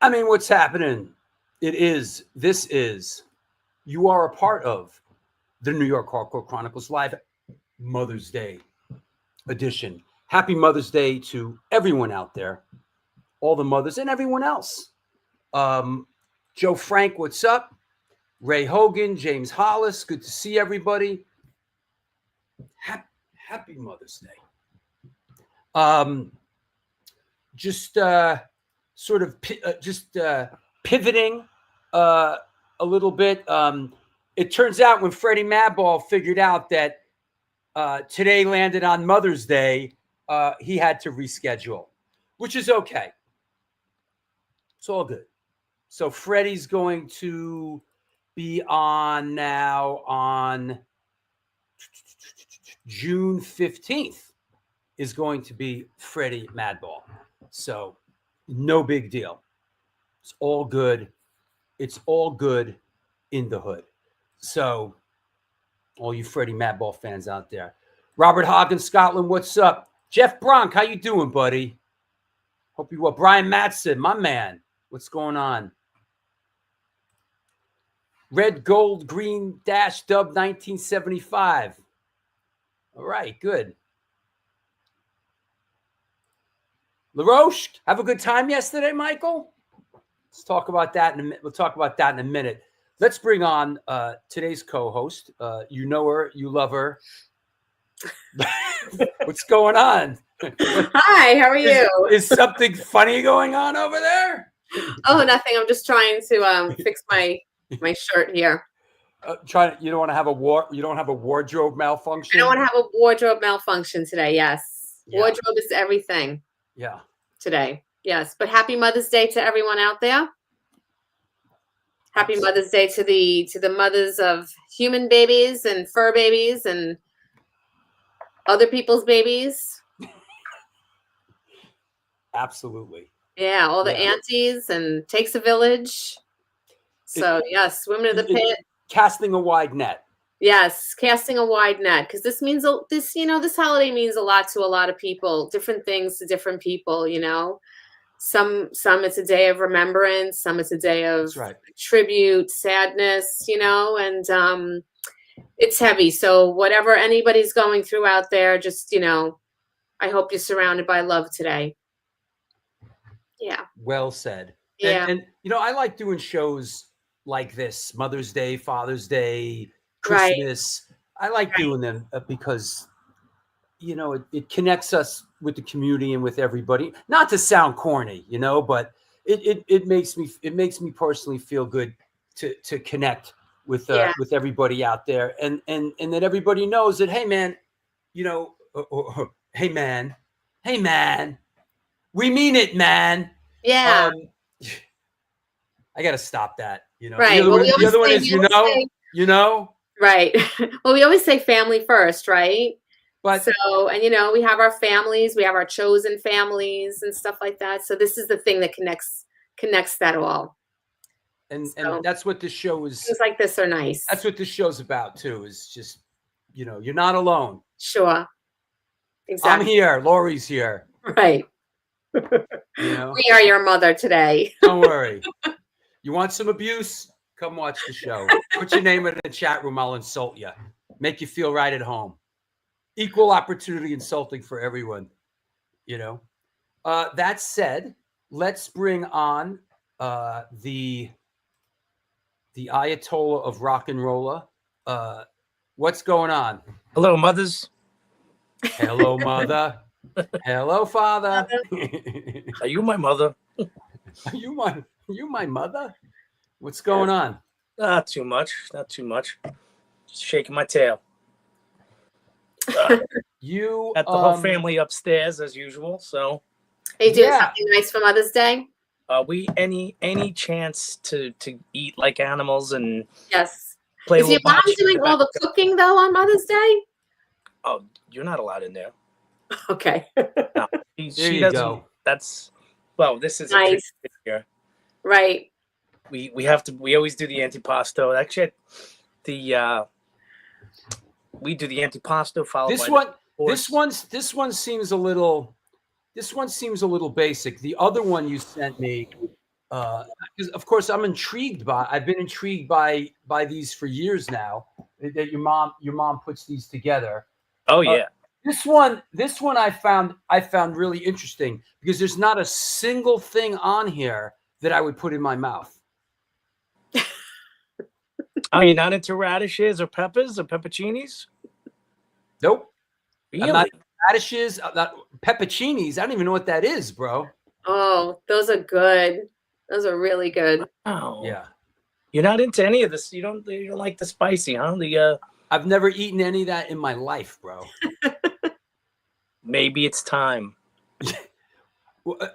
I mean, what's happening? You are a part of the New York Hardcore Chronicles Live Mother's Day edition. Happy Mother's Day to everyone out there, all the mothers and everyone else. Joe Frank, what's up? Ray Hogan, James Hollis, good to see everybody. Happy Mother's Day. Pivoting a little bit. It turns out when Freddie Madball figured out that today landed on Mother's Day, he had to reschedule, which is okay. It's all good. So Freddie's going to be on now on June 15th is going to be Freddie Madball. So no big deal. It's all good. It's all good in the hood. So all you Freddie Madball fans out there. Robert Hogg in Scotland, what's up? Jeff Bronk, how you doing, buddy? Hope you well. Brian Matson, my man. What's going on? Red, gold, green, dash, dub, 1975. All right, good. LaRoche, have a good time yesterday, Michael? Let's talk about that in a minute. We'll talk about that in a minute. Let's bring on today's co-host. You know her, you love her. What's going on? Hi, how are you? Is something funny going on over there? Oh, nothing. I'm just trying to fix my shirt here. You don't want to have you don't have a wardrobe malfunction? I don't want to have a wardrobe malfunction today, yes. Yeah. Wardrobe is everything. Yeah. Today. Yes. But happy Mother's Day to everyone out there. Happy Mother's Day to the mothers of human babies and fur babies and other people's babies. Absolutely. Yeah, all the aunties, and takes a village. So yes, women of the pit. Casting a wide net. Yes, casting a wide net, because this holiday means a lot to a lot of people. Different things to different people. Some it's a day of remembrance. Some it's a day of tribute, sadness. And it's heavy. So whatever anybody's going through out there, just I hope you're surrounded by love today. Yeah. Well said. Yeah. And I like doing shows like this, Mother's Day, Father's Day, Christmas. Right. I like doing them because, it connects us with the community and with everybody. Not to sound corny, but it makes me personally feel good to connect with everybody out there, and that everybody knows that, hey man, hey man, we mean it, man. Yeah. I got to stop that. Right. The other one is, Right. Well, we always say family first, right? But so, and we have our families, we have our chosen families and stuff like that. So this is the thing that connects that all. And that's what this show is. Things like this are nice. That's what this show's about too. Is just, you're not alone. Sure. Exactly. I'm here. Lori's here. Right. We are your mother today. Don't worry. You want some abuse? Come watch the show. Put your name in the chat room. I'll insult you. Make you feel right at home. Equal opportunity insulting for everyone. That said, let's bring on the Ayatollah of rock and rolla. What's going on? Hello, mothers. Hello, mother. Hello, father. Are you my mother? Are you my mother? What's going on? Not too much. Just shaking my tail. You got the whole family upstairs as usual. So, are you doing something nice for Mother's Day? We any chance to eat like animals and yes. Play. Is your mom doing all the cooking though on Mother's Day? Oh, you're not allowed in there. Okay. No, she doesn't. Go. This is nice. Here. Right. We always do the antipasto. Actually, we do the antipasto followed this one seems a little basic. The other one you sent me Because of course I've been intrigued by these for years now. That your mom puts these together. Oh yeah. This one I found really interesting because there's not a single thing on here that I would put in my mouth. Are you not into radishes or peppers or pepperoncinis? Nope. Really? I'm not radishes, pepperoncinis. I don't even know what that is, bro. Oh, those are good. Those are really good. Oh. Yeah. You're not into any of this. You don't like the spicy, huh? I've never eaten any of that in my life, bro. Maybe it's time.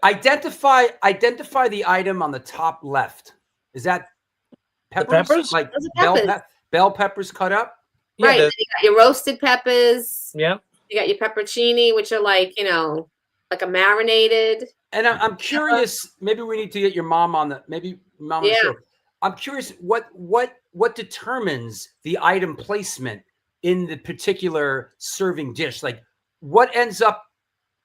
Identify the item on the top left. Is that peppers? The peppers? Like Those are peppers. bell peppers cut up? Right. Yeah, You got your roasted peppers. yeah. You got your pepperoncini, which are like, like a marinated. And I'm curious, maybe we need to get your mom on the show. I'm curious what determines the item placement in the particular serving dish? Like what ends up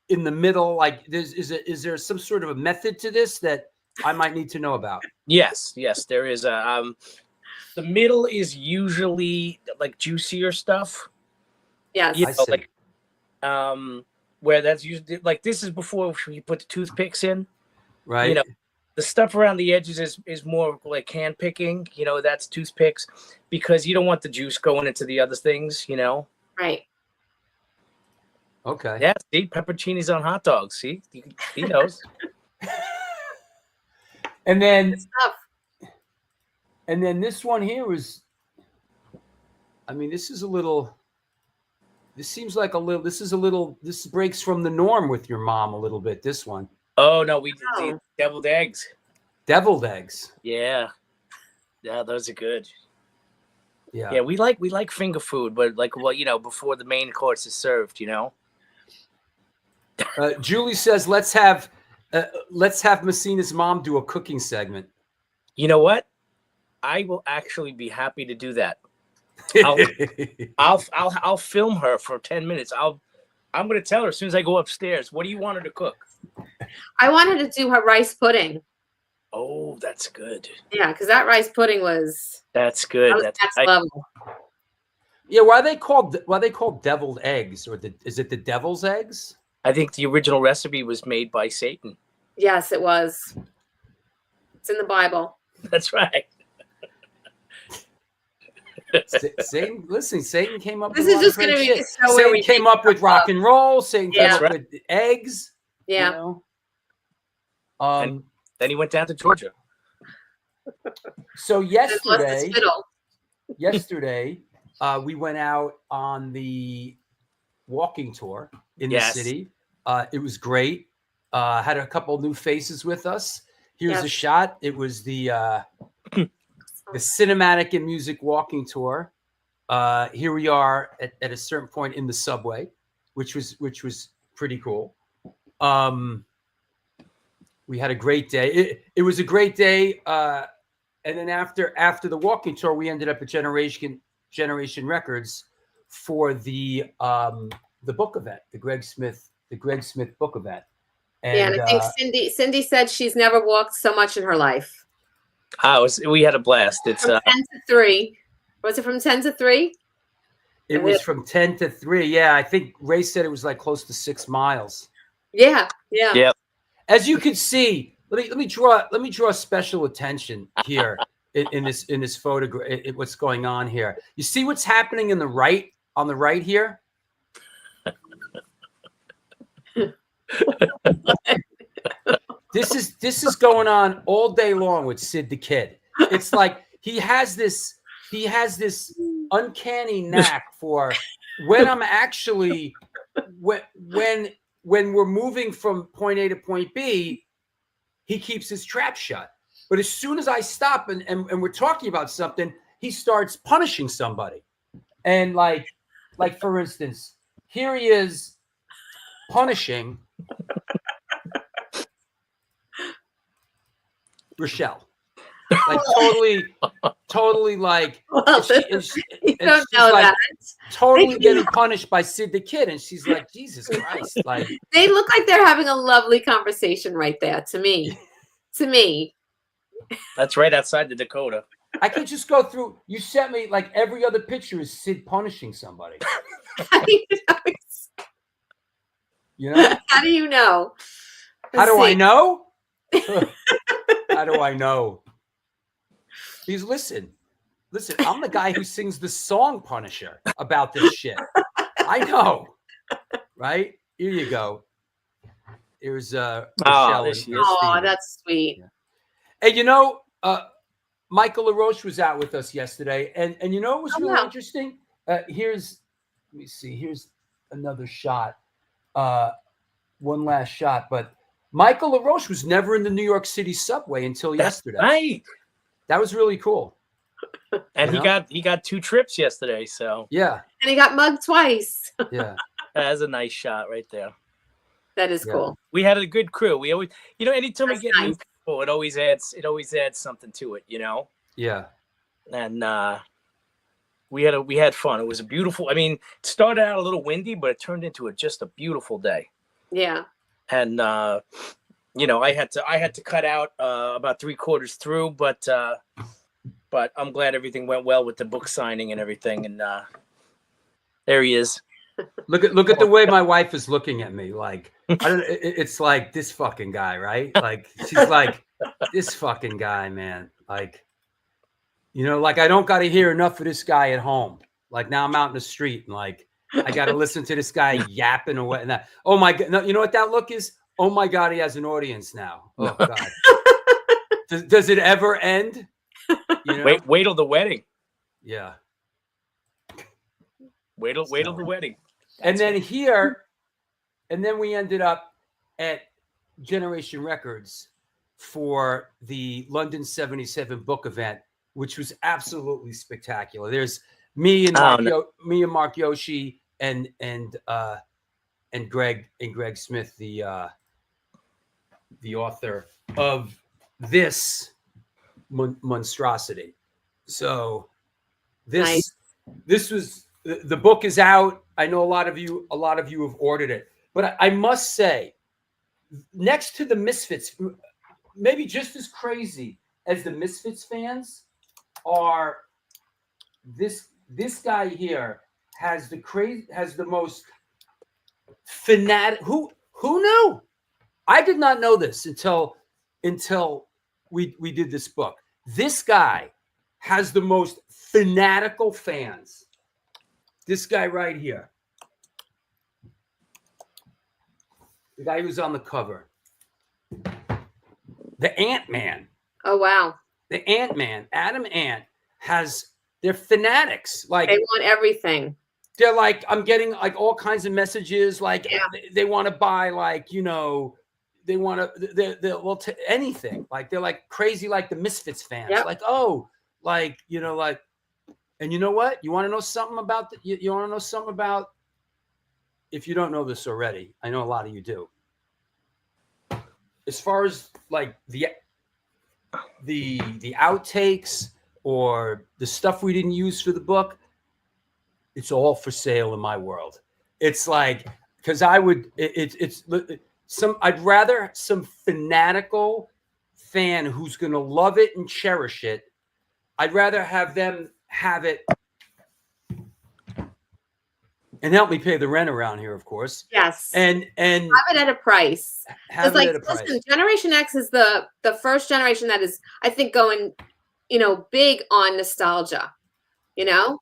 in the middle? Like is there some sort of a method to this that I might need to know about? Yes, there is a the middle is usually like juicier stuff. Yes. You I know, see. like where that's usually like this is before you put the toothpicks in. Right. You know, the stuff around the edges is more like hand picking, that's toothpicks because you don't want the juice going into the other things, Right. Okay. Yeah, see, pepperoncinis on hot dogs. See, he knows. And then Good stuff. This one here is, this seems like this breaks from the norm with your mom a little bit, this one. Oh no, we did the deviled eggs. Deviled eggs. Yeah, those are good. Yeah. Yeah, we like finger food, but before the main course is served, Julie says, let's have Messina's mom do a cooking segment. You know what? I will actually be happy to do that. I'll film her for 10 minutes. I'm going to tell her as soon as I go upstairs. What do you want her to cook? I wanted to do her rice pudding. Oh, that's good. Yeah, because that rice pudding That's good. that was next level. Yeah, why are they called deviled eggs, or is it the devil's eggs? I think the original recipe was made by Satan. Yes, it was. It's in the Bible. That's right. Satan came up This with is just going to be a show where Satan we came up with rock and roll. Satan came Yeah. up with eggs. Yeah. And then he went down to Georgia. So It was the yesterday, we went out on the walking tour in the city. It was great. Had a couple new faces with us. Here's a shot. It was the cinematic and music walking tour. Here we are at a certain point in the subway, which was pretty cool. We had a great day. It was a great day. And then after the walking tour, we ended up at Generation Records for the book event, the Greg Smith book event. And I think Cindy said she's never walked so much in her life. We had a blast. It's from 10 to 3. Was it from 10 to 3? It was from 10 to 3. Yeah, I think Ray said it was like close to 6 miles. Yeah. As you can see, let me draw special attention here in this photograph. What's going on here? You see what's happening on the right here? This is going on all day long with Sid the Kid. It's like he has this uncanny knack for when I'm actually when we're moving from point A to point B, he keeps his trap shut. But as soon as I stop and we're talking about something, he starts punishing somebody. And like for instance, here he is punishing Rochelle. Like totally like You don't know that. Totally getting punished by Sid the Kid, and she's like, Jesus Christ! Like They look like they're having a lovely conversation right there. To me, That's right outside the Dakota. I could just go through. You sent me like every other picture is Sid punishing somebody. How do you know? You know? How do you know? How do I see. know? How do I know? Because listen, I'm the guy who sings the song Punisher about this shit. I know. Right? Here you go. Here's Michelle and Steven. Oh, that's sweet. Yeah. Hey, you know, Michael LaRoche was out with us yesterday, and you know what was really interesting? Let me see. Here's another shot. One last shot, but Michael LaRoche was never in the New York City subway until yesterday. Right. That was really cool. And he got 2 trips yesterday, so yeah. And he got mugged twice. Yeah. That's a nice shot right there. That is cool. We had a good crew. We always, anytime we get nice. new people, it always adds something to it, Yeah. And we had fun. It was a beautiful. I mean, it started out a little windy, but it turned into just a beautiful day. Yeah. And I had to cut out about 3/4 through, but I'm glad everything went well with the book signing and everything. And there he is. Look at the way my wife is looking at me. Like, I don't. It's like this fucking guy, right? Like, she's like, this fucking guy, man. Like, like I don't got to hear enough of this guy at home. Like now I'm out in the street and like I got to listen to this guy yapping away. And that. Oh my god! No, you know what that look is? Oh my god, he has an audience now. Oh god. Does it ever end? Wait till the wedding. Yeah. Wait till the wedding. And then we ended up at Generation Records for the London 77 book event, which was absolutely spectacular. There's me and Mark Yoshi and Greg Smith, the author of this monstrosity. So this was the book is out. I know a lot of you have ordered it, but I must say, next to the Misfits, maybe just as crazy as the Misfits fans are, this guy here has the most fanatic. Who knew? I did not know this until we did this book. This guy has the most fanatical fans. This guy right here. The guy who's on the cover. The Ant-Man. Oh, wow. The Ant-Man, Adam Ant, they're fanatics. Like they want everything. They're like, I'm getting like all kinds of messages. Like they want to buy like, they want to, they'll anything. Like they're like crazy, like the Misfits fans. Yep. Like, oh, like, like, and you know what? You want to know something about you want to know something about, if you don't know this already, I know a lot of you do. As far as like the outtakes or the stuff we didn't use for the book, it's all for sale in my world. It's like, because I'd rather some fanatical fan who's going to love it and cherish it. I'd rather have them have it and help me pay the rent around here, of course. Yes. And have it at a price. Have it at a price. Listen, Generation X is the first generation that is, I think, going, big on nostalgia. Yeah.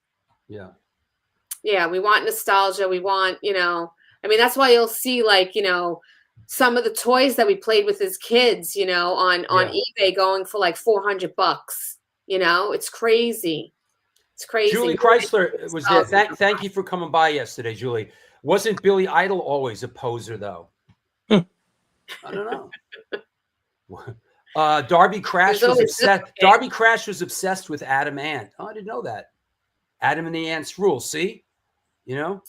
Yeah, we want nostalgia. We want, that's why you'll see like, some of the toys that we played with as kids, on eBay going for like $400. It's crazy. It's crazy. Julie Chrysler was there. Thank you for coming by yesterday, Julie. Wasn't Billy Idol always a poser, though? I don't know. Darby Crash was obsessed. Darby Crash was obsessed with Adam Ant. Oh, I didn't know that. Adam and the Ants rule. See, Yeah.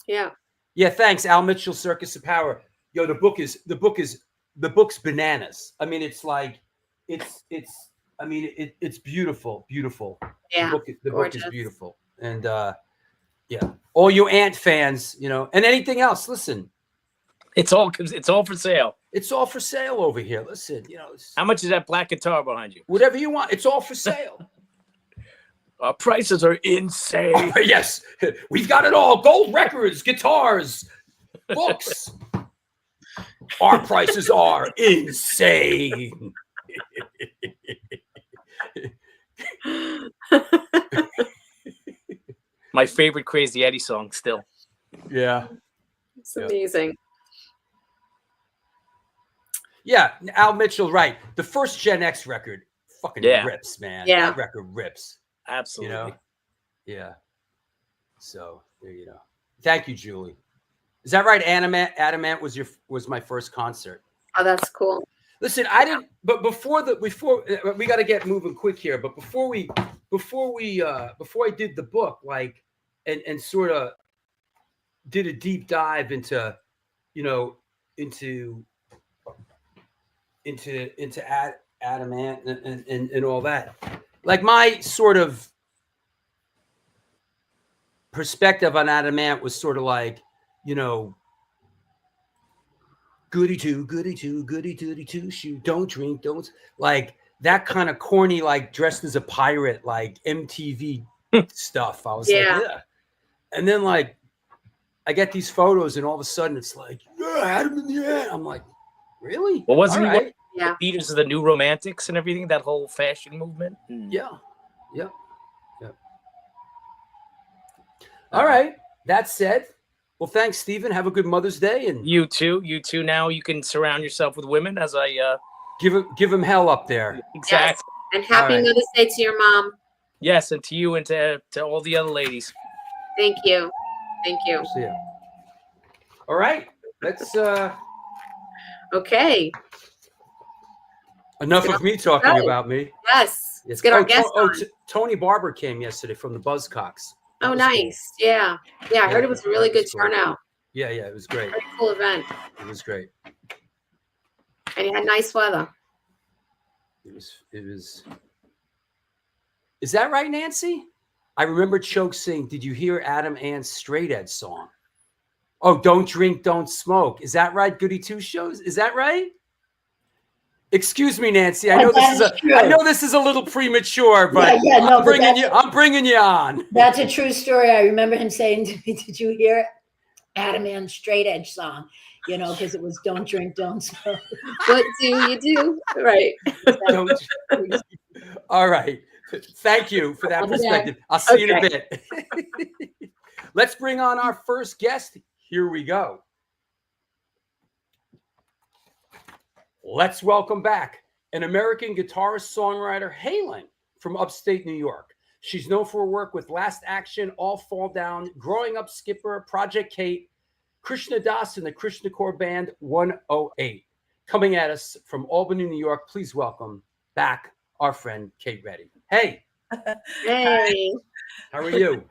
Yeah. Thanks, Al Mitchell. Circus of Power. Yo, the book's bananas. I mean, it's like, it's beautiful, beautiful. Yeah. The book is beautiful. And all you Ant fans, and anything else, listen, It's all for sale. It's all for sale over here. Listen, How much is that black guitar behind you? whatever you want. It's all for sale. Our prices are insane. Oh, yes, we've got it all. Gold records, guitars, books. Our prices are insane. My favorite Crazy Eddie song still. Yeah. It's amazing. Yeah, Al Mitchell, right. The first Gen X record fucking rips, man. Yeah. That record rips. Absolutely. Yeah. So there you go. Thank you, Julie. Is that right? Adamant was my first concert. Oh, that's cool. Listen, I didn't. But before we got to get moving quick here. But before I did the book, like, and sort of did a deep dive into Adamant and all that. Like, my sort of perspective on Adamant was sort of like, goody two shoot, don't drink, don't, like that kind of corny, like dressed as a pirate, like MTV stuff. I was like, yeah. And then like I get these photos and all of a sudden it's like, yeah, Adam in the end. I'm like, really? Well, wasn't he Yeah. leaders of the New Romantics and everything, that whole fashion movement? Yeah. All right. That said, well, thanks, Stephen. Have a good Mother's Day, and you too. Now you can surround yourself with women, as I give him hell up there. Exactly. Yes. And happy Mother's Day to your mom. Yes, and to you and to all the other ladies. Thank you. See ya. All right. Let's Okay. Enough of me talking about me. Yes. Let's get our guest on. Tony Barber came yesterday from the Buzzcocks. Oh, nice. Cool. Yeah. I heard it was a really good turnout. Yeah, it was great. Very cool event. It was great. And you had nice weather. It was. Is that right, Nancy? I remember Choke saying, "Did you hear Adam Ann's Straight Edge song?" Oh, don't drink, don't smoke. Is that right? Goody Two Shows. Is that right? Excuse me, Nancy. I know this is a little premature, but I'm bringing you on. That's a true story. I remember him saying to me, "Did you hear Adam Ann's Straight Edge song?" Because it was "Don't drink, don't smoke." What do you do? Right. All right. Thank you for that perspective. I'll see you in a bit. Let's bring on our first guest. Here we go. Let's welcome back an American guitarist, songwriter hailing from upstate New York. She's known for her work with Last Action, All Fall Down, Growing Up Skipper, Project Kate, Krishna Das, and the Krishna Core Band 108. Coming at us from Albany, New York, please welcome back our friend Kate Reddy. Hey. Hey. How are you?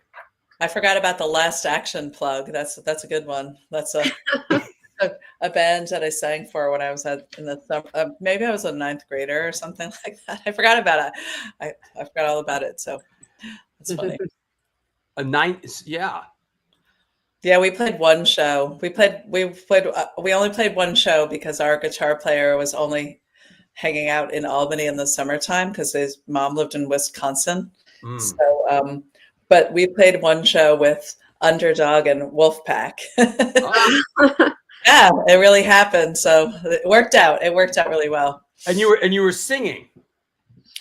I forgot about the Last Action plug. That's a good one. That's a band that I sang for when I was in the summer. Maybe I was a 9th grader or something like that. I forgot about it. I forgot all about it. So it's funny. A 9th, yeah. Yeah, we played one show. We only played one show because our guitar player was only hanging out in Albany in the summertime because his mom lived in Wisconsin. So, but we played one show with Underdog and Wolfpack. Yeah, it really happened. So it worked out. It worked out really well. And you were singing.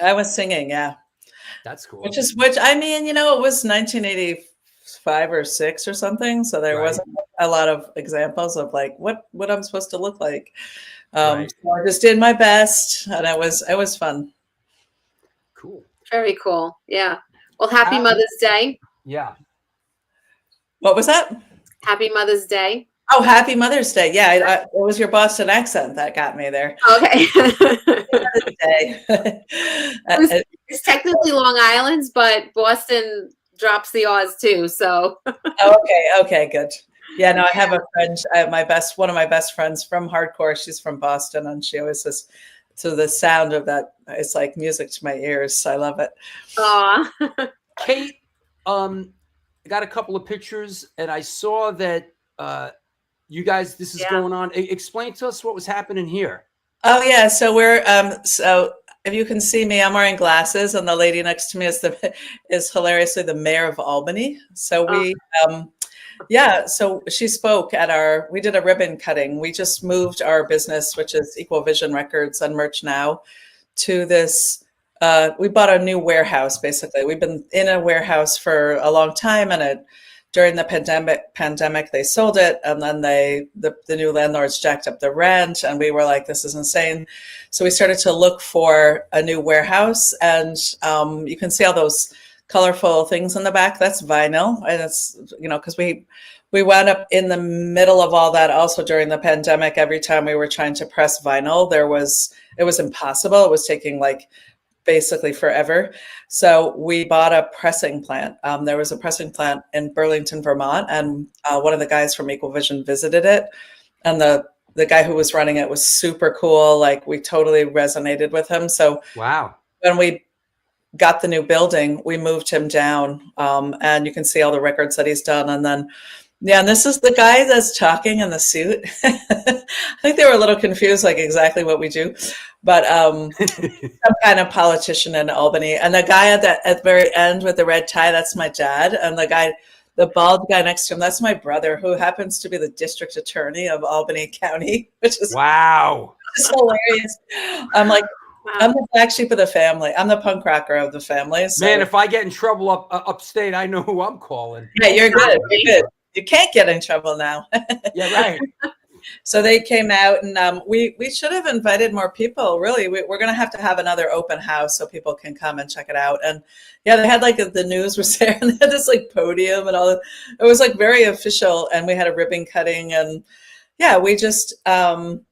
I was singing, yeah. That's cool. Which I mean, it was 1985 or 6 or something. So there wasn't a lot of examples of like what I'm supposed to look like. So I just did my best, and it was fun. Cool. Very cool. Yeah. Well, happy Mother's Day. Yeah. What was that? Happy Mother's Day. Oh, happy Mother's Day. Yeah, it was your Boston accent that got me there. Okay. It's technically Long Island's, but Boston drops the R's too. So. Okay, good. Yeah, no, I have a friend. One of my best friends from hardcore. She's from Boston, and she always says, "So the sound of that, it's like music to my ears." I love it. Aw. Kate, I got a couple of pictures, and I saw that you guys, this is going on. Explain to us what was happening here. Oh yeah, so we're so if you can see me, I'm wearing glasses, and the lady next to me is hilariously the mayor of Albany. So we so she spoke at we did a ribbon cutting. We just moved our business, which is Equal Vision Records and Merch Now, to this. We bought a new warehouse. Basically, we've been in a warehouse for a long time, and during the pandemic, they sold it, and then the new landlords jacked up the rent, and we were like, "This is insane." So we started to look for a new warehouse, and you can see all those colorful things in the back. That's vinyl, and it's because we wound up in the middle of all that. Also during the pandemic, every time we were trying to press vinyl, it was impossible. It was taking basically forever. So we bought a pressing plant. There was a pressing plant in Burlington, Vermont, and one of the guys from Equal Vision visited it. And the guy who was running it was super cool. We totally resonated with him. So wow, when we got the new building, we moved him down, and you can see all the records that he's done. And then, and this is the guy that's talking in the suit. I think they were a little confused, exactly what we do. But some kind of politician in Albany. And the guy at the very end with the red tie, that's my dad. And the bald guy next to him, that's my brother, who happens to be the district attorney of Albany County, which is wow, it's hilarious. I'm I'm the black sheep of the family. I'm the punk rocker of the family. So. Man, if I get in trouble upstate, I know who I'm calling. Yeah, you're good. You're good. You can't get in trouble now. Yeah, right. So they came out, and we should have invited more people. Really, we're going to have another open house so people can come and check it out. And yeah, they had the news was there, and they had this podium and all. It was very official, and we had a ribbon cutting, and yeah, we just I'm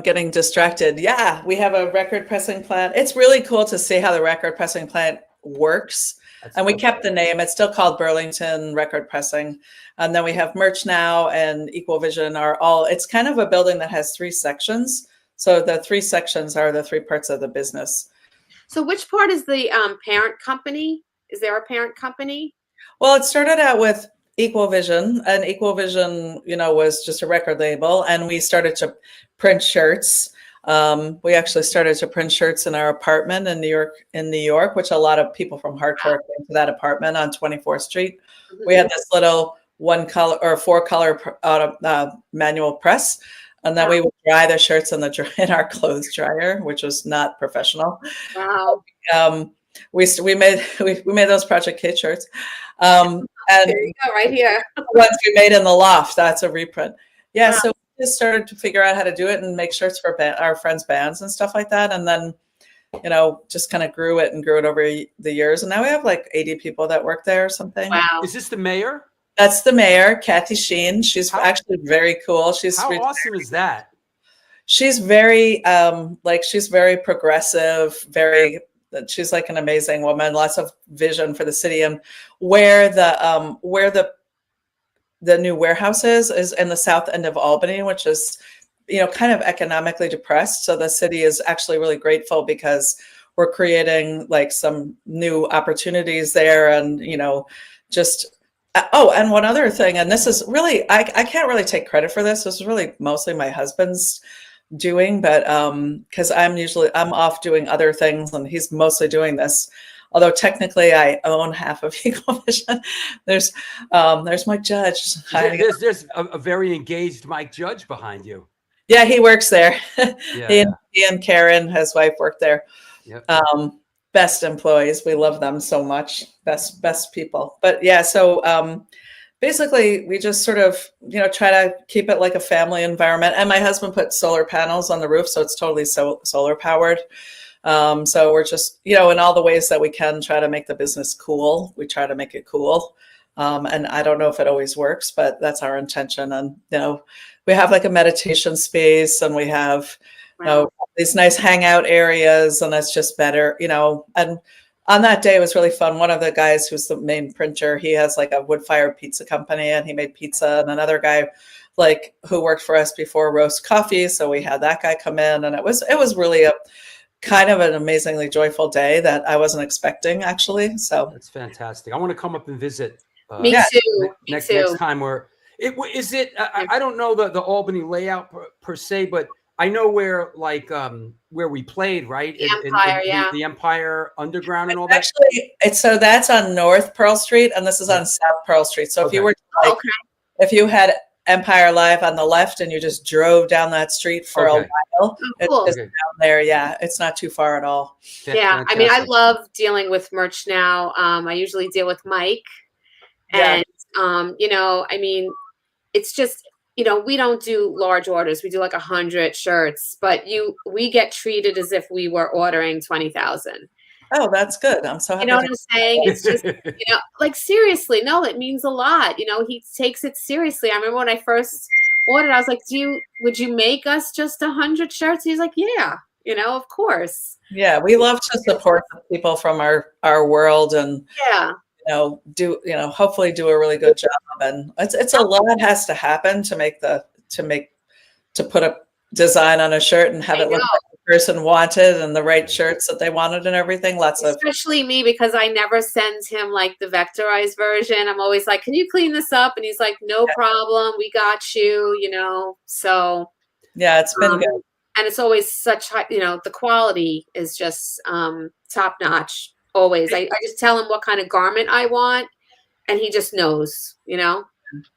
getting distracted. Yeah, we have a record pressing plant. It's really cool to see how the record pressing plant works. And we kept the name. It's still called Burlington Record Pressing. And then we have Merch Now and Equal Vision it's kind of a building that has 3 sections. So the 3 sections are the 3 parts of the business. So which part is the parent company? Is there a parent company? Well, it started out with Equal Vision, and Equal Vision, was just a record label. And we started to print shirts. We actually started to print shirts in our apartment in New York, which a lot of people from hardcore came to that apartment on 24th Street. Mm-hmm. We had this little 1-color or 4-color manual press, and then we would dry the shirts in our clothes dryer, which was not professional. Wow. We made those Project Kate shirts. And there you go, right here. Ones we made in the loft, that's a reprint. Yeah, wow. So we just started to figure out how to do it and make shirts for our friends' bands and stuff like that. And then, just kind of grew it over the years. And now we have 80 people that work there or something. Wow. Is this the mayor? That's the mayor, Kathy Sheen. She's actually very cool. How awesome is that? She's very, she's very progressive, she's an amazing woman, lots of vision for the city. And where the new warehouse is in the south end of Albany, which is, kind of economically depressed. So the city is actually really grateful because we're creating some new opportunities there. And, and one other thing, and this is really, I can't really take credit for this. This is really mostly my husband's doing, but because I'm off doing other things and he's mostly doing this. Although technically I own half of Equal Vision. There's Mike Judge. There's a very engaged Mike Judge behind you. Yeah, he works there. Yeah. He and Karen, his wife, work there. Yep. Best employees. We love them so much. Best people. But yeah, so basically we just sort of, try to keep it like a family environment. And my husband put solar panels on the roof, so it's totally solar powered. So we're just, in all the ways that we can try to make the business cool. We try to make it cool. And I don't know if it always works, but that's our intention. And, we have a meditation space, and we have, these nice hangout areas, and that's just better, and on that day, it was really fun. One of the guys who's the main printer, he has a wood-fired pizza company, and he made pizza. And another guy, who worked for us before, roast coffee. So we had that guy come in, and it was really a kind of an amazingly joyful day that I wasn't expecting, actually. So that's fantastic. I want to come up and visit Me Yeah. too. Me next too. time is it I don't know the Albany layout per se, but I know where like where we played, right? The Empire, yeah. The Empire Underground and all It's that. actually, so that's on North Pearl Street, and this is on South Pearl Street. So if you were to, like, Okay. if you had Empire Live on the left and you just drove down that street for a while, Oh, cool. it's just down there. Yeah, it's not too far at all. Yeah, I mean, I love dealing with merch now. I usually deal with Mike, Yeah. and you know, I mean, it's just, you know, we don't do large orders. We do like 100 shirts, but we get treated as if we were ordering 20,000. Oh, that's good. I'm so happy. You know what I'm saying? It's just, you know, like seriously, no, it means a lot. You know, he takes it seriously. I remember when I first ordered, I was like, would you make us just 100 shirts? He's like, yeah, you know, of course. Yeah, we love to support the people from our world, and yeah, hopefully do a really good job. And it's a lot has to happen to put a design on a shirt and have it look like the person wanted, and the right shirts that they wanted and everything. Especially me, because I never send him like the vectorized version. I'm always like, can you clean this up? And he's like, no problem. We got you, you know? So yeah, it's been good. And it's always such high, you know, the quality is just top notch always. I just tell him what kind of garment I want, and he just knows, you know?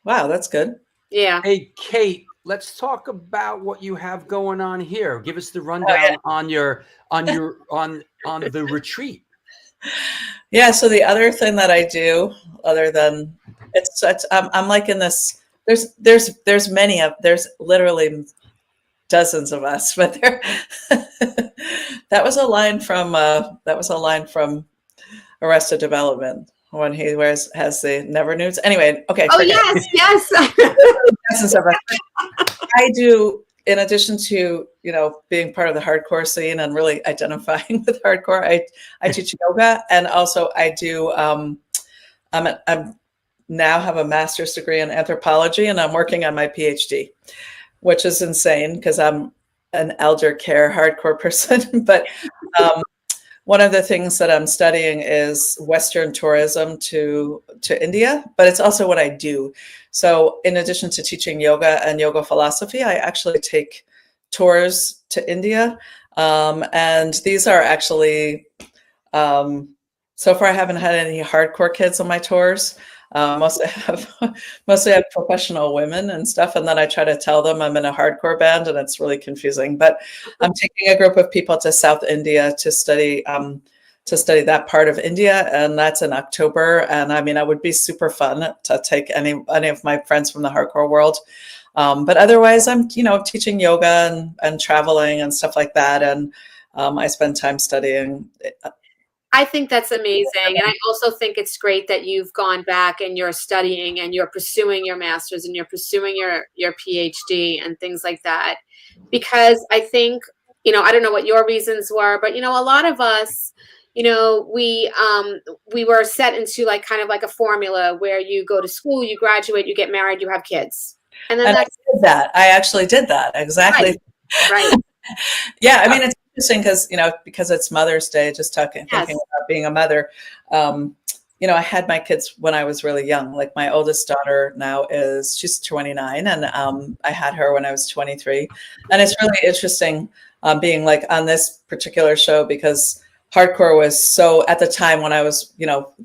Wow, that's good. Yeah. Hey, Kate, let's talk about what you have going on here. Give us the rundown on the retreat. Yeah. So the other thing that I do, other than I'm like in this. There's literally dozens of us, but that was a line from Arrested Development when he has the never nudes. Anyway, okay. Oh yes. Dozens of us. I do, in addition to, you know, being part of the hardcore scene and really identifying with hardcore, I teach yoga, and also I do. I'm now have a master's degree in anthropology, and I'm working on my PhD, which is insane because I'm an elder care hardcore person. But one of the things that I'm studying is Western tourism to India, but it's also what I do. So in addition to teaching yoga and yoga philosophy, I actually take tours to India. And these are actually, so far I haven't had any hardcore kids on my tours. Mostly have professional women and stuff, and then I try to tell them I'm in a hardcore band, and it's really confusing. But I'm taking a group of people to South India to study that part of India, and that's in October. And I mean, it would be super fun to take any of my friends from the hardcore world. But otherwise, I'm teaching yoga and traveling and stuff like that, and I spend time studying. I think that's amazing. And I also think it's great that you've gone back and you're studying and you're pursuing your master's and you're pursuing your PhD and things like that. Because I think, you know, I don't know what your reasons were, but, you know, a lot of us, you know, we were set into like kind of like a formula where you go to school, you graduate, you get married, you have kids. And then I actually did that. Exactly. Right. Yeah. I mean, it's interesting because it's Mother's Day, just thinking about being a mother. I had my kids when I was really young. Like my oldest daughter now she's 29, and I had her when I was 23. And it's really interesting being like on this particular show, because hardcore was so, at the time when I was,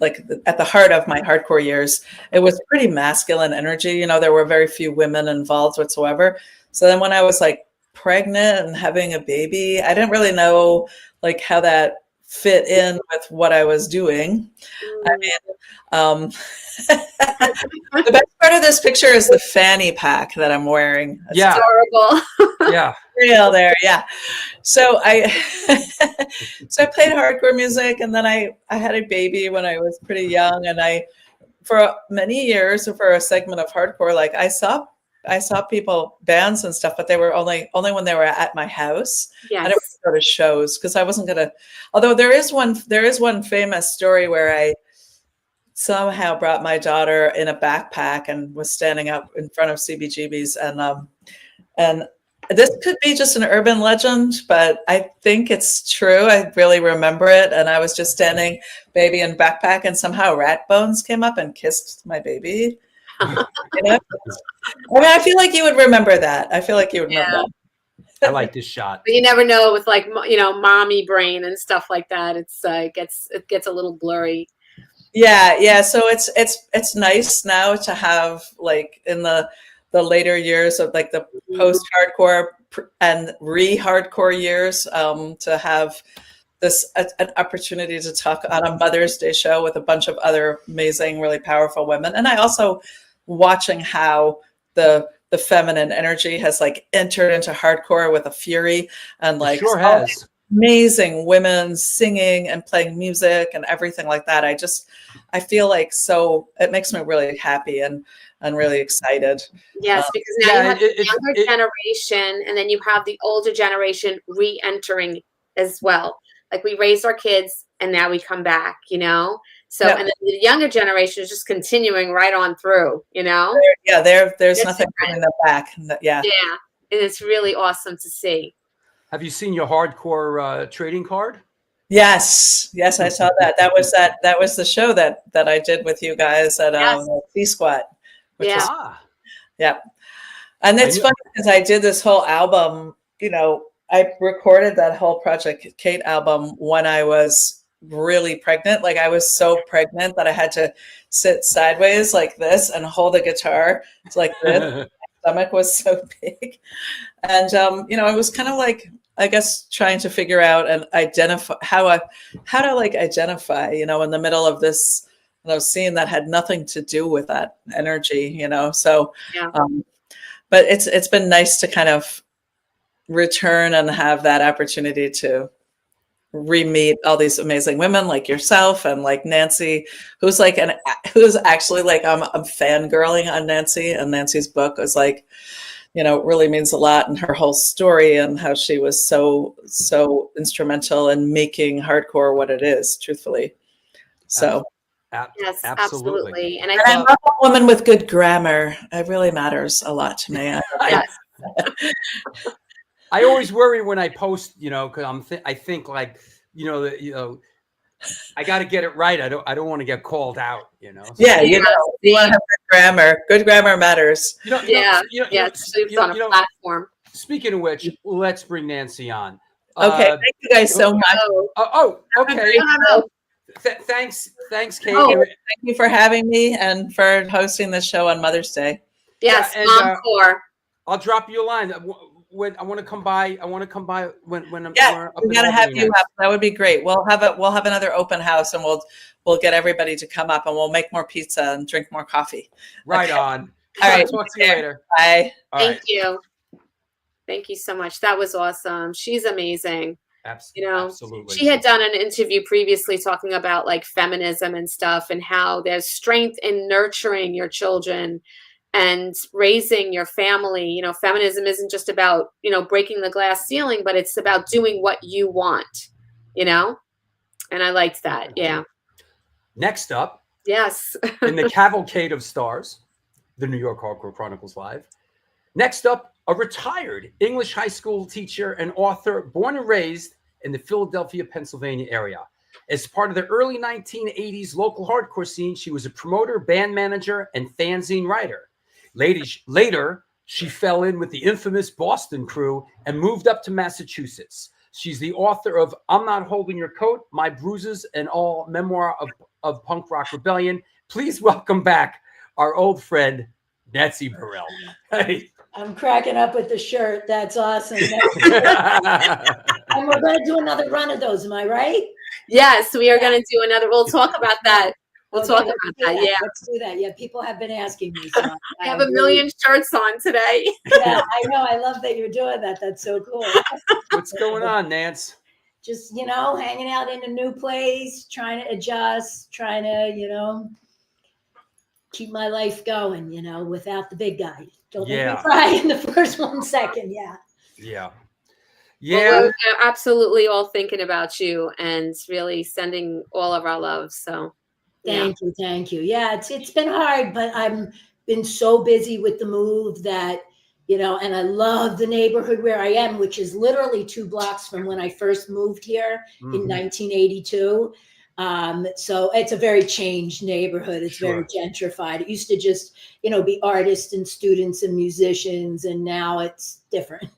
like at the heart of my hardcore years, it was pretty masculine energy. There were very few women involved whatsoever. So then when I was like pregnant and having a baby, I didn't really know like how that fit in with what I was doing. I mean, the best part of this picture is the fanny pack that I'm wearing. It's adorable. Yeah. Real there. Yeah. So I played hardcore music, and then I had a baby when I was pretty young, and for many years, for a segment of hardcore, like I saw people, bands and stuff, but they were only when they were at my house. Yes. I didn't go to shows because I wasn't gonna. Although there is one famous story where I somehow brought my daughter in a backpack and was standing up in front of CBGB's, and this could be just an urban legend, but I think it's true. I really remember it. And I was just standing baby in backpack and somehow rat bones came up and kissed my baby. You know? I mean, I feel like you would remember that. I feel like you would remember that. I like this shot. But you never know with like, mommy brain and stuff like that. It's it gets a little blurry. Yeah. So it's nice now to have, like, in the later years of like the post-hardcore and re-hardcore years, to have this an opportunity to talk on a Mother's Day show with a bunch of other amazing, really powerful women. And I also watching how the feminine energy has like entered into hardcore with a fury, and like It sure has. amazing women singing and playing music and everything like that. I feel like, so it makes me really happy and really excited. Yes, because now you have the younger generation, and then you have the older generation re-entering as well. Like, we raised our kids and now we come back, So, and then the younger generation is just continuing right on through, There's nothing holding them back. Yeah. Yeah. And it's really awesome to see. Have you seen your hardcore trading card? Yes, I saw that. That was the show that I did with you guys at C-Squat. Yeah. And it's funny because I did this whole album, I recorded that whole Project Kate album when I was really pregnant. Like, I was so pregnant that I had to sit sideways like this and hold a guitar like this. My stomach was so big. And, it was kind of like, I guess, trying to figure out and identify how to like identify, in the middle of this, scene that had nothing to do with that energy, so, but it's been nice to kind of return and have that opportunity to re-meet all these amazing women like yourself and like Nancy, who's actually like, I'm fangirling on Nancy, and Nancy's book was like, really means a lot, and her whole story and how she was so instrumental in making hardcore what it is, truthfully. So yes, absolutely. And I love a woman with good grammar. It really matters a lot to me. Yes. I always worry when I post, because I think like, I got to get it right. I don't want to get called out, So. Yeah, you want to have good grammar. Good grammar matters. It's on a platform. Speaking of which, let's bring Nancy on. Okay, thank you guys so much. Okay. Thanks, Kate. Thank you for having me and for hosting the show on Mother's Day. Yes, Mom Core. I'll drop you a line. When I want to come by, when I'm we gotta have you up. That would be great. We'll have another open house, and we'll get everybody to come up, and we'll make more pizza and drink more coffee. Right on. All right. Talk to you later. Bye. Thank you. Thank you so much. That was awesome. She's amazing. Absolutely. She had done an interview previously talking about like feminism and stuff, and how there's strength in nurturing your children and raising your family. Feminism isn't just about, breaking the glass ceiling, but it's about doing what you want, and I liked that. Yeah. Next up. Yes. In the cavalcade of stars, the New York Hardcore Chronicles Live. Next up, a retired English high school teacher and author born and raised in the Philadelphia, Pennsylvania area. As part of the early 1980s local hardcore scene, she was a promoter, band manager, and fanzine writer. Later, she fell in with the infamous Boston crew and moved up to Massachusetts. She's the author of I'm Not Holding Your Coat, My Bruises, and All Memoir of Punk Rock Rebellion. Please welcome back our old friend, Nancy Barile. Hey. I'm cracking up with the shirt. That's awesome. And we're going to do another run of those. Am I right? Yes, we are going to do another. We'll talk about that. Talk about that. Yeah. Let's do that. Yeah. People have been asking me. So I have a million shirts on today. Yeah, I know. I love that you're doing that. That's so cool. What's going on, Nance? Just, hanging out in a new place, trying to adjust, trying to, keep my life going, without the big guy. Don't make me cry in the first 1 second. Yeah. Yeah. Well, we're absolutely all thinking about you and really sending all of our love. So thank you. Yeah, it's been hard, but I've been so busy with the move that, you know, and I love the neighborhood where I am, which is literally 2 blocks from when I first moved here in 1982. So it's a very changed neighborhood. It's very gentrified. It used to just, you know, be artists and students and musicians, and now it's different.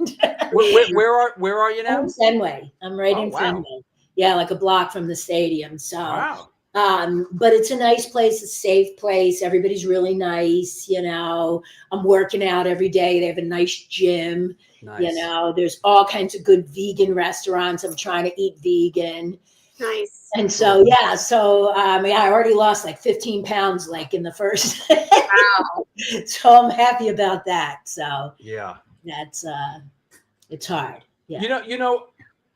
Where are you now? I'm in Fenway. I'm right in wow. Fenway. Yeah, like a block from the stadium. So, Wow. but it's a nice place, a safe place. Everybody's really nice. You know, I'm working out every day. They have a nice gym. Nice. You know, there's all kinds of good vegan restaurants. I'm trying to eat vegan. Nice. And so, yeah, so yeah, I already lost like 15 pounds, like in the first. Wow. So I'm happy about that. So Yeah, that's it's hard. Yeah. you know,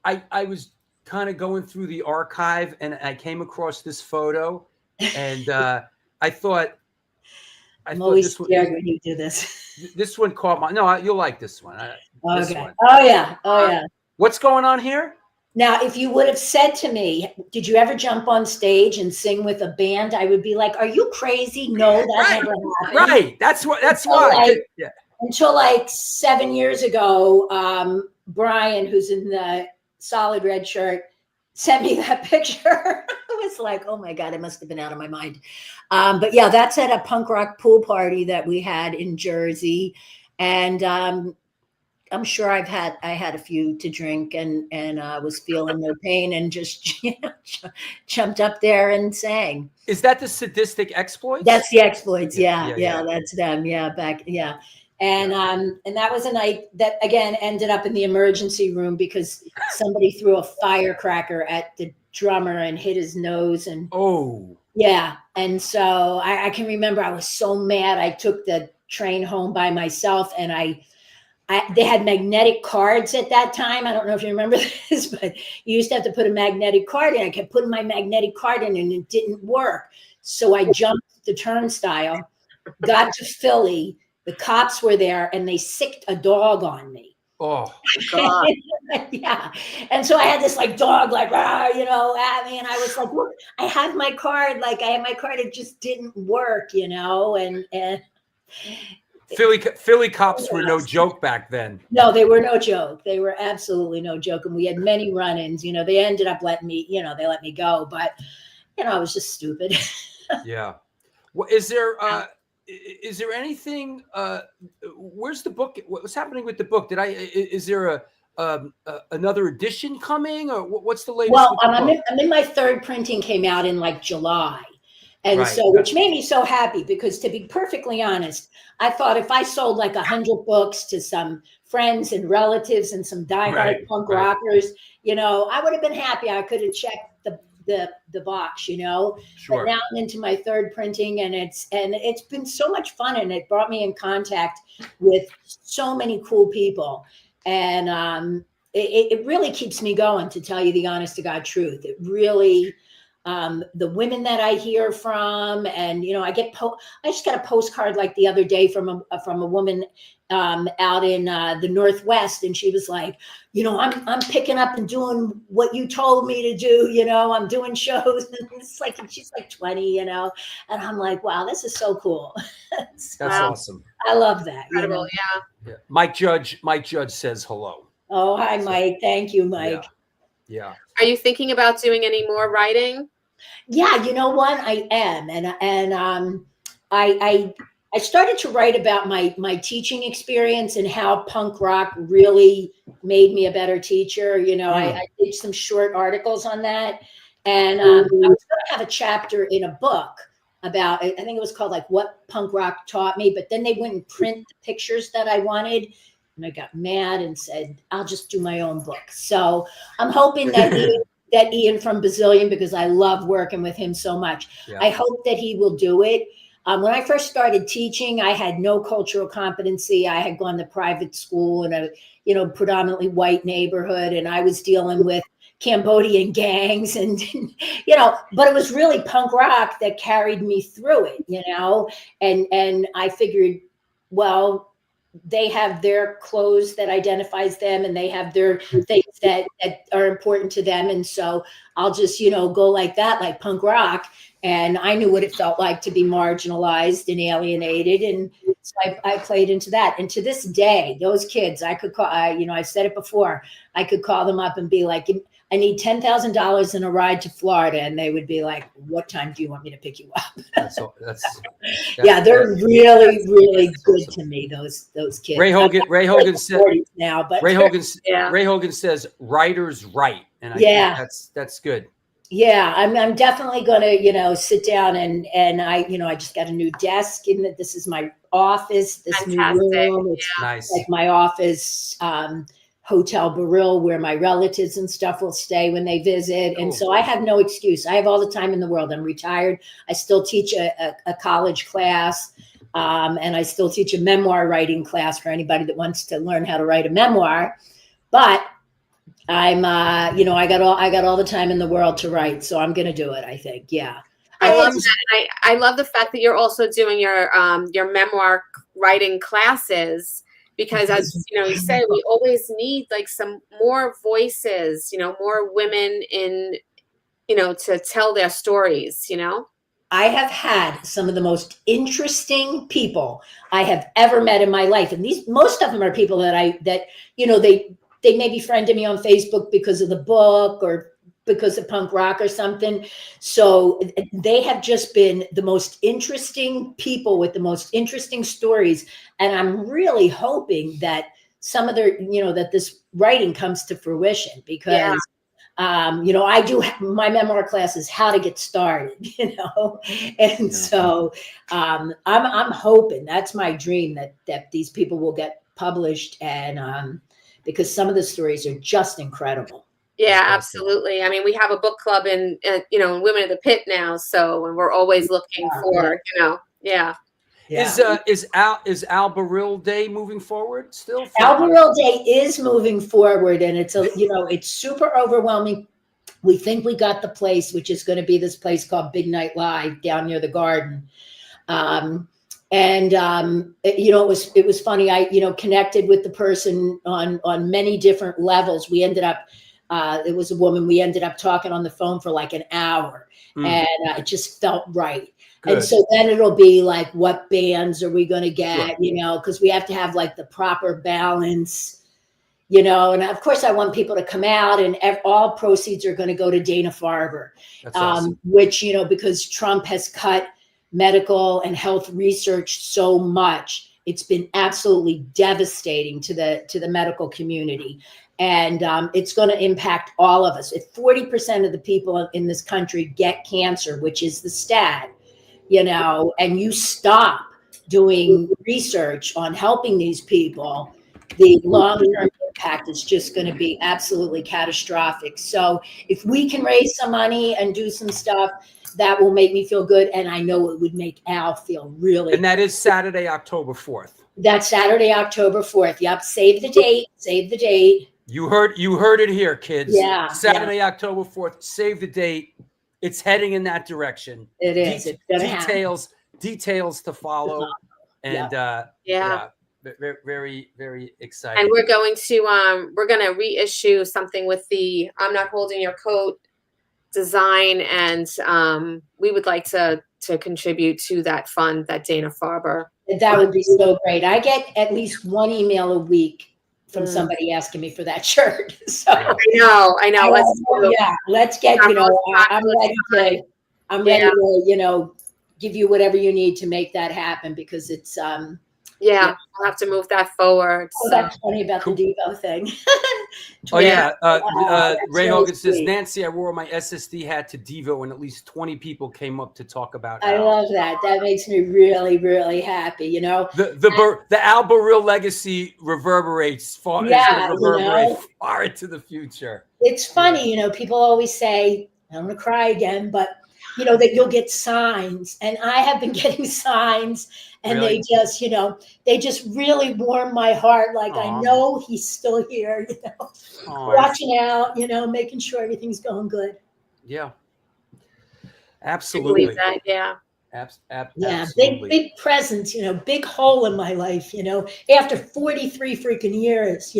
I was kind of going through the archive and I came across this photo, and I thought I'm always this scared one, when you do this. this one caught my. No, you'll like this one. This Okay. one. Oh yeah. Oh yeah. What's going on here? Now, if you would have said to me, did you ever jump on stage and sing with a band? I would be like, are you crazy? No, that never happened. Right. That's why. Like, yeah. Until like 7 years ago, Brian, who's in the solid red shirt, sent me that picture. I was like, oh my God, it must have been out of my mind. But yeah, that's at a punk rock pool party that we had in Jersey. And I'm sure I had a few to drink and was feeling no pain and just, you know, jumped up there and sang. Is that the Sadistic Exploits? That's the Exploits. Yeah, Yeah. That's them. Yeah. And that was a night that again ended up in the emergency room because somebody threw a firecracker at the drummer and hit his nose. And yeah. And so I can remember I was so mad. I took the train home by myself, and they had magnetic cards at that time. I don't know if you remember this, but you used to have to put a magnetic card in. I kept putting my magnetic card in and it didn't work. So I jumped the turnstile, got to Philly. The cops were there and they sicked a dog on me. Oh, God. Yeah. And so I had this like dog, like, you know, at me. And I was like, look, I have my card. Like I had my card. It just didn't work, you know, and Philly cops were no joke back then. No, they were no joke. They were absolutely no joke. And we had many run-ins. You know, they ended up letting me, you know, they let me go. But, you know, I was just stupid. Yeah. Well, is there anything? Where's the book? What's happening with the book? Is there another edition coming, or what's the latest? Well, I'm in my 3rd printing. Came out in like July. And so, which made me so happy because, to be perfectly honest, I thought if I sold like 100 books to some friends and relatives and some diehard punk rockers, you know, I would have been happy. I could have checked the box, you know. But now I'm into my 3rd printing, and it's been so much fun, and it brought me in contact with so many cool people, and it really keeps me going, to tell you the honest to God truth. It really. The women that I hear from, and you know, I just got a postcard like the other day from a woman out in the Northwest, and she was like, you know, I'm picking up and doing what you told me to do. You know, I'm doing shows, and it's like, and she's like 20, you know, and I'm like, wow, this is so cool. So, that's awesome. I love that. Incredible, yeah. Mike Judge says hello. Oh, hi, Mike. Thank you, Mike. Yeah. Are you thinking about doing any more writing? Yeah, you know what? I am, and I started to write about my teaching experience and how punk rock really made me a better teacher. You know, I did some short articles on that, and I was going to have a chapter in a book about, I think it was called like What Punk Rock Taught Me, but then they wouldn't print the pictures that I wanted. And I got mad and said, I'll just do my own book. So I'm hoping that Ian from Bazillion, because I love working with him so much. Yeah. I hope that he will do it. When I first started teaching, I had no cultural competency. I had gone to private school in a, you know, predominantly white neighborhood, and I was dealing with Cambodian gangs and, you know, but it was really punk rock that carried me through it, you know, and I figured, well, they have their clothes that identifies them, and they have their things that are important to them. And so I'll just, you know, go like that, like punk rock. And I knew what it felt like to be marginalized and alienated. And So I played into that. And to this day, those kids, I could call, I've said it before, I could call them up and be like, I need $10,000 in a ride to Florida. And they would be like, what time do you want me to pick you up? Yeah, they're really, really good to me, those kids. Ray Hogan said now, but Ray Hogan says writers write. And I think that's good. Yeah, I'm definitely going to, sit down and I just got a new desk in that. This is my office, this new room. It's nice. Like my office, Hotel Barile, where my relatives and stuff will stay when they visit. Cool. And so I have no excuse. I have all the time in the world. I'm retired. I still teach a college class, and I still teach a memoir writing class for anybody that wants to learn how to write a memoir. But I'm, I got all the time in the world to write, so I'm going to do it. I think, yeah. I love that. I love the fact that you're also doing your memoir writing classes, because as you say, we always need like some more voices, more women in, to tell their stories. I have had some of the most interesting people I have ever met in my life, and most of them are people that they maybe friended me on Facebook because of the book or because of punk rock or something. So they have just been the most interesting people with the most interesting stories. And I'm really hoping that some of their, that this writing comes to fruition, because, I do my memoir class is how to get started, and so I'm hoping, that's my dream, that these people will get published, and because some of the stories are just incredible. Yeah, absolutely. I mean, we have a book club in Women of the Pit now, so and we're always looking for, Yeah. Is Al Barile Day moving forward still? Al Barile Day is moving forward, and it's it's super overwhelming. We think we got the place, which is going to be this place called Big Night Live down near the Garden. It was funny. I connected with the person on many different levels. We ended up, it was a woman. We ended up talking on the phone for like an hour, and it just felt right. Good. And so then it'll be like, what bands are we going to get? Sure. Because we have to have like the proper balance, and of course I want people to come out, and all proceeds are going to go to Dana-Farber, awesome. Which, because Trump has cut medical and health research so much, it's been absolutely devastating to the medical community. And it's going to impact all of us. If 40% of the people in this country get cancer, which is the stat, and you stop doing research on helping these people, the long-term impact is just going to be absolutely catastrophic. So if we can raise some money and do some stuff, that will make me feel good. And I know it would make Al feel really And that is Saturday, October 4th. That's Saturday, October 4th. Yep. Save the date. Save the date. You heard it here, kids. Yeah. Saturday, October 4th. Save the date. It's heading in that direction. It is. It's gonna details to follow. And very, very exciting. And we're going to reissue something with the I'm Not Holding Your Coat design, and we would like to contribute to that fund, that Dana-Farber. That would be so great. I get at least one email a week from somebody asking me for that shirt. So I know. Let's get, I'm ready to, give you whatever you need to make that happen, because it's I'll have to move that forward. Oh, that's funny about the Devo thing. Ray Hogan says, Nancy, I wore my SSD hat to Devo, and at least 20 people came up to talk about it. I love that. That makes me really, really happy. The Al Barile legacy reverberates far into the future. It's funny, people always say, I'm going to cry again, but that you'll get signs, and I have been getting signs, and really? they just really warm my heart. Like, I know he's still here, watching out, making sure everything's going good. Yeah, absolutely. I believe that, yeah. Absolutely. Big presence, big hole in my life, after 43 freaking years,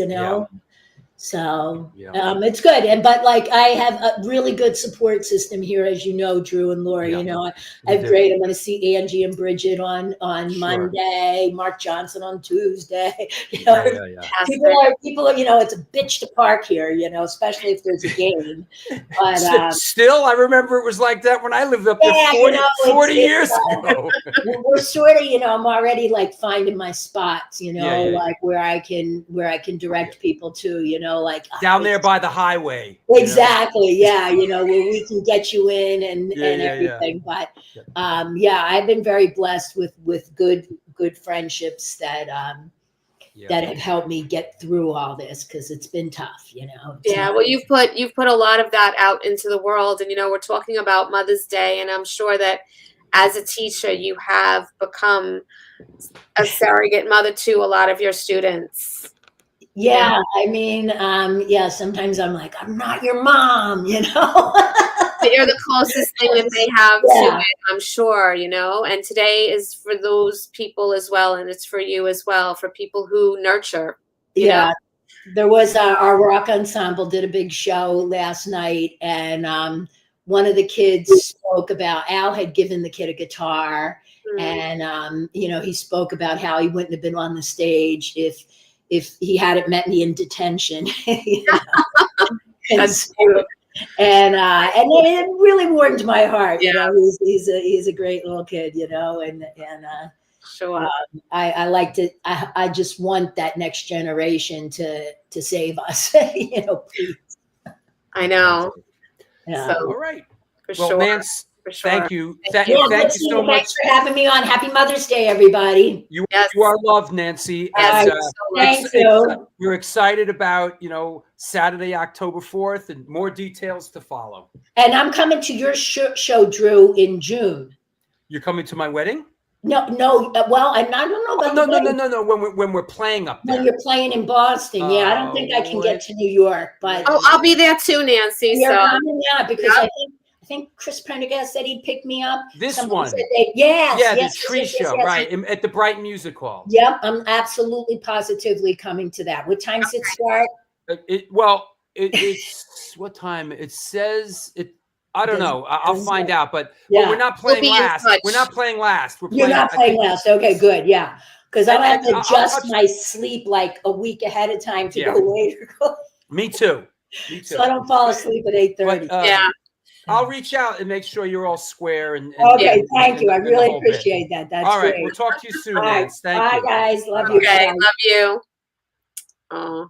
So Yeah. it's good. But like I have a really good support system here, as you know, Drew and Laura. Yeah. You know, I We have do. great. I'm going to see Angie and Bridget on Sure. Monday, Mark Johnson on Tuesday. You know, Yeah. people are, you know, it's a bitch to park here, you know, especially if there's a game. But Still, I remember it was like that when I lived up there 40 years ago. we're sort of, you know, I'm already like finding my spots, you know, Yeah. like where I can direct people to, you know, like Down there by the highway. Exactly. Yeah. You know, where we can get you in and everything. Yeah. But yeah, I've been very blessed with good friendships that that have helped me get through all this, because it's been tough, you know. Well, you've put a lot of that out into the world, and you know, we're talking about Mother's Day, and I'm sure that as a teacher you have become a surrogate mother to a lot of your students. Yeah, I mean, yeah, sometimes I'm like, I'm not your mom, you know. But you're the closest thing that they have to it, I'm sure, you know. And today is for those people as well, and it's for you as well, for people who nurture. You know? There was our rock ensemble did a big show last night, and one of the kids spoke about, Al had given the kid a guitar, and you know, he spoke about how he wouldn't have been on the stage if he hadn't met me in detention. You know? And it really warmed my heart. You know, he's a great little kid, you know, and sure. I like to. I just want that next generation to save us. You know, please. I know. Yeah. So, all right. For well, sure. Nance, thank you. Thank you so much for having me on. Happy Mother's Day, everybody. You are loved, Nancy. Thank you. We're excited about, you know, Saturday, October 4th, and more details to follow. And I'm coming to your show, Drew, in June. You're coming to my wedding? No. Well, I don't know about no. When we're playing up there. When you're playing in Boston, I don't think I can get to New York, but I'll be there too, Nancy. You're coming, because I think Chris Prendergast said he'd pick me up. This Somebody one. said the tree show, right, at the Brighton Music Hall. Yep, I'm absolutely positively coming to that. What time does it start? It's what time? It says it. I don't know. I'll find out. But we're not playing last. We're not playing last. You're not playing last. Okay, good. Yeah, because I'll have to adjust my sleep like a week ahead of time to go later. Me too. So I don't fall asleep at 8:30. I'll reach out and make sure you're all square. Okay, thank you. I really appreciate that. That's all right. Great. We'll talk to you soon, Nance. Thank you. Bye, guys. Love you. Okay, love you. Oh.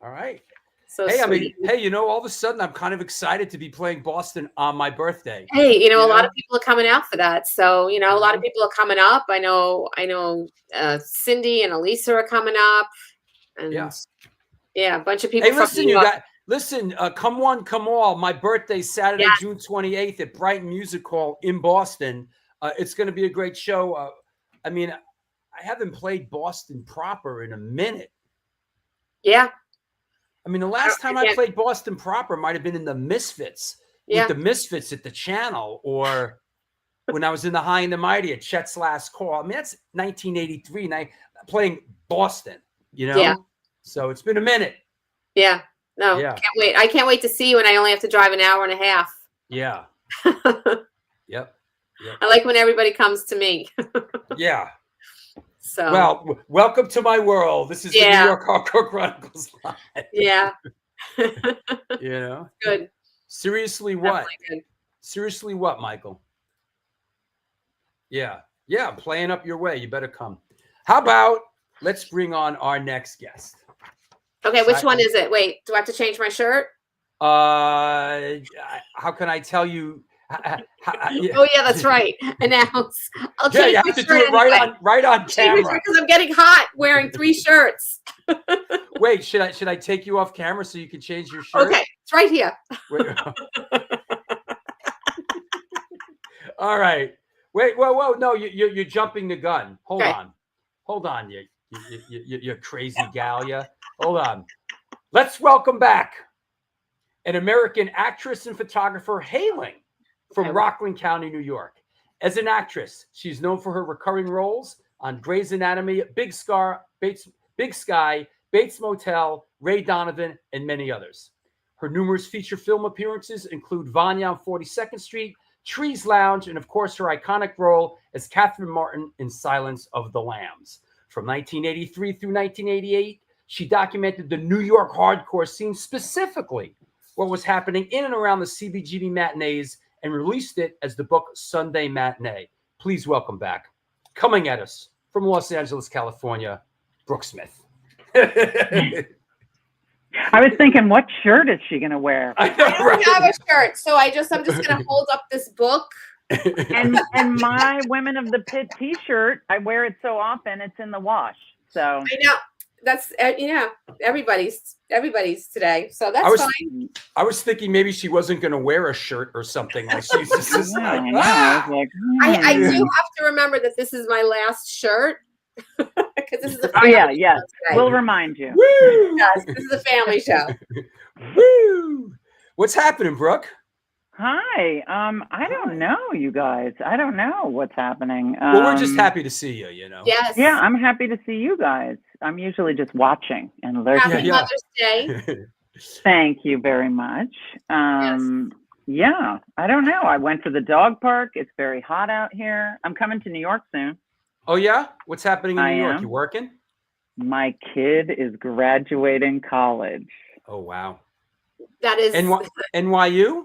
All right. So hey, sweet. you know, all of a sudden I'm kind of excited to be playing Boston on my birthday. Hey, you know, a lot of people are coming out for that. So, you know, a lot of people are coming up. I know Cindy and Elisa are coming up. And a bunch of people. Hey, listen, you guys. Listen, come one, come all. My birthday, Saturday, June 28th at Brighton Music Hall in Boston. It's going to be a great show. I mean, I haven't played Boston proper in a minute. Yeah. I mean, the last time I played Boston proper might have been in the Misfits. With the Misfits at the Channel, or when I was in the High and the Mighty at Chet's Last Call. I mean, that's 1983. Playing Boston, you know? Yeah. So it's been a minute. Yeah. No, can't wait. I can't wait to see you, and I only have to drive an hour and a half. Yeah. Yep. I like when everybody comes to me. Yeah. So well, welcome to my world. This is the New York Hardcore Chronicles Live. Yeah. You know? Good. Seriously, what? Good. Seriously, what, Michael? Yeah. Yeah, I'm playing up your way. You better come. How about let's bring on our next guest? Okay, which one is it? Wait, do I have to change my shirt? How can I tell you? Oh yeah, that's right. Announce. I'll change you my have to shirt do it right on camera. Because I'm getting hot wearing 3 shirts. Wait, should I take you off camera so you can change your shirt? Okay, it's right here. All right. Wait, whoa, no, you're jumping the gun. Hold on, you crazy gal, yeah. Hold on. Let's welcome back an American actress and photographer hailing from Rockland County, New York. As an actress, she's known for her recurring roles on Grey's Anatomy, Big Sky, Bates Motel, Ray Donovan, and many others. Her numerous feature film appearances include Vanya on 42nd Street, Trees Lounge, and of course her iconic role as Catherine Martin in Silence of the Lambs. From 1983 through 1988, she documented the New York hardcore scene, specifically what was happening in and around the CBGB matinees, and released it as the book Sunday Matinee. Please welcome back, coming at us from Los Angeles, California, Brooke Smith. I was thinking, what shirt is she going to wear? I don't have a shirt, so I'm just going to hold up this book. And my Women of the Pit T-shirt, I wear it so often, it's in the wash. So I know. That's everybody's today, so that's fine. I was thinking maybe she wasn't going to wear a shirt or something. Like she's just I do have to remember that this is my last shirt because this is a family show today. We'll remind you. Woo! Yes, this is a family show. Woo! What's happening, Brooke? Hi. I don't know, you guys. I don't know what's happening. Well, we're just happy to see you, you know. Yes. Yeah, I'm happy to see you guys. I'm usually just watching and lurking. Happy Mother's Day. Thank you very much. Yeah, I don't know. I went to the dog park. It's very hot out here. I'm coming to New York soon. Oh, yeah? What's happening in New York? You working? My kid is graduating college. Oh, wow. That is NYU?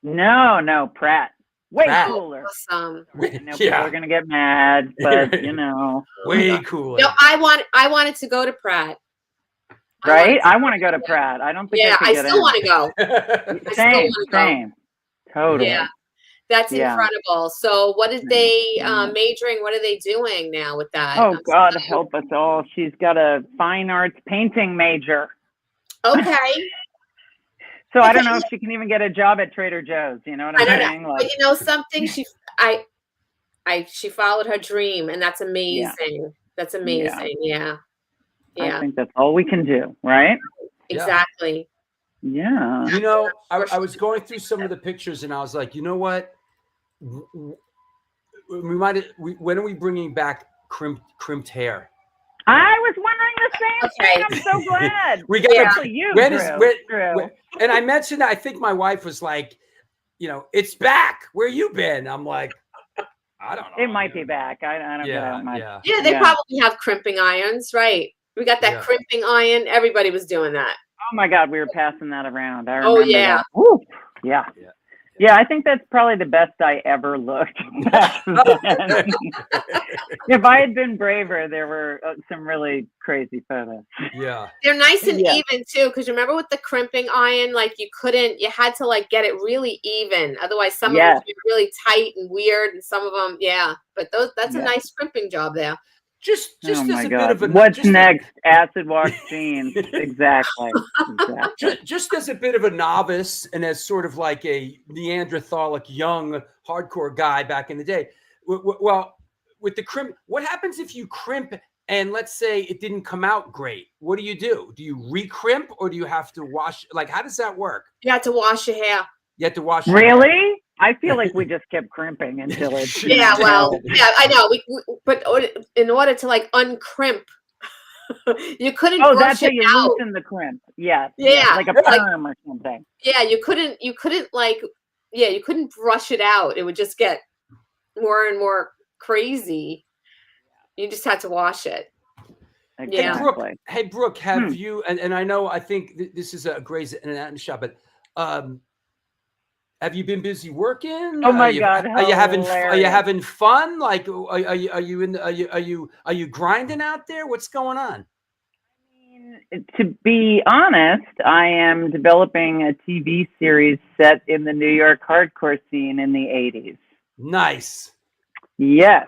No, Pratt. Pratt. Cooler. Awesome. People are gonna get mad, but you know. Way cooler. No, I wanted to go to Pratt. Right? I want to go to Pratt. I don't think I still want to go. Same. Totally. Yeah. That's incredible. So what did they majoring? What are they doing now with that? Oh, God help us all. She's got a fine arts painting major. Okay. So I don't know if she can even get a job at Trader Joe's. You know what I'm saying? Like, but you know something? She followed her dream, and that's amazing. Yeah. That's amazing. Yeah. I think that's all we can do, right? Exactly. Yeah. You know, I was going through some of the pictures, and I was like, you know what? When are we bringing back crimped hair? I was wondering the same thing. I'm so glad. We got Drew. And I mentioned that I think my wife was like, you know, it's back. Where you been? I'm like, I don't know. It might be back. I don't know. Yeah, they probably have crimping irons, right? We got that crimping iron. Everybody was doing that. Oh my God, we were passing that around. I remember yeah. That. Yeah, I think that's probably the best I ever looked back then. If I had been braver, there were some really crazy photos. Yeah. They're nice and even too, because remember with the crimping iron, like you had to like get it really even. Otherwise some of them would be really tight and weird, and some of them, but that's a nice crimping job there. Just as a bit of a what's next? Acid wash jeans. Exactly. Just as a bit of a novice and as sort of like a Neanderthalic young hardcore guy back in the day. Well, with the crimp, what happens if you crimp and let's say it didn't come out great? What do? Do you re-crimp or do you have to wash? Like, how does that work? You have to wash your hair. You have to wash. Really? I feel like we just kept crimping until it's. I know. But in order to like uncrimp, you couldn't. Oh, that's how you loosen the crimp. Yeah, like a perm or something. Yeah, you couldn't you couldn't brush it out. It would just get more and more crazy. You just had to wash it. Exactly. Hey, Brooke, have you? And I know I think this is a Grey's Anatomy shot, but. Have you been busy working? Oh my God! Are you having fun? Like, are you grinding out there? What's going on? I mean, to be honest, I am developing a TV series set in the New York hardcore scene in the 80s. Nice. Yes.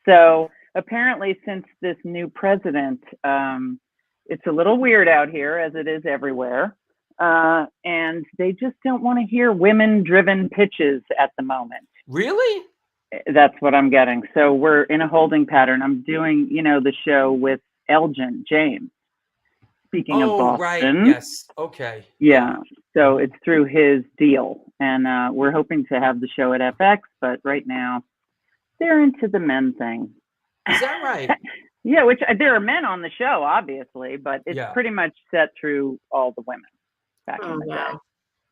So apparently, since this new president, it's a little weird out here, as it is everywhere. And they just don't want to hear women-driven pitches at the moment. Really? That's what I'm getting. So we're in a holding pattern. I'm doing, the show with Elgin James. Speaking of Boston. Right. Yes. Okay. Yeah. So it's through his deal. And we're hoping to have the show at FX, but right now they're into the men thing. Is that right? Yeah, which there are men on the show, obviously, but it's Yeah. pretty much set through all the women back Oh, in the day. wow.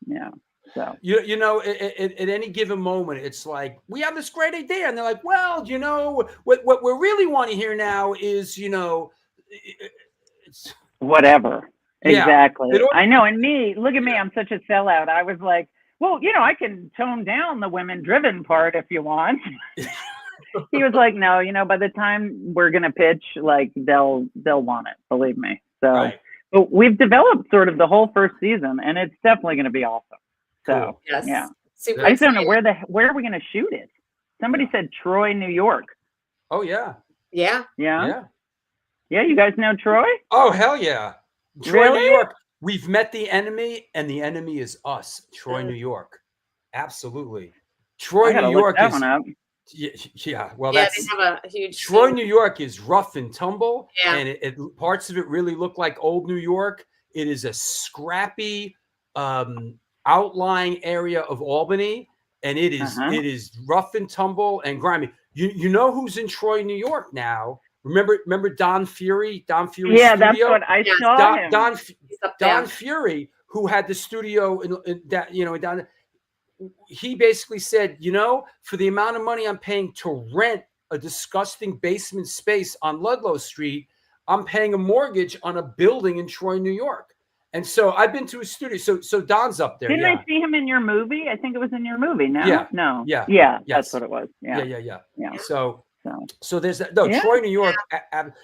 Yeah. So You know, at any given moment, it's like, we have this great idea. And they're like, well, you know, what we really want to hear now is, you know, it's, whatever. Yeah. Exactly. It all- I know. And me, look at me, Yeah. I'm such a sellout. I was like, well, you know, I can tone down the women driven part if you want. He was like, no, you know, by the time we're gonna pitch, like they'll want it, believe me. So right. but we've developed sort of the whole first season, and it's definitely gonna be awesome. So Cool. Yes. yeah. Super I just don't know excited. where are we gonna shoot it? Somebody Yeah. said Troy, New York. Oh, yeah. Yeah. Yeah? Yeah. Yeah, you guys know Troy? Oh, hell yeah. Troy, Really? New York. We've met the enemy, and the enemy is us. Troy, New York. Absolutely. Troy, I gotta New look York that is. one up. Yeah. Well, Yeah, that's. they have a huge Troy, scene. New York is rough and tumble, Yeah. and parts of it really look like old New York. It is a scrappy outlying area of Albany, and it is rough and tumble and grimy. You know who's in Troy, New York now? Remember Don Fury? Don Fury's Yeah, studio? that's what I Yes. saw him. He's up there. Don Fury, who had the studio in that, you know, down. He basically said, you know, for the amount of money I'm paying to rent a disgusting basement space on Ludlow Street, I'm paying a mortgage on a building in Troy, New York. And so I've been to his studio. So Don's up there. Didn't Yeah. I see him in your movie? I think it was in your movie. No, Yeah. no, Yeah. yeah, Yes. that's what it was. Yeah, Yeah. So there's that. No, Yeah. Troy, New York,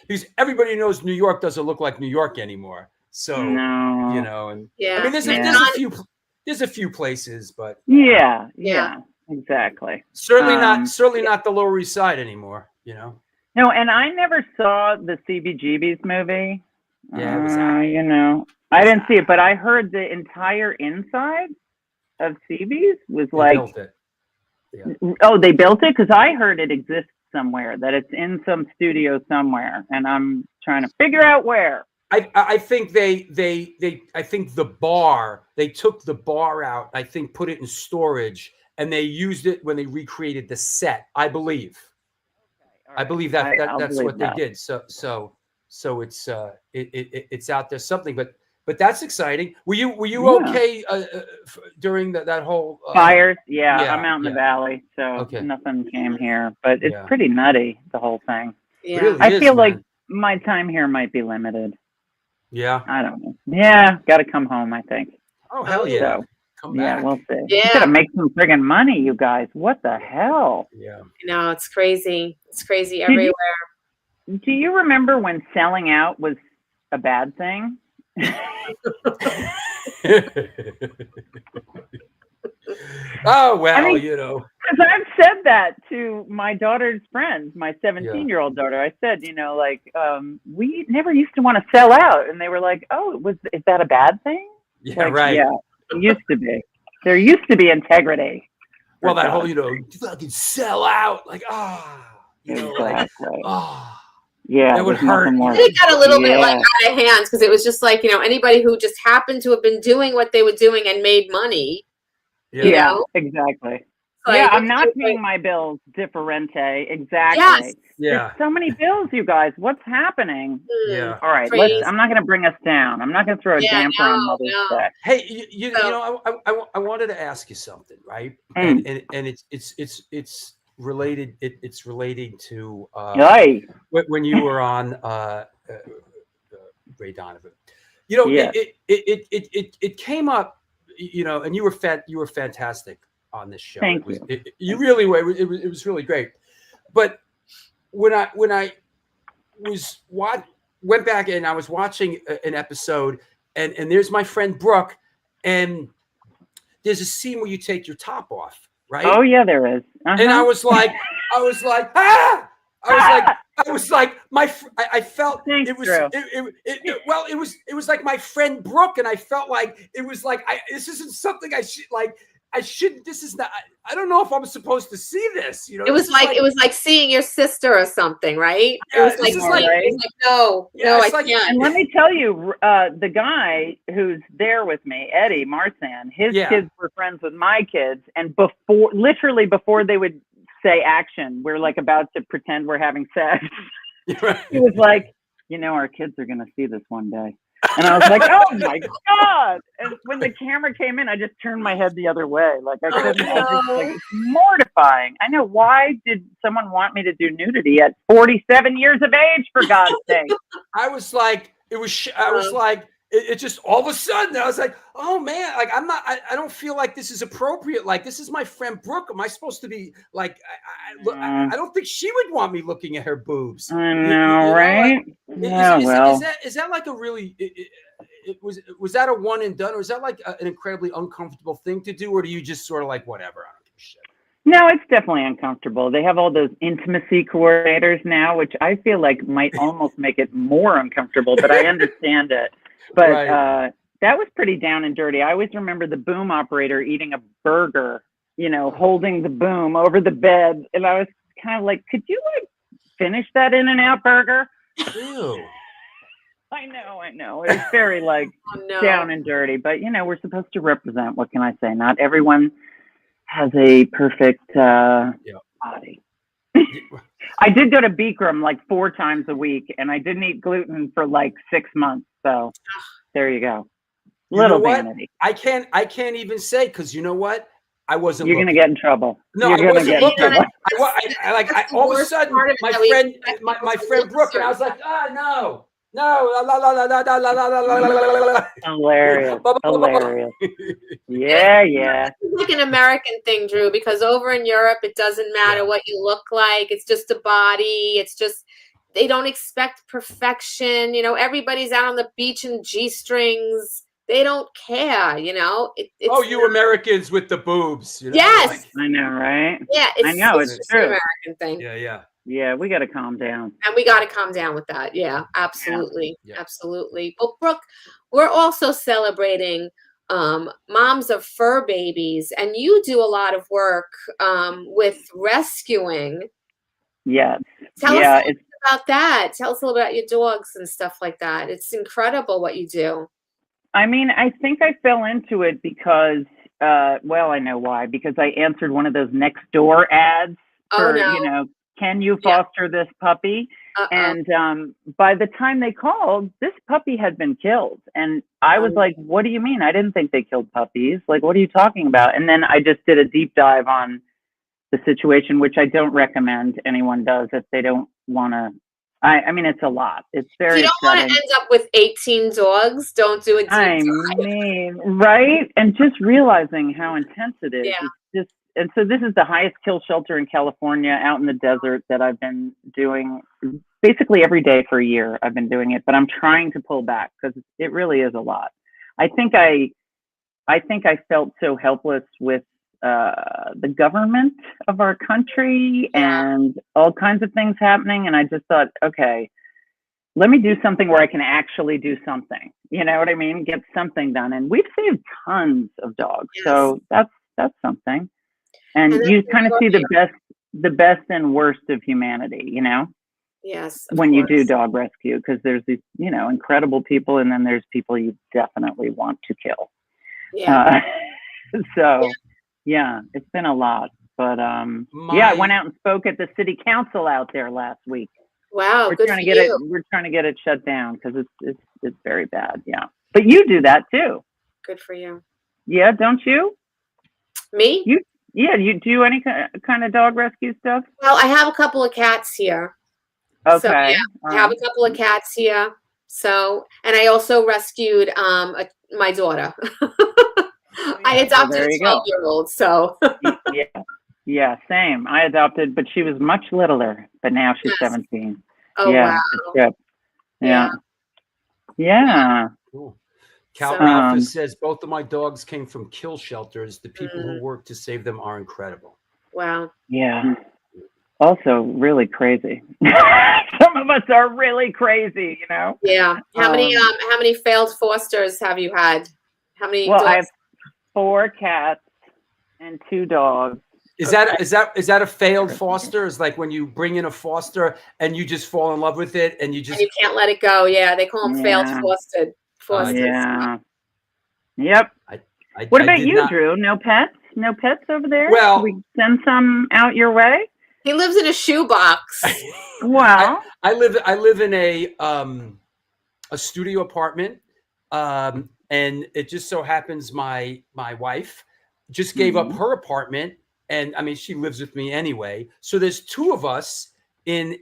because everybody knows New York doesn't look like New York anymore. So no, you know, and Yeah. I mean, there's a few places, but yeah, Yeah. exactly. certainly not the Lower East Side anymore. You know. No, and I never saw the CBGB's movie. Yeah, it was you know, I didn't see it, but I heard the entire inside of CB's was They like, built it. Yeah. oh, they built it? Because I heard it exists somewhere, that it's in some studio somewhere, and I'm trying to figure out where. I think they think the bar, they took the bar out, I think put it in storage, and they used it when they recreated the set, I believe. Okay, I believe that's believe what that. they did. So it's it's out there something, but that's exciting. Were you Yeah. okay during that whole Fires? Yeah, yeah, I'm out in the yeah. valley, so Okay. nothing came here, but it's Yeah. pretty nutty, the whole thing. Yeah. Really I is, feel like man. my time here might be limited. Yeah. I don't know. Yeah, got to come home, I think. Oh hell yeah. So, Come yeah, back. we'll see. Yeah. You gotta make some friggin' money, you guys. What the hell? Yeah. No, it's crazy. It's crazy you- everywhere. Do you remember when selling out was a bad thing? Oh well, I mean, you know. Because I've said that to my daughter's friends, my 17-year-old daughter. I said, you know, like, we never used to want to sell out. And they were like, oh, is that a bad thing? Yeah, Like, right. Yeah, it used to be. There used to be integrity. Well, for that whole, God. you know, fucking sell out, like you know, like Exactly. that Yeah, would there's nothing hurt. more- It got a little bit like Yeah. out of hands because it was just like, you know, anybody who just happened to have been doing what they were doing and made money. Yeah. You Yeah, know? exactly. Like, Yeah, I'm not it's paying like- my bills differente. Exactly. Yes. Yeah. There's so many bills, you guys. What's happening? Yeah. All right, Crazy. I'm not going to bring us down. I'm not going to throw a Yeah, damper on no, Mother's no. Day. Hey, you So- know, I wanted to ask you something, right? Mm. And it's related. It's relating to Yay. when you were on Ray Donovan. You know, Yeah. it came up, you know, and you were fantastic on this show. Thank You really were. It was really great. But when I went back and I was watching an episode, and there's my friend Brooke, and there's a scene where you take your top off, right? Oh yeah, there is. Uh-huh. And I was like, ah! I was like, I felt Thanks, it was, Drew. it was like my friend Brooke, and I felt like it was like, this isn't something I shouldn't, this is not, I don't know if I'm supposed to see this, you know? It was like seeing your sister or something, right? Yeah, it was it's like, just like- it was like no, Yeah, no, I it's like- can't. And let me tell you, the guy who's there with me, Eddie Marsan, his Yeah. kids were friends with my kids, and literally before they would say action, we're like about to pretend we're having sex. Right. He was like, our kids are going to see this one day. And I was like, oh my God. And when the camera came in, I just turned my head the other way. Like I couldn't, it's mortifying. I know. Why did someone want me to do nudity at 47 years of age, for God's sake? I was like, it just all of a sudden I was like, oh man, like I don't feel like this is appropriate. Like, this is my friend Brooke. Am I supposed to be like, I don't think she would want me looking at her boobs. I know, right? Is that like a really, was that a one and done, or is that like an incredibly uncomfortable thing to do? Or do you just sort of like, whatever, I don't give a shit? No, it's definitely uncomfortable. They have all those intimacy coordinators now, which I feel like might almost make it more uncomfortable, but I understand it. But Right. That was pretty down and dirty. I always remember the boom operator eating a burger, holding the boom over the bed. And I was kind of like, could you like finish that In-N-Out burger? Ew. I know. It's very like down and dirty, but we're supposed to represent. What can I say? Not everyone has a perfect body. I did go to Bikram like 4 times a week, and I didn't eat gluten for like 6 months. So there you go. Little vanity. I can't even say, because you know what? I wasn't. You're gonna get in trouble. No, You're I wasn't looking. trouble. All of a sudden, my friend Brooke, and I was like, no. Hilarious. Yeah. It's like an American thing, Drew, because over in Europe, it doesn't matter what you look like. It's just a body. It's just, they don't expect perfection. Everybody's out on the beach in G-strings. They don't care, it's you Americans with the boobs. Yes. I know, right? Yeah, I know, it's just true. an American thing. Yeah, we got to calm down. And we got to calm down with that. Yeah, absolutely. Yeah. Absolutely. Well, Brooke, we're also celebrating moms of fur babies, and you do a lot of work with rescuing. Yes. Tell us a little bit about that. Tell us a little bit about your dogs and stuff like that. It's incredible what you do. I mean, I think I fell into it because, I know why. Because I answered one of those Nextdoor ads for, can you foster this puppy? And by the time they called, this puppy had been killed. And I was like, what do you mean? I didn't think they killed puppies. Like, what are you talking about? And then I just did a deep dive on the situation, which I don't recommend anyone does if they don't want to. I mean, it's a lot. It's very You don't want to end up with 18 dogs. Don't do it. I mean, right? And just realizing how intense it is. Yeah. It's just, and so this is the highest kill shelter in California, out in the desert, that I've been doing basically every day for a year. I've been doing it, but I'm trying to pull back because it really is a lot. I think I felt so helpless with the government of our country and all kinds of things happening. And I just thought, okay, let me do something where I can actually do something. You know what I mean? Get something done. And we've saved tons of dogs. Yes. So that's something. And you kind of see the best and worst of humanity, Yes. When you do dog rescue, because there's these, incredible people, and then there's people you definitely want to kill. Yeah. Yeah, it's been a lot, but I went out and spoke at the city council out there last week. Wow, we're trying to get it shut down because it's very bad. Yeah, but you do that too. Good for you. Yeah, don't you? Me? You do any kind of dog rescue stuff? Well, I have a couple of cats here. Okay. So, I have a couple of cats here. So, and I also rescued my daughter. I adopted a 12-year-old, so. Yeah, same. I adopted, but she was much littler, but now she's 17. Oh, wow. Yeah. Cool. Cal Ralph says, both of my dogs came from kill shelters. The people who work to save them are incredible. Wow. Yeah. Also really crazy. Some of us are really crazy, Yeah. How many failed fosters have you had? How many dogs? I have 4 cats and 2 dogs. Is that a failed foster? Is like when you bring in a foster and you just fall in love with it and you can't let it go. Yeah, they call them failed fosters. Yeah. Yep. What about you, Drew? No pets? No pets over there? Well, can we send some out your way? He lives in a shoebox. Well, I live in a studio apartment, and it just so happens my wife just gave up her apartment, and I mean she lives with me anyway. So there's two of us in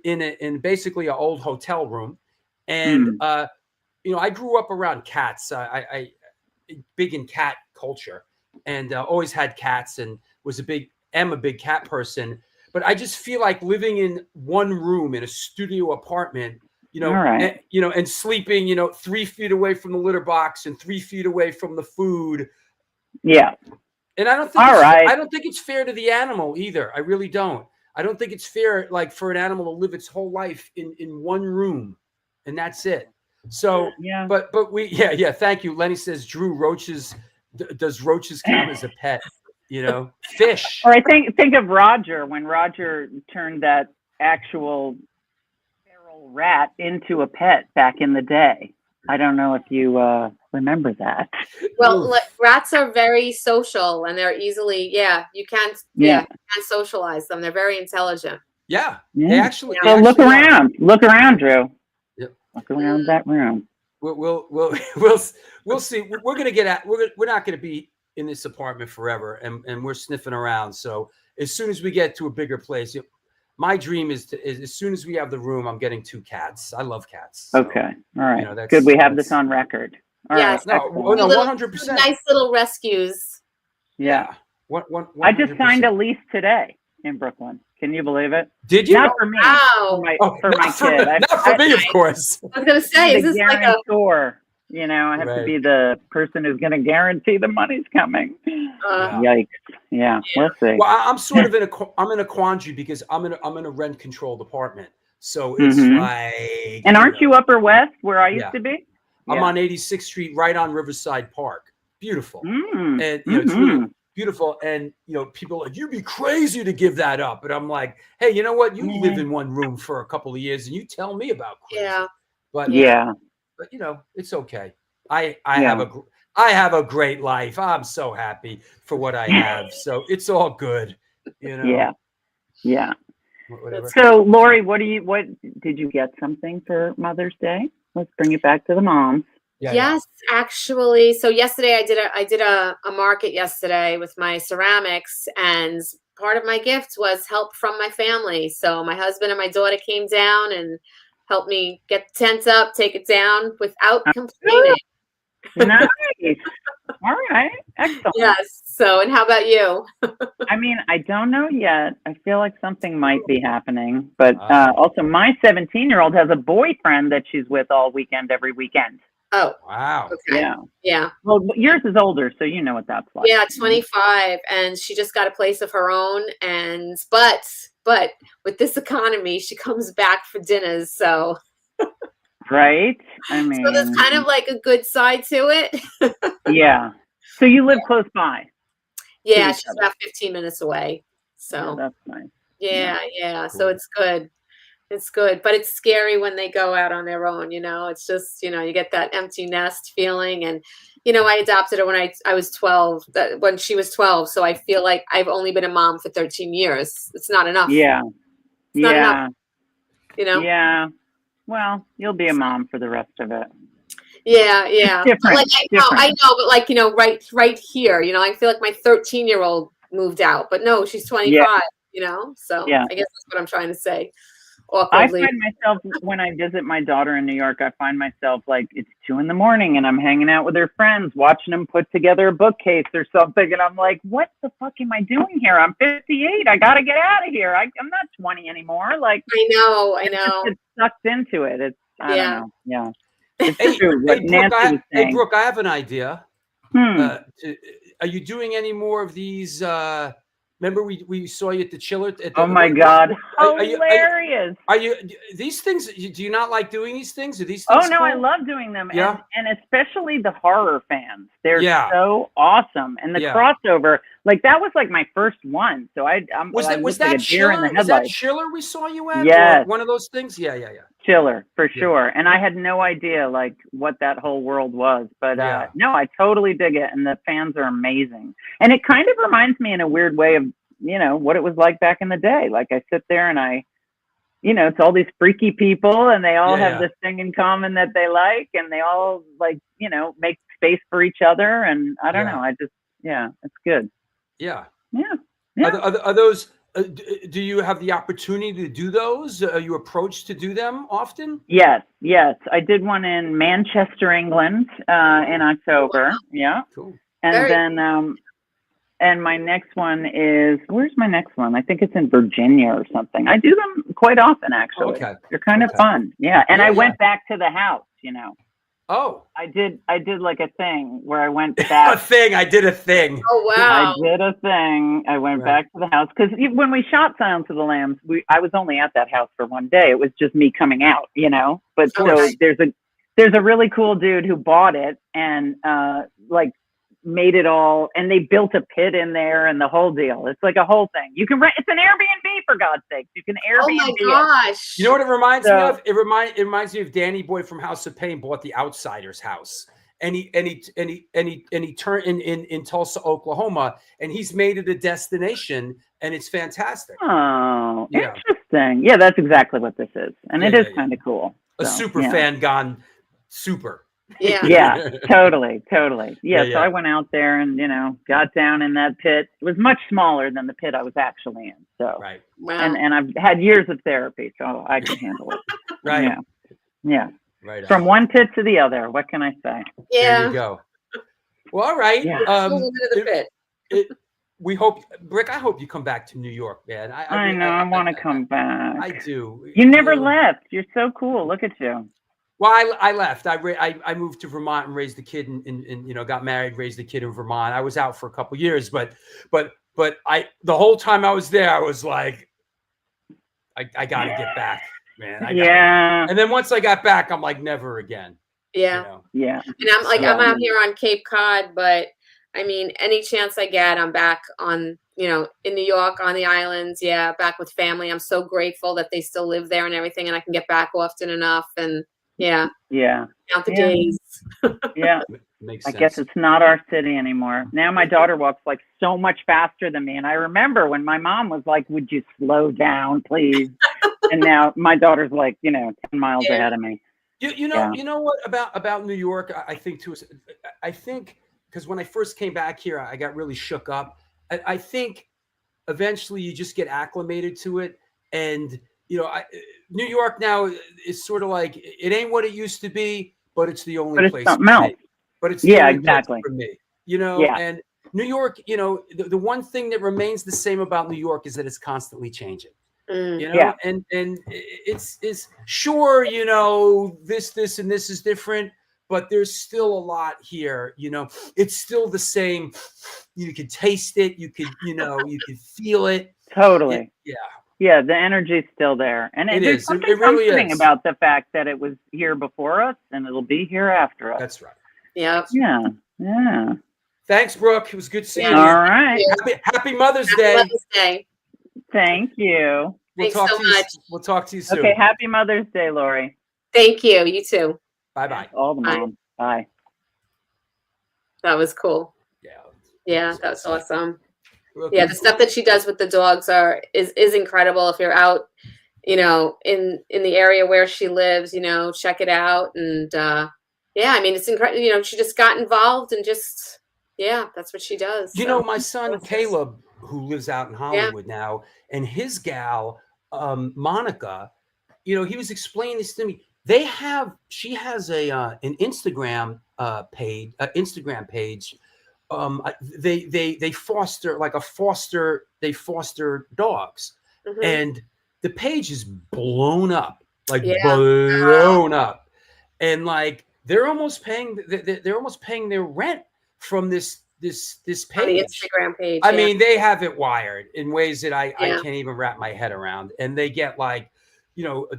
basically an old hotel room, and I grew up around cats. I big in cat culture, and always had cats, and am a big cat person. But I just feel like living in one room in a studio apartment, and sleeping, 3 feet away from the litter box and 3 feet away from the food. Yeah. And I don't think it's fair to the animal either. I really don't. I don't think it's fair, like, for an animal to live its whole life in one room, and that's it. So, yeah. But thank you. Lenny says, Drew, does roaches count as a pet? Fish. Or I think of Roger, when Roger turned that actual feral rat into a pet back in the day. I don't know if you remember that. Well, rats are very social, and they're easily, you can't socialize them. They're very intelligent. Yeah. They actually. So look around, Drew. Yep. Look around that room. We'll see. We're gonna get at. We're not gonna be in this apartment forever, and we're sniffing around. So as soon as we get to a bigger place, my dream is as soon as we have the room, I'm getting 2 cats. I love cats. So, okay, all right, good. We have this on record. All yes, right. No, 100%. Nice little rescues. Yeah. 100%. I just signed a lease today in Brooklyn. Can you believe it? Did you? Not for me. Wow. For my kid. Not for me, of course. I was gonna say, is this like a guarantor? I have to be the person who's going to guarantee the money's coming. Yikes! Yeah, we'll see. Well, I'm sort of in a quandary because I'm in a rent controlled apartment, so it's like. And aren't you Upper West, where I used to be? I'm on 86th Street, right on Riverside Park. Beautiful, and it's really beautiful. And people are like, you'd be crazy to give that up, but I'm like, hey, you know what? You live in one room for a couple of years, and you tell me about crazy. Yeah, but it's okay. I have a great life. I'm so happy for what I have. So it's all good. Yeah. Whatever. So Lori, what did you get something for Mother's Day? Let's bring it back to the moms. Yes, actually. So yesterday I did a market yesterday with my ceramics, and part of my gift was help from my family. So my husband and my daughter came down and helped me get the tent up, take it down without complaining. Nice. All right. Excellent. Yes. So, and how about you? I mean, I don't know yet. I feel like something might be happening. But also my 17-year-old has a boyfriend that she's with all weekend, every weekend. Oh. Wow. Okay. Yeah. Well, yours is older, so you know what that's like. Yeah, 25. And she just got a place of her own. And, but with this economy, she comes back for dinners. So. Right. I mean. So there's kind of like a good side to it. Yeah. So you live close by. Yeah, she's about 15 minutes away. So that's nice. Yeah. So it's good. It's good, but it's scary when they go out on their own. It's just, you get that empty nest feeling. And, I adopted her when I was 12, when she was 12. So I feel like I've only been a mom for 13 years. It's not enough. Yeah. It's not enough, Yeah. Well, you'll be a mom for the rest of it. Yeah. Different. Like I know, but like, right here, I feel like my 13-year-old moved out, but no, she's 25, so I guess that's what I'm trying to say. Awkwardly. I find myself, when I visit my daughter in New York, I find myself like it's 2 a.m. and I'm hanging out with her friends, watching them put together a bookcase or something. And I'm like, what the fuck am I doing here? I'm 58. I got to get out of here. I'm not 20 anymore. Like, I know. It's sucked into it. I don't know. Yeah. It's true. Hey, Brooke, I have an idea. Are you doing any more of these? Remember we saw you at the chiller? Oh my God. Hilarious. Are you these things? Do you not like doing these things? Are these things Oh no, cool? I love doing them. Yeah. And especially the horror fans. They're so awesome. And the crossover, like that was like my first one. So was that like Chiller? Was that Chiller we saw you at? Yes. One of those things? Yeah. Chiller for sure. And I had no idea like what that whole world was, but no, I totally dig it. And the fans are amazing. And it kind of reminds me in a weird way of what it was like back in the day. Like I sit there and it's all these freaky people and they all have this thing in common that they like, and they all like, make space for each other. And I don't know. I just, it's good. Yeah. Yeah. Are those, do you have the opportunity to do those? Are you approached to do them often? Yes. I did one in Manchester, England, in October. Wow. Yeah. Cool. And then, and my next one is, where's my next one? I think it's in Virginia or something. I do them quite often, actually. Okay. They're kind of fun. Yeah. And Yeah, I went back to the house, Oh. I did like a thing where I went back. I did a thing. Oh, wow. I did a thing. I went back to the house because when we shot Silence of the Lambs, I was only at that house for one day. It was just me coming out, But so there's a really cool dude who bought it and made it all, and they built a pit in there and the whole deal. It's like a whole thing. You can rent. It's an Airbnb, for God's sake. You can Airbnb. Oh my gosh! You know what it reminds me of? It reminds me of Danny Boy from House of Pain bought the Outsider's house, and he turned in Tulsa, Oklahoma, and he's made it a destination, and it's fantastic. Oh, interesting. Yeah, that's exactly what this is, and it is kind of cool. A super fan gone super. Yeah. Totally. Yeah, so I went out there and, got down in that pit. It was much smaller than the pit I was actually in. So, Wow. And I've had years of therapy, so I can handle it. Right. Yeah. Right. From one pit to the other. What can I say? Yeah. There you go. Well, all right. Yeah. We hope, Brick, I hope you come back to New York, man. I know. I want to come back. I do. You never left. You're so cool. Look at you. Well, I left. I moved to Vermont and raised the kid and got married, raised the kid in Vermont. I was out for a couple of years, but the whole time I was there, I was like, I got to get back, man. And then once I got back, I'm like, never again. Yeah. Yeah. And I'm like, I'm out here on Cape Cod, but I mean, any chance I get, I'm back on, in New York, on the islands. Yeah. Back with family. I'm so grateful that they still live there and everything. And I can get back often enough. And yeah. Count the days. Yeah. Makes I sense. guess it's not our city anymore. Now my daughter walks like so much faster than me. And I remember when my mom was like, would you slow down, please? And now my daughter's like, 10 miles ahead of me. You know what about New York? I think too. I think because when I first came back here, I got really shook up. I think eventually you just get acclimated to it, and New York now is sort of like it ain't what it used to be, but it's the only place. Something else. But it's the only exactly place for me. And New York, the one thing that remains the same about New York is that it's constantly changing. And it's sure, this and this is different, but there's still a lot here. It's still the same. You can taste it. You could, you can feel it. Totally. Yeah, the energy's still there, and there's something it really comforting is about the fact that it was here before us, and it'll be here after us. That's right. Yeah. Yeah. Thanks, Brooke. It was good seeing you. All right. Happy Mother's Happy Day. Mother's Day. Thank you. Thanks so much. We'll talk to you soon. Okay. Happy Mother's Day, Lori. Thank you. You too. Bye-bye. All the moms. Bye. That was cool. Yeah, that was awesome. Okay. Yeah, the stuff that she does with the dogs is incredible. If you're out, in the area where she lives, check it out. And it's incredible. She just got involved and just that's what she does. My son Caleb, who lives out in Hollywood now, and his gal Monica, he was explaining this to me. She has an Instagram page. They foster dogs, and the page is blown up, blown up, and like they're almost paying their rent from this page. On the Instagram page. I mean, they have it wired in ways that I can't even wrap my head around, and they get a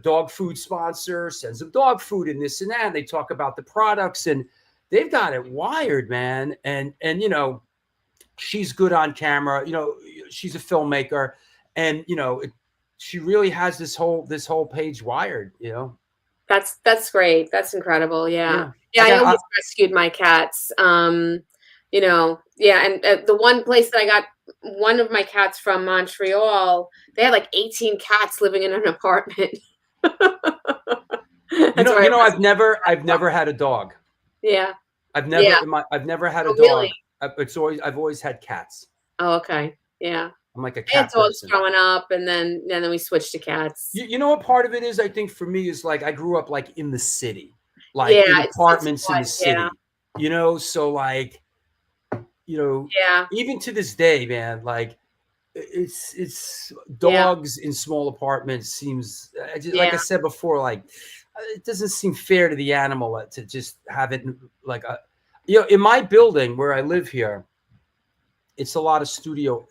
dog food sponsor sends them dog food and this and that. And they talk about the products, and they've got it wired, man. And she's good on camera. She's a filmmaker, and she really has this whole page wired. That's great. That's incredible. Yeah. I almost rescued my cats. you know, yeah. And the one place that I got one of my cats from, Montreal, they had like 18 cats living in an apartment. I've never had a dog. Yeah. I've never had a dog. Really? I've always had cats. Oh, okay. Yeah. I'm like a I cat had dogs person. growing up, and then we switched to cats. You know what part of it is? I think for me is like I grew up like in the city, like in it's apartments in the fun, city. yeah. You know, so like, you know, Yeah. even to this day, man, like it's dogs in small apartments seems like I said before, like it doesn't seem fair to the animal to just have it like a, you know, in my building where I live here, it's a lot of studio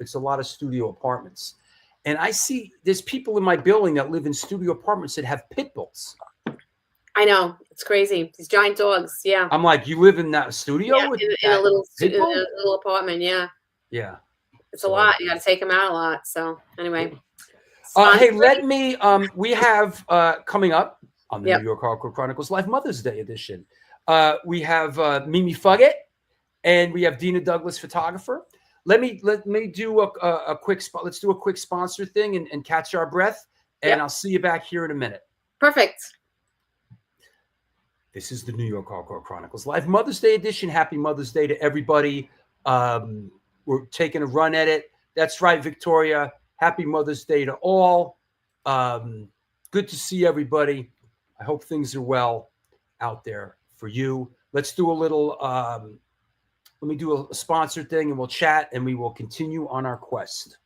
apartments. And I see there's people in my building that live in studio apartments that have pit bulls. I know. It's crazy. These giant dogs. Yeah. I'm like, you live in that studio with in a little pit bull? in a little apartment. Yeah. Yeah. It's a lot. You got to take them out a lot. So anyway. Hey, let me, we have coming up on the New York Hardcore Chronicles Live Mother's Day edition. We have Mimi Fugit and we have Dena Douglas, photographer. Let me do a quick spot. Let's do a quick sponsor thing and catch our breath. And I'll see you back here in a minute. Perfect. This is the New York Hardcore Chronicles Live Mother's Day edition. Happy Mother's Day to everybody. We're taking a run at it. That's right, Victoria. Happy Mother's Day to all. Good to see everybody. I hope things are well out there for you. Let's do a little, let me do a sponsor thing and we'll chat and we will continue on our quest.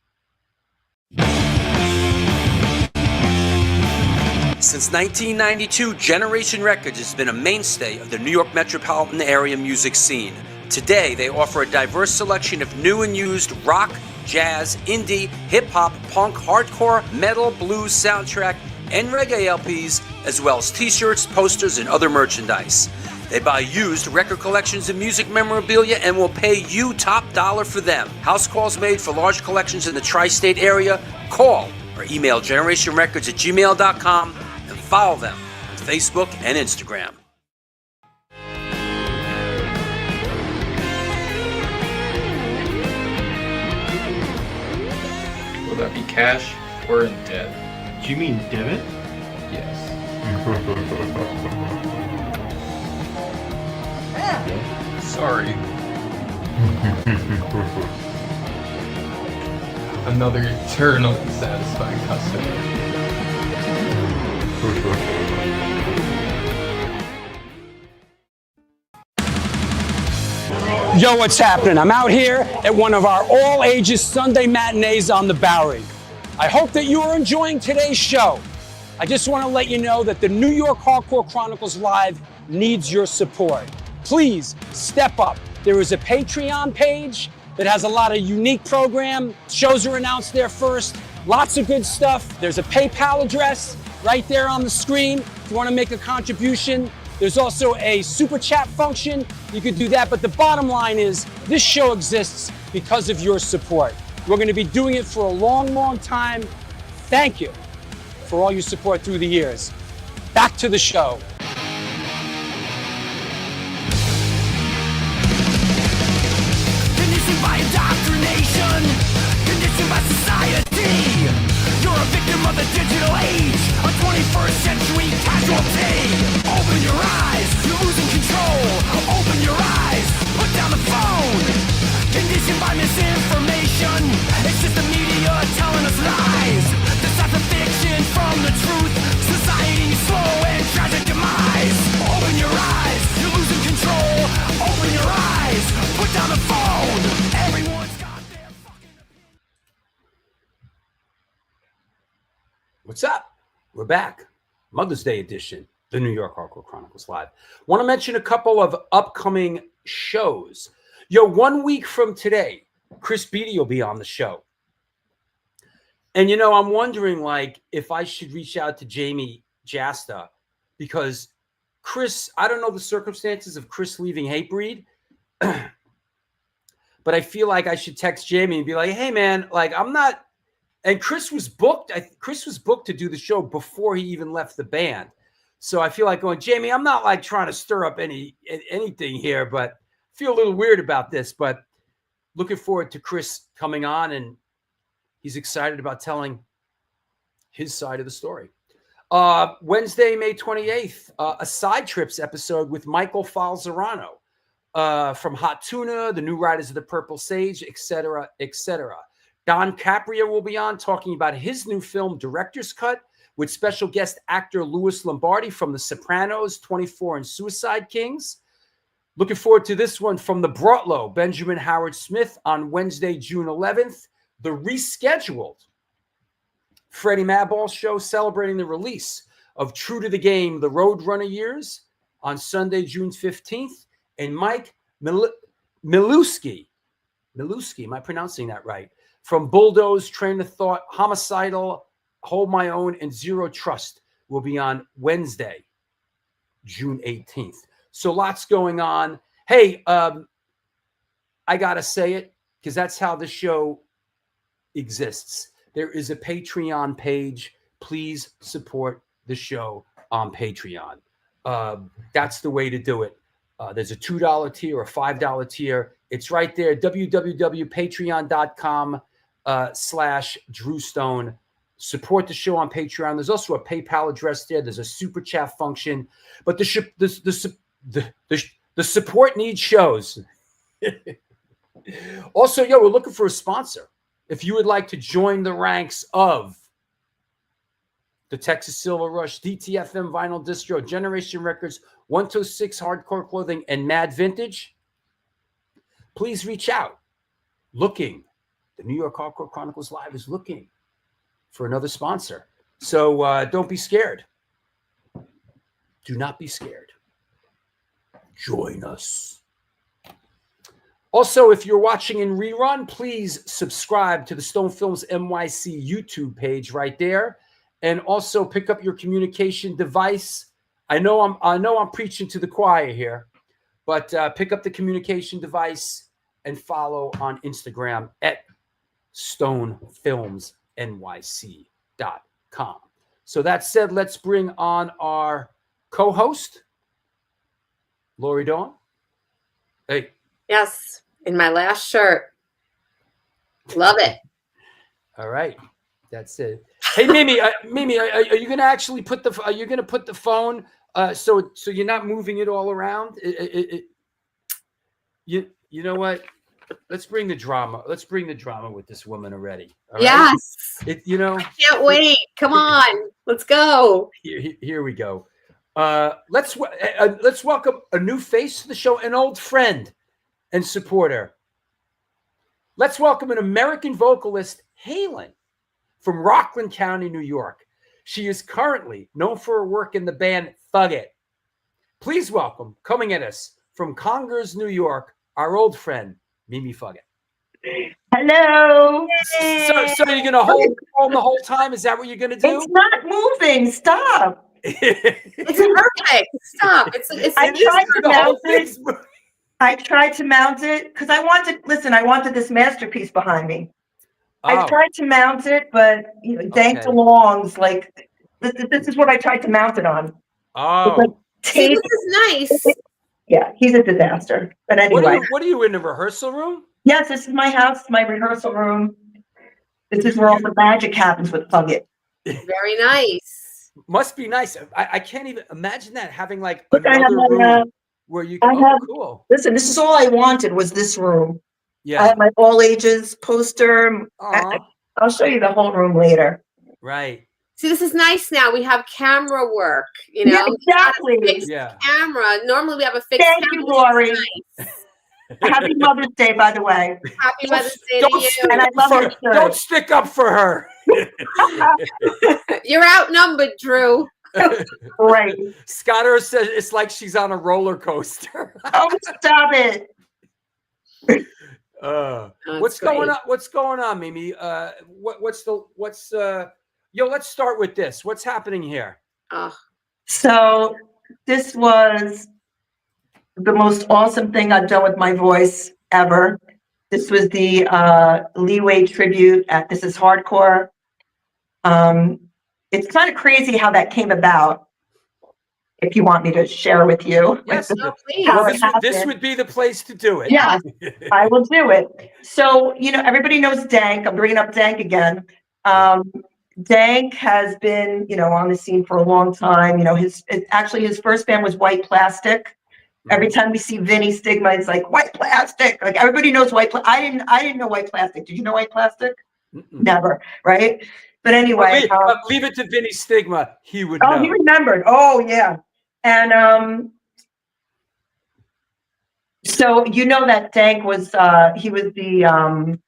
Since 1992, Generation Records has been a mainstay of the New York metropolitan area music scene. Today, they offer a diverse selection of new and used rock, jazz, indie, hip-hop, punk, hardcore, metal, blues, soundtrack, and reggae LPs, as well as t-shirts, posters, and other merchandise. They buy used record collections and music memorabilia and will pay you top dollar for them. House calls made for large collections in the tri-state area. Call or email generationrecords@gmail.com and follow them on Facebook and Instagram. Will that be cash or in debt? Do you mean debit? Yes. Sorry. Another eternally satisfied customer. Yo, what's happening? I'm out here at one of our all-ages Sunday matinees on the Bowery. I hope that you are enjoying today's show. I just want to let you know that the New York Hardcore Chronicles Live needs your support. Please step up. There is a Patreon page that has a lot of unique program. Shows are announced there first. Lots of good stuff. There's a PayPal address right there on the screen if you want to make a contribution. There's also a super chat function. You could do that, but the bottom line is this show exists because of your support. We're going to be doing it for a long, long time. Thank you for all your support through the years. Back to the show. Conditioned by indoctrination, conditioned by society. You're a victim of the digital age, a 21st century casualty. Open your eyes, you're losing control. Open your eyes, put down the phone. Conditioned by misinformation, it's just the media telling us lies. Decipher fiction from the truth, society's slow and tragic demise. Open your eyes, you're losing control. Open your eyes, put down the phone. Everyone's got their fucking... What's up? We're back. Mother's Day edition, the New York Hardcore Chronicles Live. Want to mention a couple of upcoming shows. Yo, 1 week from today, Chris Beatty will be on the show. And, you know, I'm wondering, like, if I should reach out to Jamie Jasta because Chris, I don't know the circumstances of Chris leaving Hatebreed, but I feel like I should text Jamie and be like, hey, man, like, I'm not. And Chris was booked. Chris was booked to do the show before he even left the band. So I feel like going, Jamie, I'm not like trying to stir up anything here, but I feel a little weird about this, but looking forward to Chris coming on, and he's excited about telling his side of the story. Wednesday, May 28th, a Side Trips episode with Michael Falzerano from Hot Tuna, the New Riders of the Purple Sage, etc., etc. Don Caprio will be on talking about his new film, Director's Cut, with special guest actor Louis Lombardi from The Sopranos, 24, and Suicide Kings. Looking forward to this one from the Brotlow, Benjamin Howard Smith, on Wednesday, June 11th. The rescheduled Freddie Madball show celebrating the release of True to the Game, The Roadrunner Years, on Sunday, June 15th. And Mike Milewski, am I pronouncing that right? From Bulldoze, Train of Thought, Homicidal, Hold My Own, and Zero Trust will be on Wednesday, June 18th. So lots going on. Hey, I got to say it because that's how the show exists. There is a Patreon page. Please support the show on Patreon. That's the way to do it. There's a $2 tier or a $5 tier. It's right there, www.patreon.com/Drew Stone. Support the show on Patreon. There's also a PayPal address there. There's a super chat function. But the support needs shows. Also, we're looking for a sponsor. If you would like to join the ranks of the Texas Silver Rush, DTFM Vinyl Distro, Generation Records, 126 Hardcore Clothing, and Mad Vintage, please reach out. The New York Hardcore Chronicles Live is looking for another sponsor. So don't be scared. Do not be scared. Join us. Also, if you're watching in rerun, please subscribe to the Stone Films NYC YouTube page right there. And also pick up your communication device. I know I'm preaching to the choir here, but pick up the communication device and follow on Instagram at stonefilmsnyc.com. So that said, let's bring on our co-host, Lori Dawn. Hey. Yes, in my last shirt. Love it. All right, that's it. Hey, Mimi, are you going to actually put the? Are you going to put the phone so you're not moving it all around? You know what? Let's bring the drama. Let's bring the drama with this woman already. All yes. Right? I can't wait. Come on, let's go. Here we go. Let's welcome a new face to the show, an old friend and supporter. Let's welcome an American vocalist hailing from Rockland County, New York. She is currently known for her work in the band Fugit. Please welcome, coming at us from Congers, New York, our old friend, Mimi Fugit. Hello. So you're going to hold the phone the whole time? Is that what you're going to do? It's not moving. Stop. It's perfect. Stop. I tried to mount it because I wanted this masterpiece behind me. Oh. I tried to mount it, but Dank DeLong's like this is what I tried to mount it on. Oh, like, see, this is nice. Yeah, he's a disaster. But anyway, what are you in the rehearsal room? Yes, this is my house, my rehearsal room. This is where all the magic happens with Fugit. Very nice. Must be nice. I can't even imagine that, having like another room where you can. Cool. Listen, this is all I wanted was this room. Yeah. I have my all ages poster. I'll show you the whole room later. Right. See, this is nice now. We have camera work, Yeah, exactly. Camera. Normally we have a fixed Thank you, Lori. Nice. Happy Mother's Day, by the way. Happy Mother's Day to you. And I love her. Don't stick up for her. You're outnumbered, Drew. Right. Scotter says it's like she's on a roller coaster. Oh, stop it. What's going on? What's going on, Mimi? Let's start with this. What's happening here? So this was the most awesome thing I've done with my voice ever. This was the Leeway tribute at This Is Hardcore. It's kind of crazy how that came about. if you want me to share with you. Yes, No, please. How well, it this happened. would be the place to do it. Yeah, I will do it. So, everybody knows Dank. I'm bringing up Dank again. Dank has been, on the scene for a long time. His first band was White Plastic. Every time we see Vinny Stigma, it's like White Plastic. Like everybody knows White Plastic. I didn't know White Plastic. Did you know White Plastic? Never, right? But anyway, leave it to Vinny Stigma. He would oh, know. he remembered. Oh, yeah. And so that Dank was he was the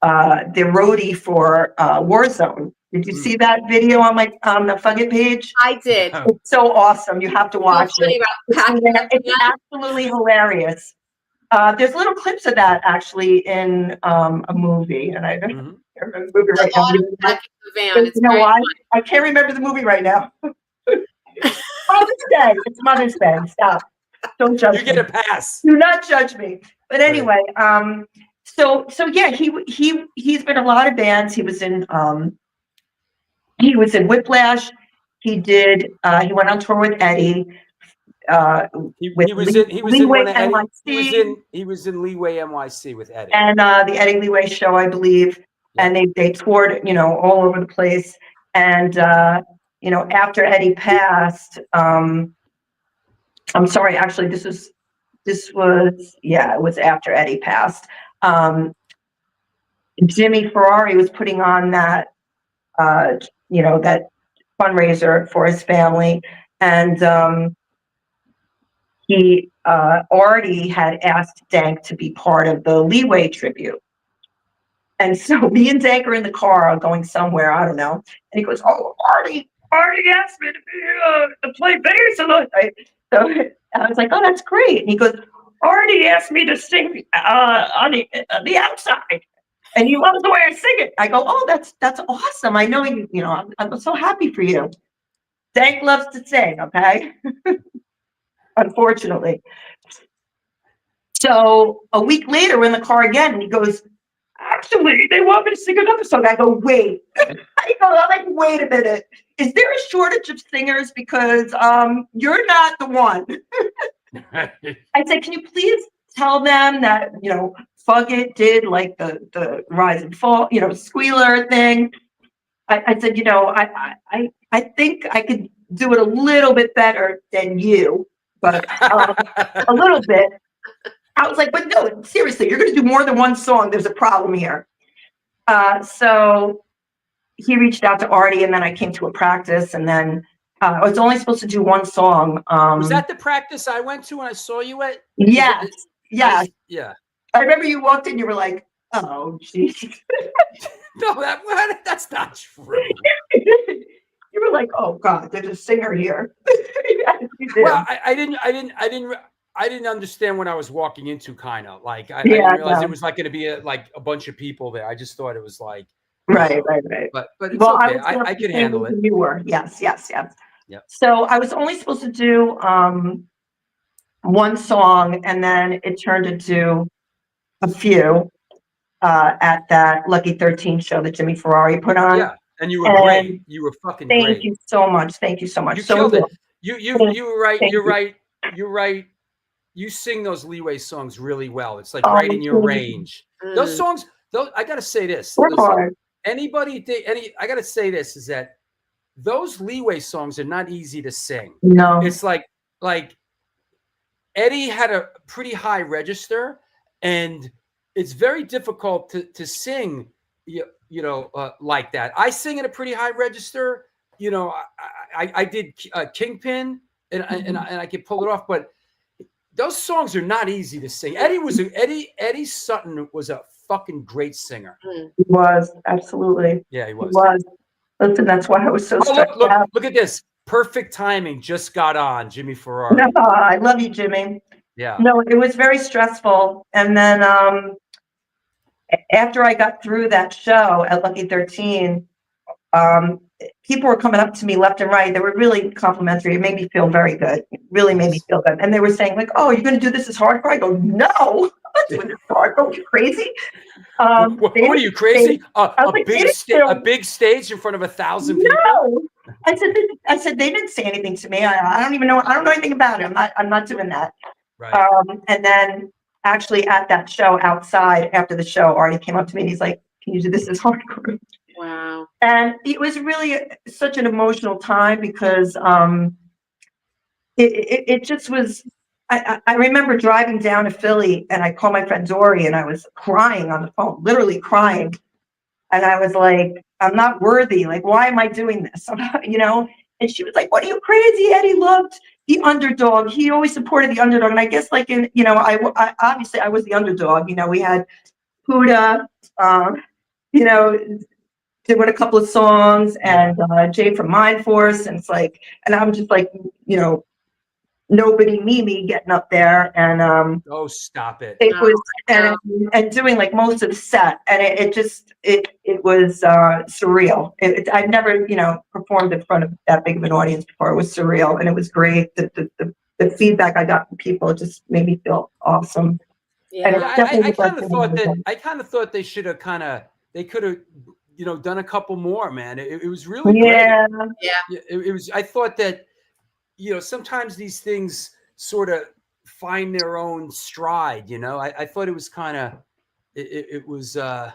roadie for Warzone. Did you see that video on the Fugit page? I did. It's so awesome. You have to watch it. It's It's absolutely hilarious. There's little clips of that actually in a movie, and I don't remember the movie right now. Packing the van. It's You know very why? fun. I can't remember the movie right now. Mother's Day. It's Mother's Day. Stop. Don't judge me. You get a pass. Do not judge me. But anyway, so yeah, he's been in a lot of bands. He was in Whiplash. He went on tour with Eddie. He was in Leeway NYC with Eddie. And the Eddie Leeway show, I believe. Yeah. And they toured, all over the place. And after Eddie passed, I'm sorry, actually it was after Eddie passed. Jimmy Ferrari was putting on that that fundraiser for his family, and he already had asked Dank to be part of the Leeway tribute. And so me and Dank are in the car going somewhere, I don't know, and he goes, "Oh, Artie asked me to play bass," and so I was like, "Oh, that's great." And he goes, "Artie asked me to sing on the outside, and you love the way I sing it." I go, "Oh, that's awesome. I know I'm so happy for you." Dank loves to sing, okay? Unfortunately. So a week later, we're in the car again, and he goes, "Actually, they want me to sing another song." I go, "Wait." I'm like, "Wait a minute. Is there a shortage of singers? Because you're not the one." I said, "Can you please tell them that, Fugit did like the rise and fall, squealer thing." I said, I think I could do it a little bit better than you, but a little bit. I was like, "But no, seriously, you're going to do more than one song. There's a problem here." So he reached out to Artie, and then I came to a practice, and then I was only supposed to do one song. Was that the practice I went to when I saw you at? Yes. Yeah. Yeah. I remember you walked in, you were like, "Oh, geez." No, that's not true. You were like, "Oh God, there's a singer here." Well, I didn't understand what I was walking into. Kind of like I didn't realize it was like going to be a bunch of people there. I just thought it was like right. But it's okay. I can handle it. You were yes. Yeah. So I was only supposed to do one song, and then it turned into a few at that Lucky 13 show that Jimmy Ferrari put on. Yeah, and you were great. You were fucking great. Thank you so much. You killed it. You were right. You're right. You sing those Leeway songs really well. It's like right in your range. Those songs. I gotta say this. I gotta say this is that those Leeway songs are not easy to sing. No, it's like Eddie had a pretty high register, and it's very difficult to sing, like that. I sing at a pretty high register. I did Kingpin, and I could pull it off, but those songs are not easy to sing. Eddie Sutton was a fucking great singer. He was, absolutely. Yeah, he was. He was. Listen, that's why I was so stressed out. Look at this. Perfect timing. Just got on, Jimmy Ferrari. No, I love you, Jimmy. Yeah. No, it was very stressful. And then after I got through that show at Lucky 13, people were coming up to me left and right. They were really complimentary. It made me feel very good. It really made me feel good. And they were saying like, "Oh, you're going to do this as hardcore?" I go, "No, I'm not doing this hardcore. Are you crazy?" What are you, crazy? A big stage in front of 1,000 people? No, I said they didn't say anything to me. I don't even know. I don't know anything about it. I'm not doing that. Right. And then actually at that show outside after the show, Artie came up to me and he's like, "Can you do this as hardcore?" Wow. And it was really such an emotional time because it just was. I remember driving down to Philly and I called my friend Dory and I was crying on the phone, literally crying. And I was like, I'm not worthy. Like, why am I doing this? You know? And she was like, what are you crazy? Eddie loved the underdog. He always supported the underdog. And I guess like in, you know, I obviously I was the underdog. You know, we had Huda, you know, doing a couple of songs and Jay from Mind Force. And it's like, and I'm just like, you know, nobody Mimi getting up there and oh, stop it. It was and doing like most of the set, and it was surreal. I've never, you know, performed in front of that big of an audience before. It was surreal, and it was great. The feedback I got from people just made me feel awesome. Yeah. And I kind of thought they should have they could have, you know, done a couple more, man. It was really great. Yeah. It was. I thought that, you know, sometimes these things sort of find their own stride, you know. I thought it was kind of, it was, I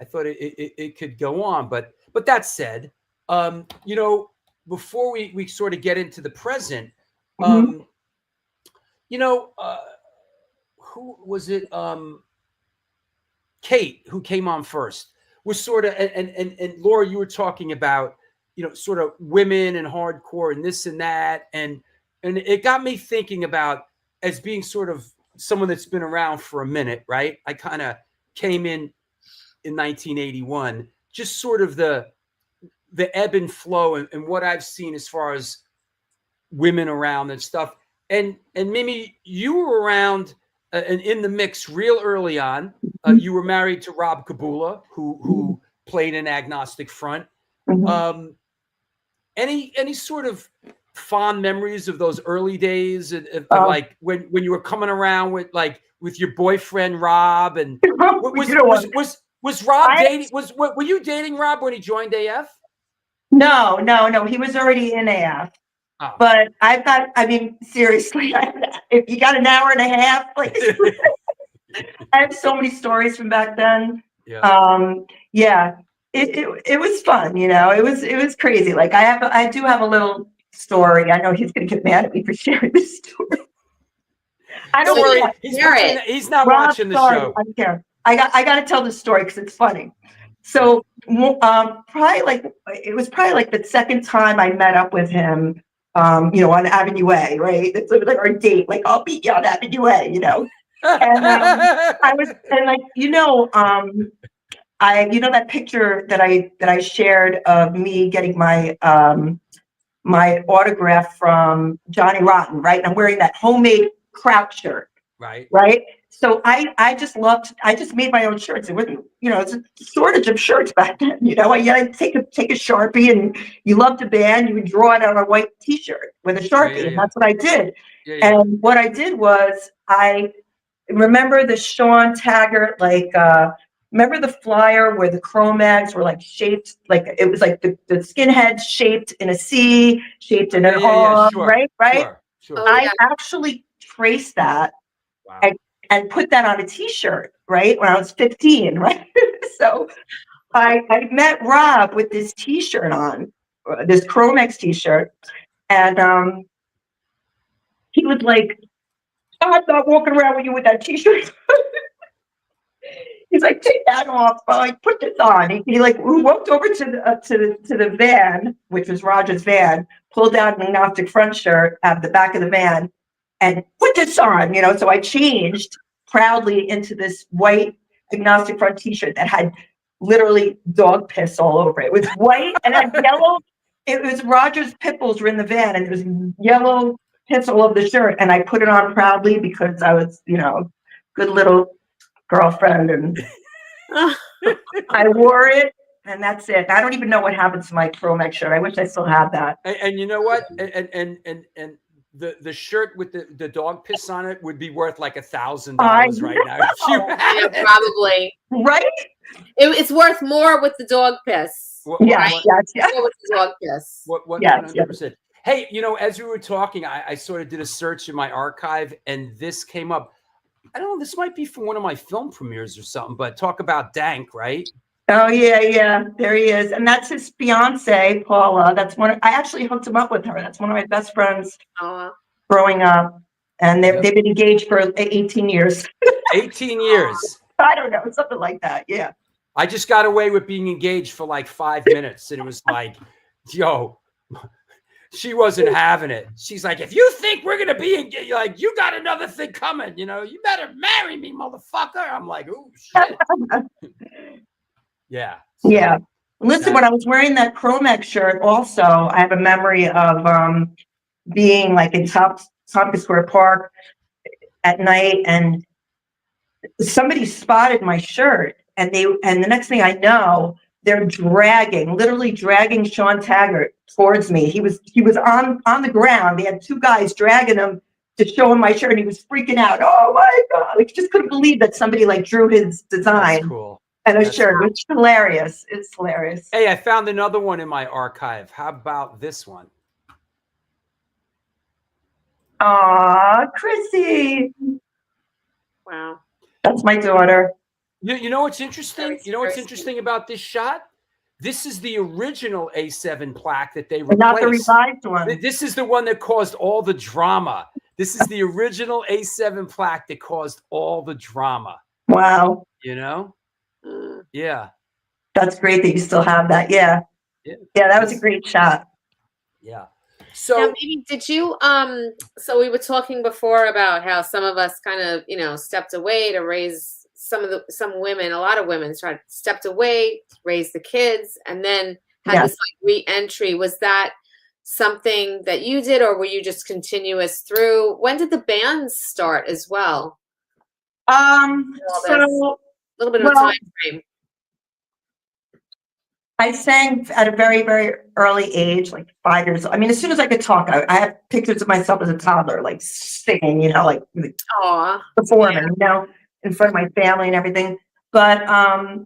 thought it could go on, but that said, you know, before we sort of get into the present, you know, who was it? Kate, who came on first, was sort of, and Laura, you were talking about, you know, sort of women and hardcore and this and that. And it got me thinking about, as being sort of someone that's been around for a minute, right? I kind of came in 1981, just sort of the ebb and flow and what I've seen as far as women around and stuff. And Mimi, you were around and in the mix real early on. You were married to Rob Kabula, who played in Agnostic Front. Any sort of fond memories of those early days of like when you were coming around with your boyfriend Rob, and was Rob dating? Were you dating Rob when he joined AF? No, he was already in AF. Oh. But I mean, seriously, if you got an hour and a half, like I have so many stories from back then. Yeah. It was fun, you know. It was crazy. Like I do have a little story. I know he's gonna get mad at me for sharing this story. I don't worry. He's not watching the show. I don't care. I got to tell this story because it's funny. So probably like the second time I met up with him, you know, on Avenue A, right? It's like our date. Like, I'll meet you on Avenue A, you know. And I was, and like, you know, you know that picture that I shared of me getting my my autograph from Johnny Rotten, right? And I'm wearing that homemade Kraut shirt, right? So I just made my own shirts. It wasn't, you know, it's a shortage of shirts back then. You know, you had to take a Sharpie, and you loved a band, you would draw it on a white T-shirt with a Sharpie, and that's what I did. And what I did was I remember the Sean Taggart, like. Remember the flyer where the Cro-Mags were like shaped, like it was like the skinheads shaped in a C, shaped in an R, right? Sure. I actually traced that and put that on a T-shirt, right? When I was 15, right? So I met Rob with this T-shirt on, this Cro-Mags T-shirt, and he was like, I'm not walking around with you with that T-shirt. He's like, take that off. Like, put this on. He like walked over to the van, which was Roger's van, pulled out an Agnostic Front shirt out of the back of the van, and put this on. You know, so I changed proudly into this white Agnostic Front T-shirt that had literally dog piss all over it. It was white and had yellow. It was Roger's pit bulls were in the van, and there was yellow piss all over the shirt. And I put it on proudly because I was, you know, good little girlfriend, and I wore it, and that's it. I don't even know what happened to my Cro-Mags shirt. I wish I still had that. And you know what? And the shirt with the dog piss on it would be worth like $1,000 right now. Yeah, probably. Right? It's worth more with the dog piss. Yes, yes. More with the dog piss. What Yes, 100%. Hey, as we were talking, I sort of did a search in my archive, and this came up. I don't know. This might be from one of my film premieres or something. But talk about Dank, right? Oh yeah, there he is, and that's his fiance, Paula. That's I actually hooked him up with her. That's one of my best friends growing up, and they've been engaged for 18 years. 18 years. I don't know, something like that. Yeah. I just got away with being engaged for like 5 minutes, and it was like, yo, she wasn't having it. She's like, if you think we're gonna be engaged, like, you got another thing coming, you better marry me, motherfucker. I'm like, oh shit. Yeah. So, yeah. Listen, when I was wearing that Chromex shirt, also, I have a memory of being like in Tompkins Square Park at night, and somebody spotted my shirt, and the next thing I know, they're literally dragging Sean Taggart towards me. He was on the ground. They had two guys dragging him to show him my shirt, and he was freaking out. Oh my God. Like, just couldn't believe that somebody like drew his design. That's cool. And a shirt, which is hilarious. It's hilarious. Hey, I found another one in my archive. How about this one? Aw, Chrissy. Wow. That's my daughter. You know what's interesting? You know what's interesting about this shot? This is the original A7 plaque that they replaced. Not the revised one. This is the one that caused all the drama. This is the original A7 plaque that caused all the drama. Wow. Yeah. That's great that you still have that. Yeah, that was a great shot. Yeah. So now, maybe did you so we were talking before about how some of us kind of stepped away to raise some women, a lot of women stepped away, raised the kids, and then had this like re-entry. Was that something that you did, or were you just continuous through? When did the band start as well? So a little bit of a time frame. I sang at a very, very early age, like 5 years old. I mean, as soon as I could talk, I have pictures of myself as a toddler, like singing, like performing, in front of my family and everything. But, I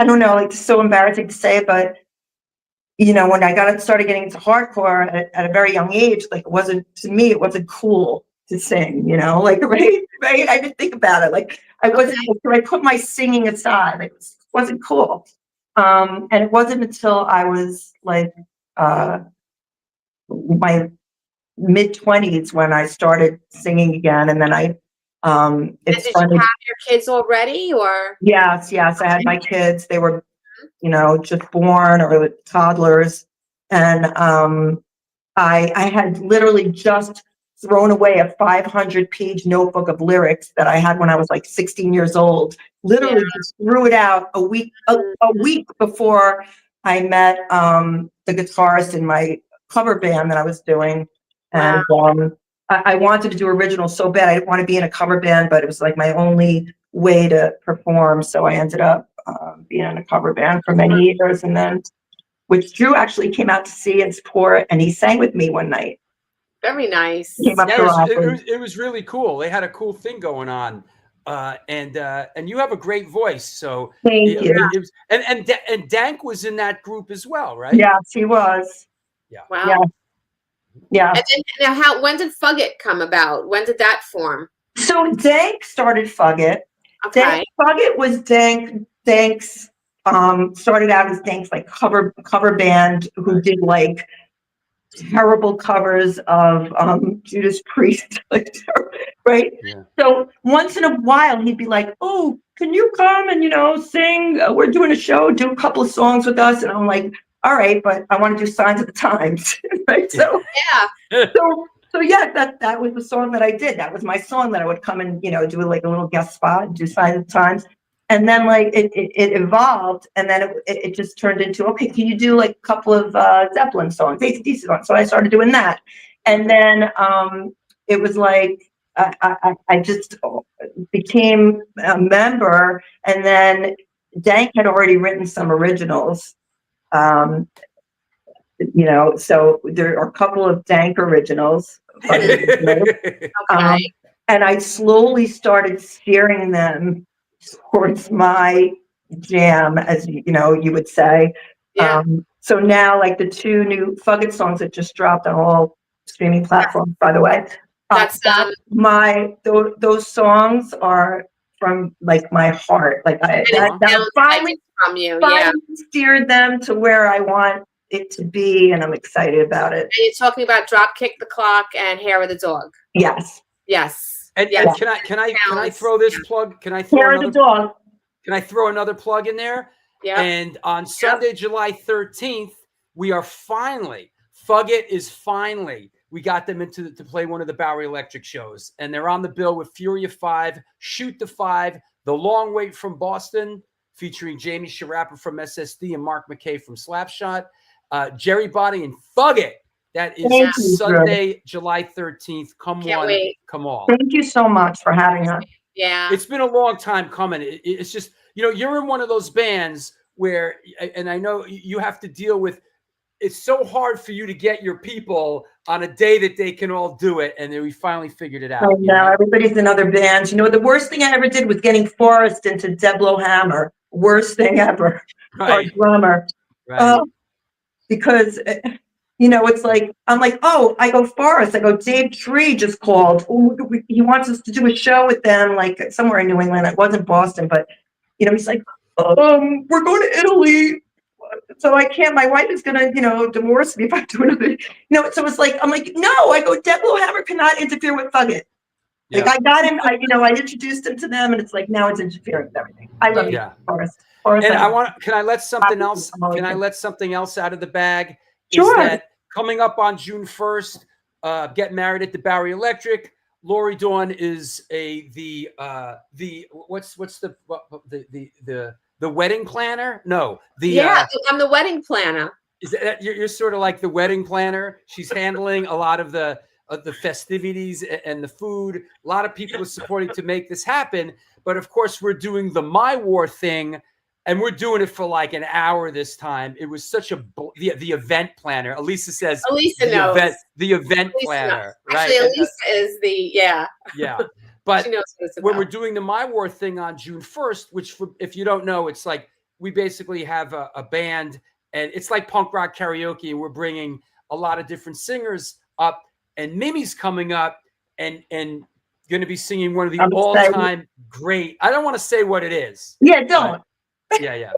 don't know, like, it's so embarrassing to say, but, when I started getting into hardcore at a very young age, like, to me, it wasn't cool to sing, like, right? I didn't think about it. Like, I put my singing aside. Like, it wasn't cool. And it wasn't until I was like my mid-20s when I started singing again, and then did you have your kids already, or? Yes, I had my kids. They were, just born, or toddlers, and I had literally just thrown away a 500-page notebook of lyrics that I had when I was like 16 years old. Literally just threw it out a week before I met the guitarist in my cover band that I was doing. And I wanted to do originals so bad. I didn't want to be in a cover band, but it was like my only way to perform. So I ended up being in a cover band for many years. And then, which Drew actually came out to see and support, and he sang with me one night. Very nice. It was really cool. They had a cool thing going on, and you have a great voice. So thank you. And Dank was in that group as well, right? Yes, he was. Yeah. Wow. Yeah. And then, when did Fugit come about? When did that form? So Dank started Fugit. Okay. Fugit was Dank's. Started out as Dank's like cover band who did like terrible covers of Judas Priest, like, right? Yeah. So once in a while he'd be like, "Oh, can you come and sing? We're doing a show, do a couple of songs with us." And I'm like, "All right, but I want to do Signs of the Times," right? So so that was the song that I did. That was my song that I would come and do like a little guest spot, do Signs of the Times. And then like it evolved, and then it just turned into, okay, can you do like a couple of Zeppelin songs, AC/DC songs? So I started doing that, and then it was like I just became a member, and then Dank had already written some originals, so there are a couple of Dank originals, and I slowly started steering them towards my jam, as you know, you would say. Yeah. So now, like the 2 new Fugit songs that just dropped on all streaming platforms, by the way. That's Those songs are from like my heart. Like and it that sounds like it's from you. Yeah. finally steered them to where I want it to be, and I'm excited about it. And you're talking about Drop Kick the Clock and Hair of the Dog. Yes. Yes. And, yes. and can I throw this plug? Can I throw Hair of the dog. Can I throw another plug in there? Yeah. And on Sunday, July 13th, we are finally, Fugit is finally, we got them to play one of the Bowery Electric shows. And they're on the bill with Fury of 5, Shoot the 5, The Long Wait from Boston, featuring Jamie Sharappa from SSD and Mark McKay from Slapshot, Jerry Body and Fugit. That is Sunday, July 13th. Come Can't on, wait. come on. Thank you so much for having us. Yeah. It's been a long time coming. It's just, you know, you're in one of those bands where, and I know you have to deal with, it's so hard for you to get your people on a day that they can all do it. And then we finally figured it out. I know, everybody's in other bands. You know, the worst thing I ever did was getting Forrest into Deblo Hammer. Worst thing ever. Our drummer. Right. Because, you know, it's like, I'm like, oh, I go Forrest. I go, Dave Tree just called. Oh, he wants us to do a show with them, like somewhere in New England. It wasn't Boston, but, you know, he's like, we're going to Italy. So I can't, my wife is going to, you know, divorce me if I do another, you know, so it's like, I'm like, no, I go, Deblo Hammer cannot interfere with Fugit. Like I got him, I introduced him to them and it's like, now it's interfering with everything. I love you, Forrest. And can I let something else, out of the bag? Sure. Is that coming up on June 1st, Get Married at the Bowery Electric. Lori Dawn is the wedding planner? No, I'm the wedding planner. Is that you're sort of like the wedding planner? She's handling a lot of the festivities and the food. A lot of people are supporting to make this happen, but of course we're doing the My War thing, and we're doing it for like an hour this time. It was such the event planner. Elisa says Elisa knows the event planner, right? Actually, Elisa is the yeah. But she knows what it's when about. we're doing the My War thing on June 1st, which if you don't know, it's like we basically have a band, and it's like punk rock karaoke, and we're bringing a lot of different singers up, and Mimi's coming up and going to be singing one of the all-time great. I don't want to say what it is. Yeah, don't. Yeah.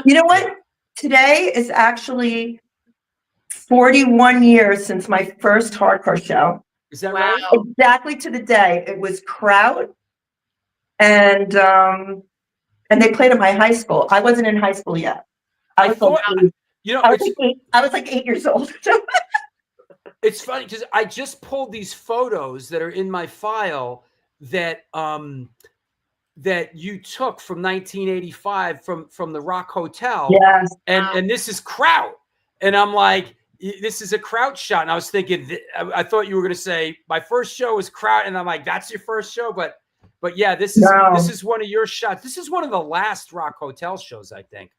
You know what? Today is actually 41 years since my first hardcore show. Is that right? Exactly to the day. It was Kraut, and they played at my high school. I wasn't in high school yet. I was like 8 years old. It's funny because I just pulled these photos that are in my file that you took from 1985 from the Rock Hotel. Yes. And this is Kraut. And I'm like, this is a Kraut shot. And I was thinking, I thought you were going to say my first show was Kraut. And I'm like, that's your first show. But yeah, this is one of your shots. This is one of the last Rock Hotel shows, I think,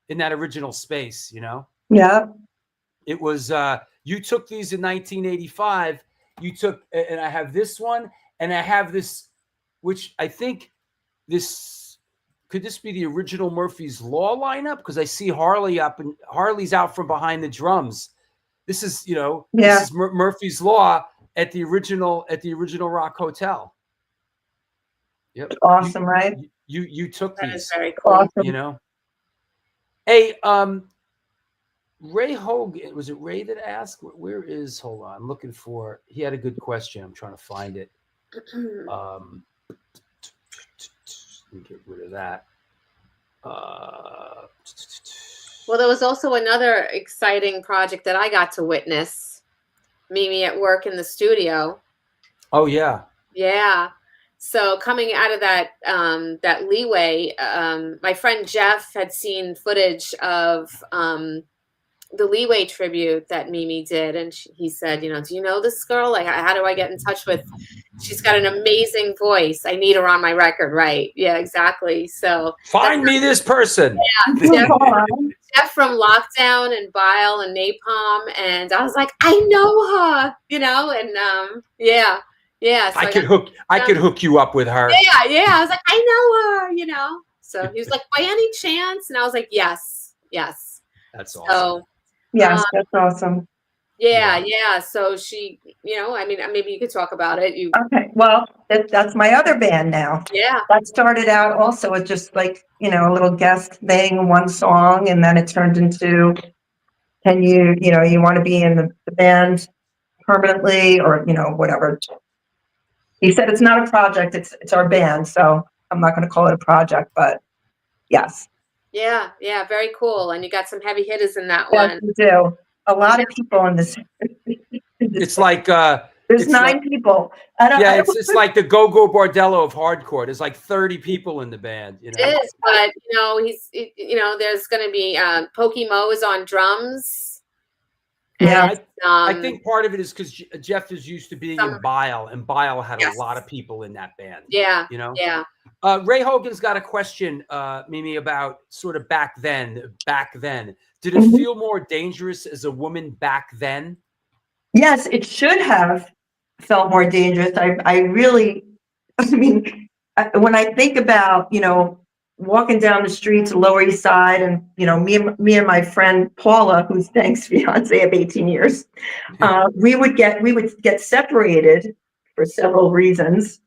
in that original space, you know? Yeah. It was, you took these in 1985. You took, and I have this one, and I have this, which I think could this be the original Murphy's Law lineup? Because I see Harley up, and Harley's out from behind the drums. This is, this is Murphy's Law at the original Rock Hotel. Yep. Awesome, right? You took that these. Is very cool. Awesome. Hey, Ray Hogan, was it Ray that asked? Where is? Hold on, I'm looking for. He had a good question. I'm trying to find it. Let me get rid of that. Well, there was also another exciting project that I got to witness. Mimi at work in the studio. Oh yeah. Yeah. So coming out of that that leeway, my friend Jeff had seen footage of the Leeway tribute that Mimi did, and he said, do you know this girl? Like, how do I get in touch with? She's got an amazing voice. I need her on my record, right? Yeah, exactly. So find me this person. Yeah, Jeff from Lockdown and Bile and Napalm, and I was like, I know her, and yeah. Yeah. So I could hook you up with her. Yeah. I was like, I know her, you know. So he was like, by any chance? And I was like, yes. That's awesome. So Yes, that's awesome. yeah. So she, you know, I mean, maybe you could talk about it. Okay, well, that's my other band now. Yeah. That started out also as just like, you know, a little guest thing, one song, and then it turned into, can you want to be in the band permanently, or, you know, whatever. He said it's not a project, it's our band, so I'm not going to call it a project, but yes. Yeah, very cool. And you got some heavy hitters in that Yes, one. we do. A lot of people in this. It's like There's it's 9 like- people. it's like the Go-Go Bordello of hardcore. There's like 30 people in the band. You know? It is, but you know, there's going to be Pokey Mo's on drums. Yeah. And, I think part of it is because Jeff is used to being in Bile, and Bile had Yes. a lot of people in that band. Yeah, you know. Yeah. Ray Hogan's got a question, Mimi, about sort of back then. Did it feel more dangerous as a woman back then? Yes, it should have felt more dangerous. I really, I mean, when I think about, you know, walking down the streets of Lower East Side, and, you know, me and my friend Paula, who's Thank's fiance of 18 years, we would get separated for several reasons.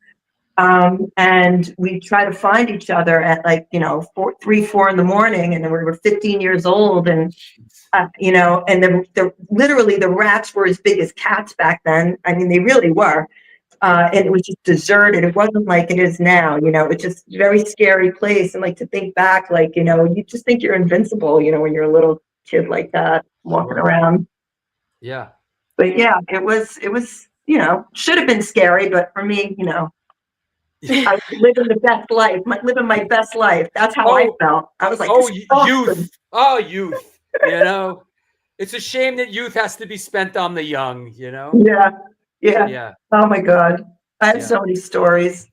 And we try to find each other at, like, you know, 3, 4 in the morning, and then we were 15 years old, and you know, and the literally the rats were as big as cats back then. I mean, they really were. And it was just deserted. It wasn't like it is now, you know. It's just a very scary place. And like, to think back, like, you know, you just think you're invincible, you know, when you're a little kid like that walking around. Yeah. But yeah, it was, you know, should have been scary, but for me, you know, I was living the best life, living my best life. That's how I felt. I was like, youth. Oh, youth. You know, it's a shame that youth has to be spent on the young, you know? Yeah. Oh my God. I have so many stories.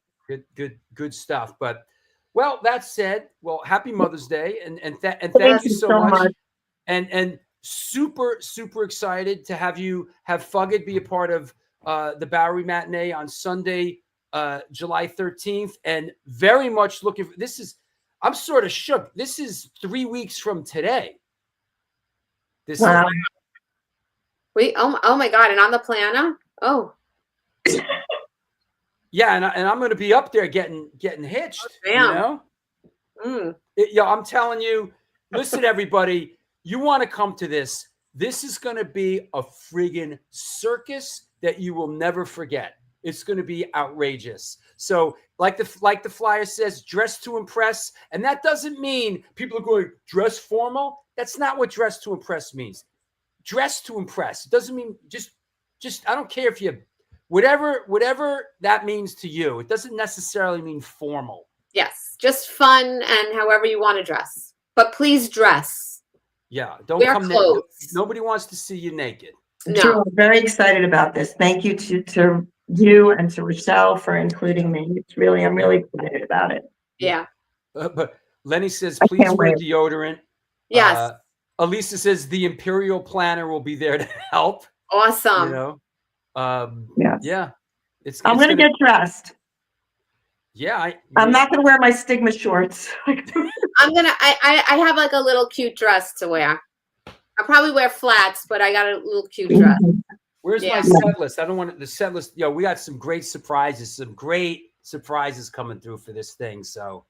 Good stuff. But, well, that said, well, happy Mother's Day, and thank you so much. And super, super excited to have Fugit be a part of the Bowery Matinee on Sunday, July 13th, and very much looking for I'm sort of shook. This is 3 weeks from today. Wow. Oh my God. And on the planner? Oh. Yeah, and I'm going to be up there getting hitched, you know? I'm telling you, listen, everybody, you want to come to this. This is going to be a friggin' circus that you will never forget. It's going to be outrageous. So like the flyer says, dress to impress. And that doesn't mean people are going, dress formal. That's not what dress to impress means. Dress to impress. It doesn't mean just I don't care if you, whatever that means to you. It doesn't necessarily mean formal. Yes. Just fun, and however you want to dress. But please dress. Yeah. Don't wear come clothes. Nobody wants to see you naked. No. I'm very excited about this. Thank you to you and to Rochelle for including me. I'm really excited about it. Yeah. But Lenny says, please wear deodorant. Yes. Elisa says the Imperial Planner will be there to help. Awesome. You know? Yeah. I'm going to get dressed. Yeah. I'm not going to wear my Stigma shorts. I have like a little cute dress to wear. I'll probably wear flats, but I got a little cute dress. Where's my set list? I don't want the set list. We got some great surprises coming through for this thing. So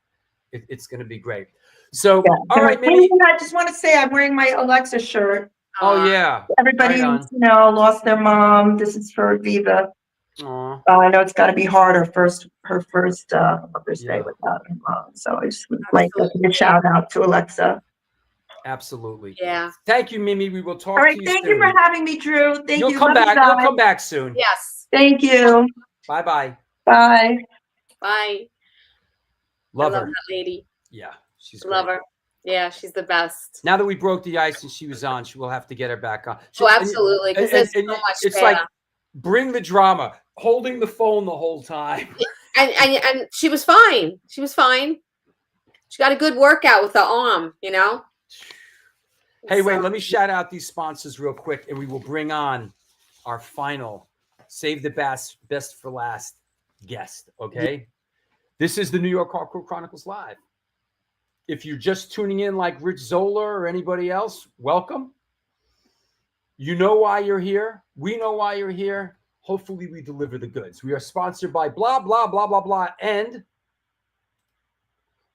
it's going to be great. So, all right, Mimi. I just want to say I'm wearing my Alexa shirt. Oh, yeah. Everybody who's, lost their mom. This is for Viva. Aww. I know it's got to be hard, her first Mother's Day without her mom. So I just would like to give a shout out to Alexa. Absolutely. Yeah. Thank you, Mimi. We will talk to you. All right. Thank Thank you for having me, Drew. Thank you. You'll come back. You'll come back soon. Yes. Thank you. Bye-bye. Bye. Bye. Love I her. love that lady. Yeah. She's love great. her. Yeah, she's the best. Now that we broke the ice and she was on, we'll have to get her back on. Absolutely. Because there's so much it's there. like, bring the drama, holding the phone the whole time. And she was fine. She was fine. She got a good workout with the arm, Hey, wait, let me shout out these sponsors real quick, and we will bring on our final Save the best for last guest, okay? This is the New York Hardcore Chronicles Live. If you're just tuning in like Rich Zola or anybody else, welcome. You know why you're here. We know why you're here. Hopefully we deliver the goods. We are sponsored by blah, blah, blah, blah, blah, and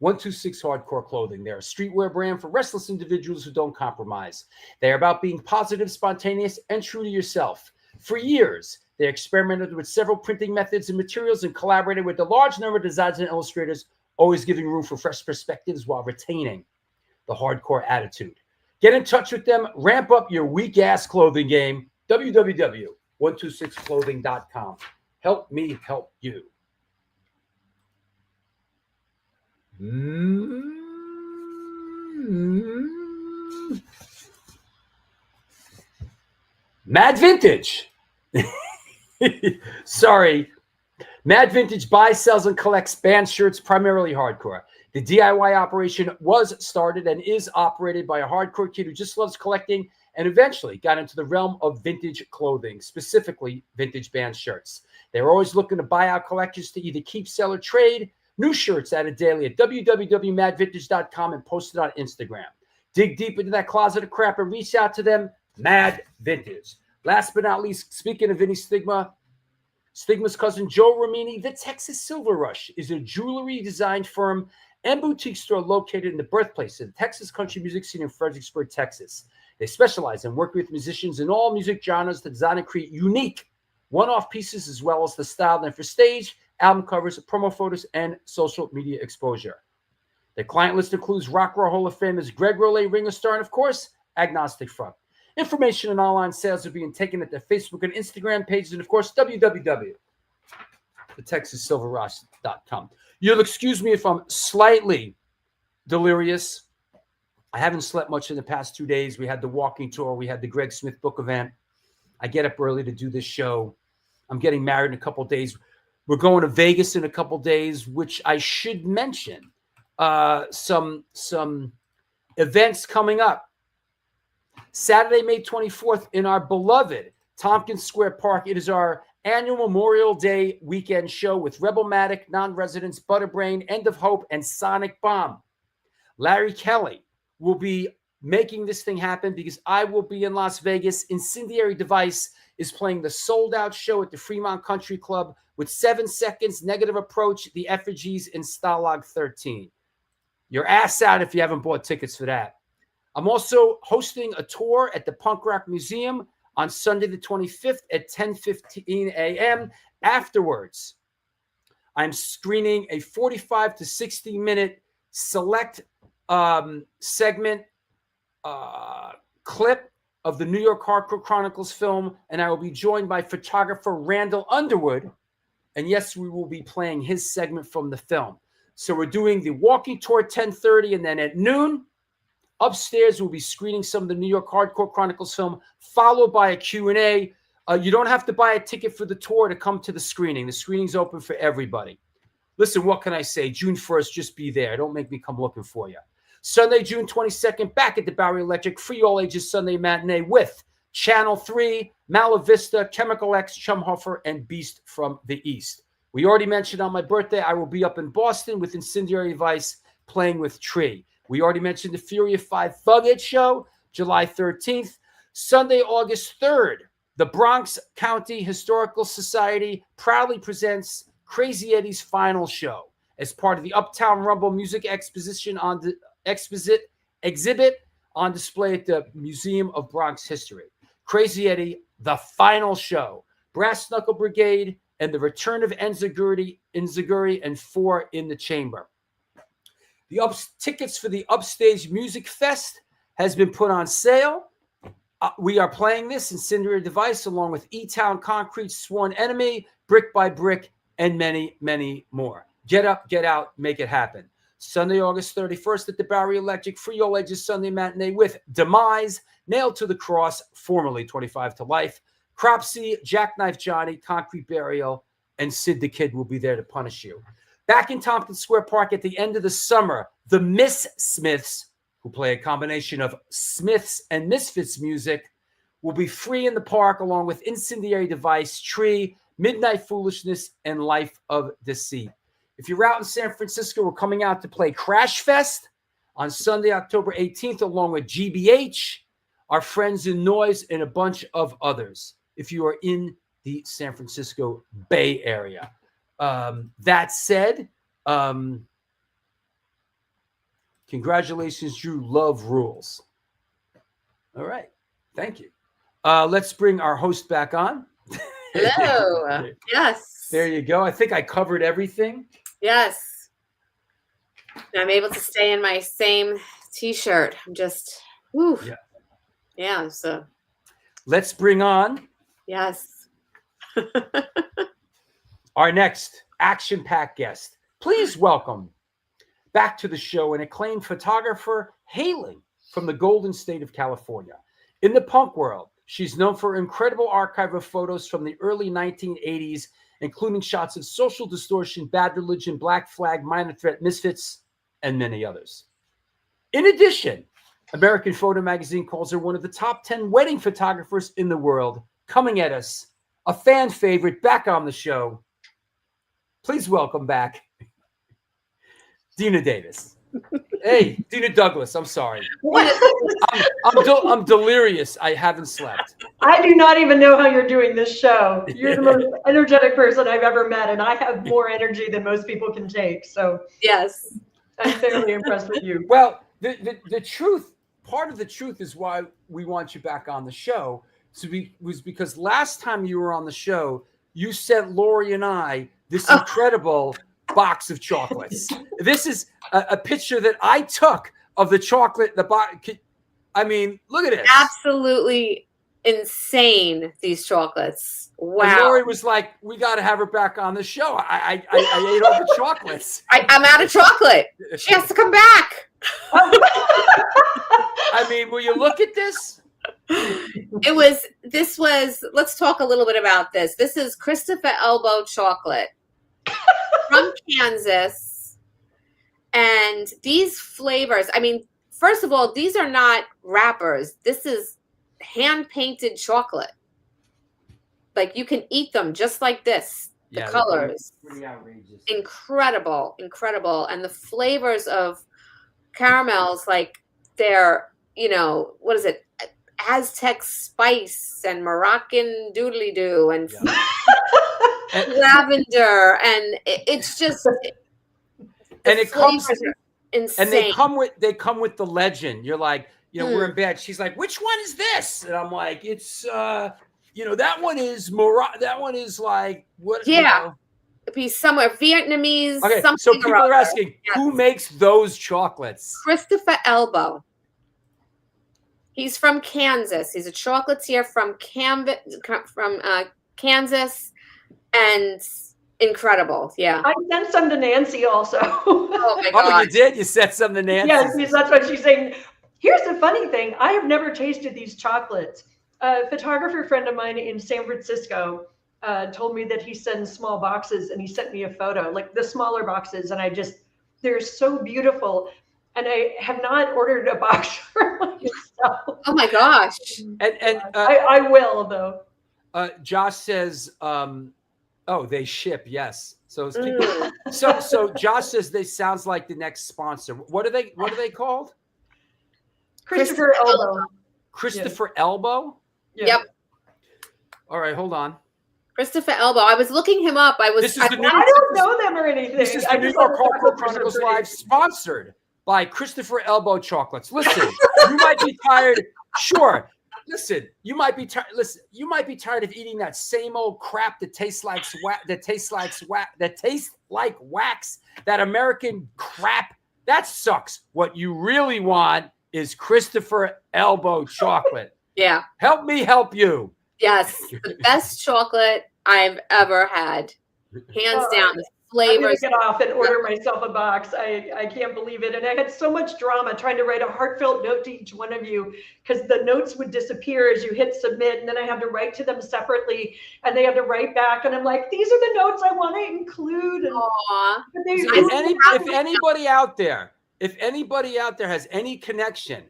126 Hardcore Clothing. They're a streetwear brand for restless individuals who don't compromise. They are about being positive, spontaneous, and true to yourself. For years, they experimented with several printing methods and materials and collaborated with a large number of designers and illustrators, always giving room for fresh perspectives while retaining the hardcore attitude. Get in touch with them. Ramp up your weak-ass clothing game. www.126clothing.com. Help me help you. Mad Vintage. Sorry. Mad Vintage buys, sells, and collects band shirts, primarily hardcore. The DIY operation was started and is operated by a hardcore kid who just loves collecting and eventually got into the realm of vintage clothing, specifically vintage band shirts. They're always looking to buy out collectors to either keep, sell, or trade. New shirts added daily at www.madvintage.com and posted on Instagram. Dig deep into that closet of crap and reach out to them, Mad Vintage. Last but not least, speaking of Vinny Stigma, Stigma's cousin Joe Romini, the Texas Silver Rush, is a jewelry design firm and boutique store located in the birthplace of the Texas country music scene in Fredericksburg, Texas. They specialize in working with musicians in all music genres to design and create unique one-off pieces as well as the style and for stage, album covers, promo photos, and social media exposure. Their client list includes Rock and Roll Hall of Famers Greg Rollet, Ringo Starr, and of course, Agnostic Front. Information and online sales are being taken at their Facebook and Instagram pages, and of course, www.thetexassilverrush.com. You'll excuse me if I'm slightly delirious. I haven't slept much in the past 2 days. We had the walking tour. We had the Greg Smith book event. I get up early to do this show. I'm getting married in a couple days. We're going to Vegas in a couple days, which I should mention. Some events coming up. Saturday, May 24th, in our beloved Tompkins Square Park. It is our annual Memorial Day weekend show with Rebelmatic, Non-Residents, Butterbrain, End of Hope, and Sonic Bomb. Larry Kelly will be making this thing happen because I will be in Las Vegas. Incendiary Device is playing the sold-out show at the Fremont Country Club with 7 Seconds, Negative Approach, The Effigies, and Stalag 13. Your ass out if you haven't bought tickets for that. I'm also hosting a tour at the Punk Rock Museum on Sunday the 25th at 10:15 a.m. Afterwards, I'm screening a 45 to 60-minute select segment clip of the New York Hardcore Chronicles film, and I will be joined by photographer Randall Underwood. And yes, we will be playing his segment from the film. So we're doing the walking tour at 10:30, and then at noon, upstairs, we'll be screening some of the New York Hardcore Chronicles film, followed by a Q&A. You don't have to buy a ticket for the tour to come to the screening. The screening's open for everybody. Listen, what can I say? June 1st, just be there. Don't make me come looking for you. Sunday, June 22nd, back at the Bowery Electric, free all ages Sunday matinee with Channel 3, Malavista, Chemical X, Chumhofer, and Beast from the East. We already mentioned on my birthday, I will be up in Boston with Incendiary Device playing with Tree. We already mentioned the Fury of 5 Thughead show, July 13th. Sunday, August 3rd, the Bronx County Historical Society proudly presents Crazy Eddie's final show as part of the Uptown Rumble Music Exposition on the exhibit on display at the Museum of Bronx History. Crazy Eddie, the final show. Brass Knuckle Brigade and the return of Enziguri and 4 in the Chamber. The tickets for the Upstage Music Fest has been put on sale. We are playing this Incendiary Device along with E-Town Concrete, Sworn Enemy, Brick by Brick, and many, many more. Get up, get out, make it happen. Sunday, August 31st at the Bowery Electric, free all ages Sunday matinee with Demise, Nailed to the Cross, formerly 25 to Life, Cropsy, Jackknife Johnny, Concrete Burial, and Sid the Kid will be there to punish you. Back in Tompkins Square Park at the end of the summer, the Miss Smiths, who play a combination of Smiths and Misfits music, will be free in the park, along with Incendiary Device, Tree, Midnight Foolishness, and Life of Deceit. If you're out in San Francisco, we're coming out to play Crash Fest on Sunday, October 18th, along with GBH, our friends in Noise, and a bunch of others. If you are in the San Francisco Bay Area. That said, congratulations, Drew. Love rules. All right. Thank you. Let's bring our host back on. Hello. Yes. There you go. I think I covered everything. Yes. I'm able to stay in my same t-shirt. I'm just, whew. Yeah. So let's bring on. Yes. Our next action-packed guest. Please welcome back to the show an acclaimed photographer hailing from the Golden State of California. In the punk world, she's known for an incredible archive of photos from the early 1980s, including shots of Social Distortion, Bad Religion, Black Flag, Minor Threat, Misfits, and many others. In addition, American Photo Magazine calls her one of the top 10 wedding photographers in the world. Coming at us, a fan favorite, back on the show. Please welcome back Dena Davis. Hey, Dena Douglas. I'm sorry. I'm delirious. I haven't slept. I do not even know how you're doing this show. You're the most energetic person I've ever met, and I have more energy than most people can take. So yes, I'm fairly impressed with you. Well, the truth, part of the truth is why we want you back on the show. Was because last time you were on the show, you sent Lori and I this incredible box of chocolates. This is a picture that I took of the chocolate. I mean, look at it. Absolutely insane, these chocolates. Wow. And Lori was like, we got to have her back on the show. I ate all the chocolates. I'm out of chocolate. She has to come back. I mean, will you look at this? This was, let's talk a little bit about this. This is Christopher Elbow chocolate from Kansas. And these flavors, I mean, first of all, these are not wrappers. This is hand-painted chocolate. Like, you can eat them just like this. The colors. Pretty outrageous. Incredible. And the flavors of caramels, like they're, what is it? Aztec spice and Moroccan doodly doo and lavender, and it's just and it comes insane. And they come with the legend. You're like, we're in bed. She's like, which one is this? And I'm like, it's that one is that one is like what? Yeah, it'd be somewhere Vietnamese. Okay, so people are asking, who makes those chocolates? Christopher Elbow. He's from Kansas. He's a chocolatier from Kansas, and incredible. Yeah. I sent some to Nancy also. Oh my God. Oh, you did? You sent some to Nancy? Yes, that's what she's saying. Here's the funny thing. I have never tasted these chocolates. A photographer friend of mine in San Francisco told me that he sends small boxes, and he sent me a photo, like the smaller boxes, and they're so beautiful. And I have not ordered a box for myself. Oh my gosh! And I will though. Josh says, they ship. Yes. So so Josh says they sounds like the next sponsor. What are they called? Christopher Elbow. Christopher Elbow. Yeah. Yep. All right, hold on. Christopher Elbow. I was looking him up. I don't know them or anything. This is the New York Hardcore Chronicles Live, sponsored by Christopher Elbow Chocolates. Listen, you might be tired. Sure. Listen, you might be tired. Listen, you might be tired of eating that same old crap that tastes like wax. That American crap that sucks. What you really want is Christopher Elbow chocolate. Yeah. Help me help you. Yes, the best chocolate I've ever had, hands down. The flavors. I'm gonna get off and order myself a box. I can't believe it. And I had so much drama trying to write a heartfelt note to each one of you, because the notes would disappear as you hit submit, and then I had to write to them separately, and they had to write back, and I'm like, these are the notes I want to include. And if anybody out there has any connection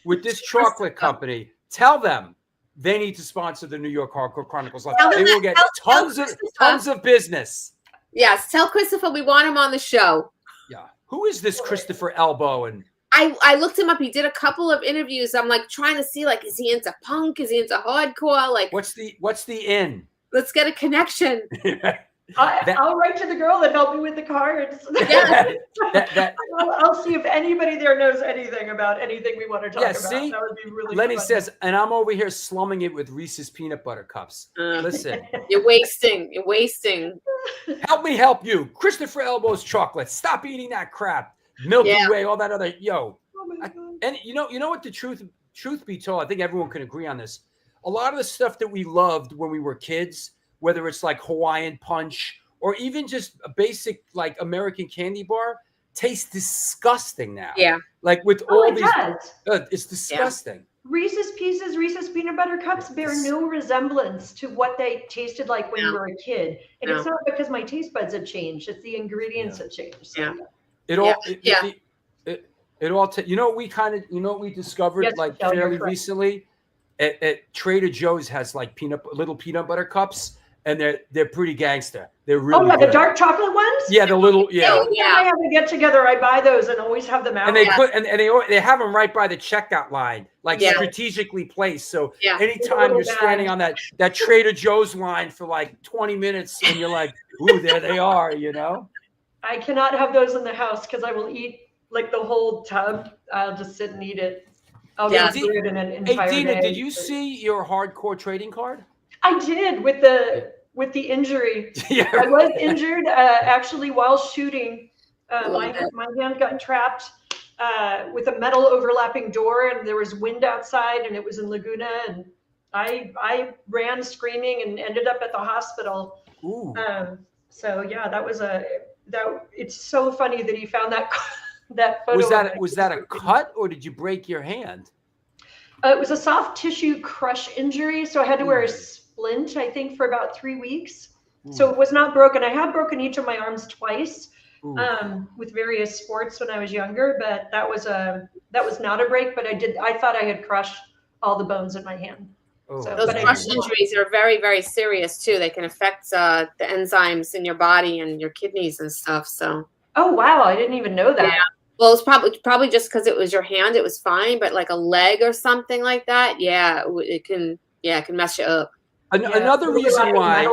with this chocolate company, tell them they need to sponsor the New York Hardcore Chronicles. Tell them They will that- get tell tons of business. Yes, tell Christopher we want him on the show. Yeah. Who is this Christopher Elbow? And I looked him up. He did a couple of interviews. I'm like trying to see, like, is he into punk? Is he into hardcore? Like, what's the in? let's get a connection. I'll write to the girl that helped me with the cards. Yeah. I'll see if anybody there knows anything about anything we want to talk about. See? That would be really Lenny fun. says, and I'm over here slumming it with Reese's peanut butter cups. Listen, You're wasting. You're wasting. help me help you. Christopher Elbow's chocolate. Stop eating that crap. Milky Way, all that other and you know what, the truth be told, I think everyone can agree on this. A lot of the stuff that we loved when we were kids, whether it's like Hawaiian Punch or even just a basic like American candy bar, tastes disgusting now. Yeah. Like with Oh, all it these, does. it's disgusting. Reese's Pieces, Reese's Peanut Butter Cups bear no resemblance to what they tasted like when you were a kid. And it's not because my taste buds have changed. It's the ingredients have changed. So. Yeah. It all. You know what we discovered like fairly recently at Trader Joe's has like little peanut butter cups, and they're pretty gangster. They're really the good. dark chocolate ones. Yeah, the little Every time I have a get together, I buy those and always have them out. And they have them right by the checkout line, like strategically placed. So anytime you're standing on that Trader Joe's line for like 20 minutes, and you're like, "Ooh, there they are," you know. I cannot have those in the house because I will eat like the whole tub. I'll just sit and eat it. I'll get through it in an entire Dena, day. did you see your hardcore trading card? I did with the injury. I was injured actually while shooting. My hand got trapped with a metal overlapping door, and there was wind outside, and it was in Laguna, and I ran screaming and ended up at the hospital. Ooh. So yeah, it's so funny that he found that photo. Was that a cut, or did you break your hand? It was a soft tissue crush injury, so I had to wear a splint, I think, for about 3 weeks. So it was not broken. I have broken each of my arms twice with various sports when I was younger, but that was not a break. But I thought I had crushed all the bones in my hand. So, those crush injuries are very, very serious too. They can affect the enzymes in your body and your kidneys and stuff. So. Oh wow! I didn't even know that. Yeah. Well, it's probably just because it was your hand, it was fine. But like a leg or something like that, it can mess you up. Another reason why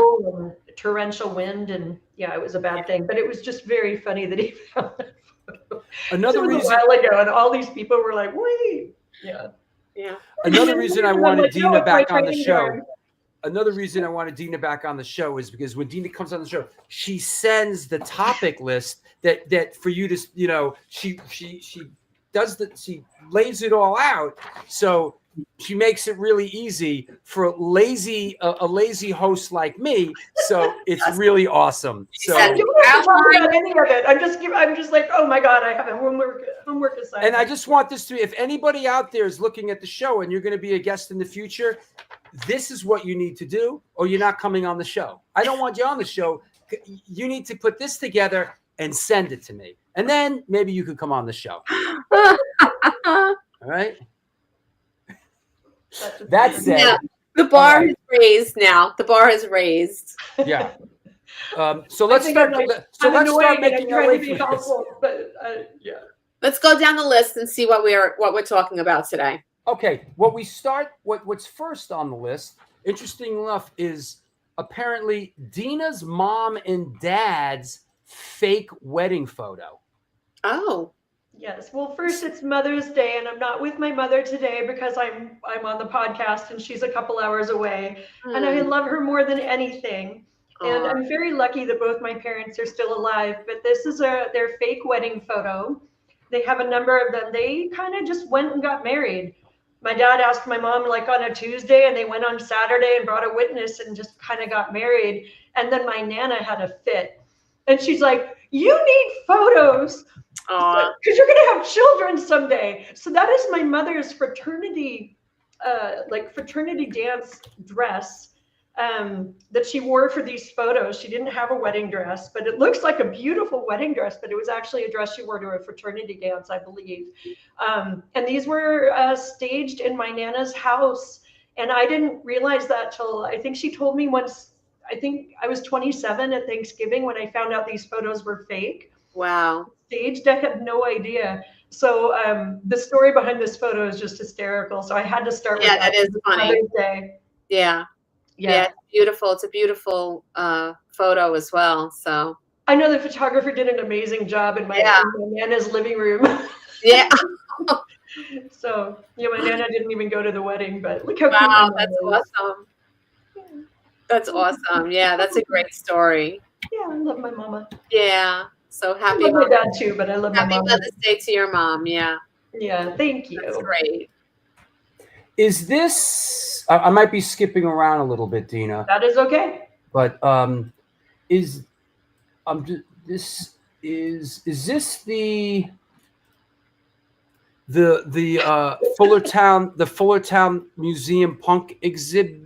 torrential wind, and it was a bad thing. But it was just very funny that he found that photo. Another reason a while ago, and all these people were like, "Wait, yeah." Another reason I wanted Dena back on the show. yard. Another reason I wanted Dena back on the show is because when Dena comes on the show, she sends the topic list that for you to, she lays it all out. So she makes it really easy for a lazy host like me. So it's really awesome. So you don't have to talk about any of it. I'm just like, oh my God, I have a homework assignment. And I just want this to be, if anybody out there is looking at the show and you're going to be a guest in the future, this is what you need to do, or you're not coming on the show. I don't want you on the show. You need to put this together and send it to me. And then maybe you could come on the show. All right. That's it. Yeah, the bar is raised now. The bar is raised. Yeah. So let's start. Let's start making our way through this. But Let's go down the list and see what we're talking about today. Okay. What's first on the list, interesting enough, is apparently Dena's mom and dad's fake wedding photo. Oh. Yes. Well, first it's Mother's Day, and I'm not with my mother today because I'm on the podcast and she's a couple hours away, and I love her more than anything. And I'm very lucky that both my parents are still alive. But this is their fake wedding photo. They have a number of them. They kind of just went and got married. My dad asked my mom like on a Tuesday, and they went on Saturday and brought a witness and just kind of got married. And then my Nana had a fit, and she's like, "You need photos." Because you're going to have children someday. So that is my mother's fraternity dance dress that she wore for these photos. She didn't have a wedding dress, but it looks like a beautiful wedding dress, but it was actually a dress she wore to a fraternity dance, I believe. And these were staged in my Nana's house. And I didn't realize that till I think she told me once. I think I was 27 at Thanksgiving when I found out these photos were fake. Wow. Staged. I had no idea. So the story behind this photo is just hysterical. So I had to start with that is funny. Mother's Day. Yeah. It's beautiful. It's a beautiful photo as well. So I know the photographer did an amazing job in my Nana's living room. Yeah. So my Nana didn't even go to the wedding, but look how wow, cute. that's awesome. That's awesome. Yeah, that's a great story. Yeah, I love my mama. Yeah. So happy. I love my dad too, but I love my mom. Happy Mother's Day to your mom. Yeah. Yeah, thank you. That's great. Is this? I might be skipping around a little bit, Dena. That is okay. But is this the Fullertown Museum punk exhibit?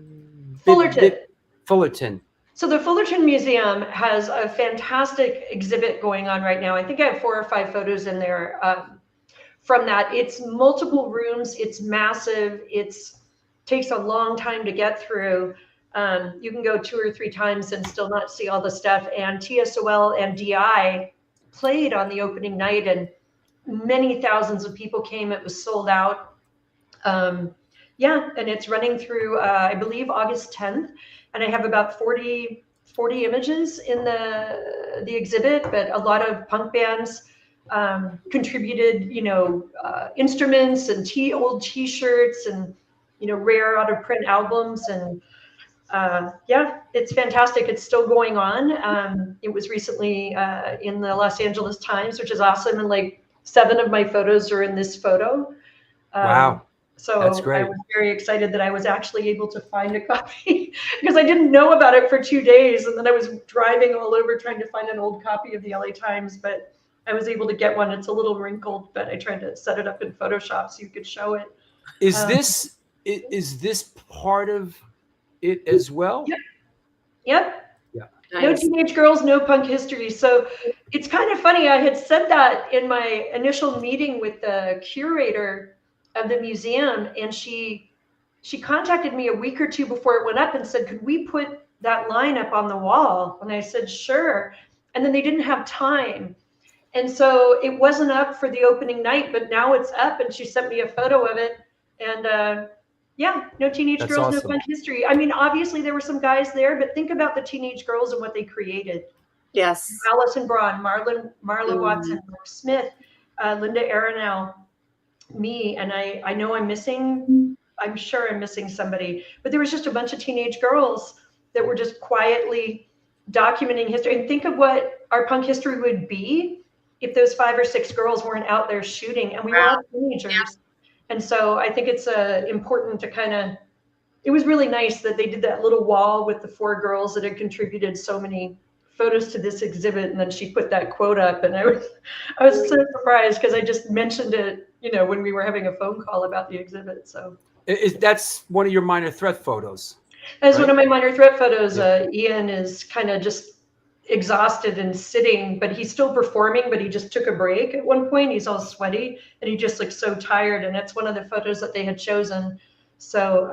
Fullerton. So the Fullerton Museum has a fantastic exhibit going on right now. I think I have 4 or 5 photos in there from that. It's multiple rooms. It's massive. Takes a long time to get through. You can go 2 or 3 times and still not see all the stuff. And TSOL and DI played on the opening night, and many thousands of people came. It was sold out. And it's running through, I believe, August 10th. And I have about 40 images in the exhibit, but a lot of punk bands contributed, instruments and old T-shirts and, rare out of print albums. And it's fantastic. It's still going on. It was recently in the Los Angeles Times, which is awesome. And like 7 of my photos are in this photo. Wow. So that's great. I was very excited that I was actually able to find a copy because I didn't know about it for 2 days. And then I was driving all over trying to find an old copy of the LA Times, but I was able to get one. It's a little wrinkled, but I tried to set it up in Photoshop so you could show it. Is this part of it as well? Yep. Yeah. No Nice. teenage girls, no punk history. So it's kind of funny. I had said that in my initial meeting with the curator of the museum, and she contacted me a week or 2 before it went up and said, could we put that line up on the wall? And I said, sure. And then they didn't have time. And so it wasn't up for the opening night, but now it's up, and she sent me a photo of it. And no teenage That's girls, awesome. no punk history. I mean, obviously there were some guys there, but think about the teenage girls and what they created. Yes. Allison Braun, Marla Watson, Brooke Smith, Linda Arenal, me, and I know I'm sure I'm missing somebody, but there was just a bunch of teenage girls that were just quietly documenting history. And think of what our punk history would be if those 5 or 6 girls weren't out there shooting, and we were all teenagers. Yeah. And so I think it's important to it was really nice that they did that little wall with the 4 girls that had contributed so many photos to this exhibit, and then she put that quote up, and I was so surprised because I just mentioned it, when we were having a phone call about the exhibit. So that's one of your minor threat photos. That's right? One of my minor threat photos. Yeah. Ian is kind of just exhausted and sitting, but he's still performing, but he just took a break at one point. He's all sweaty and he just looks so tired, and that's one of the photos that they had chosen. So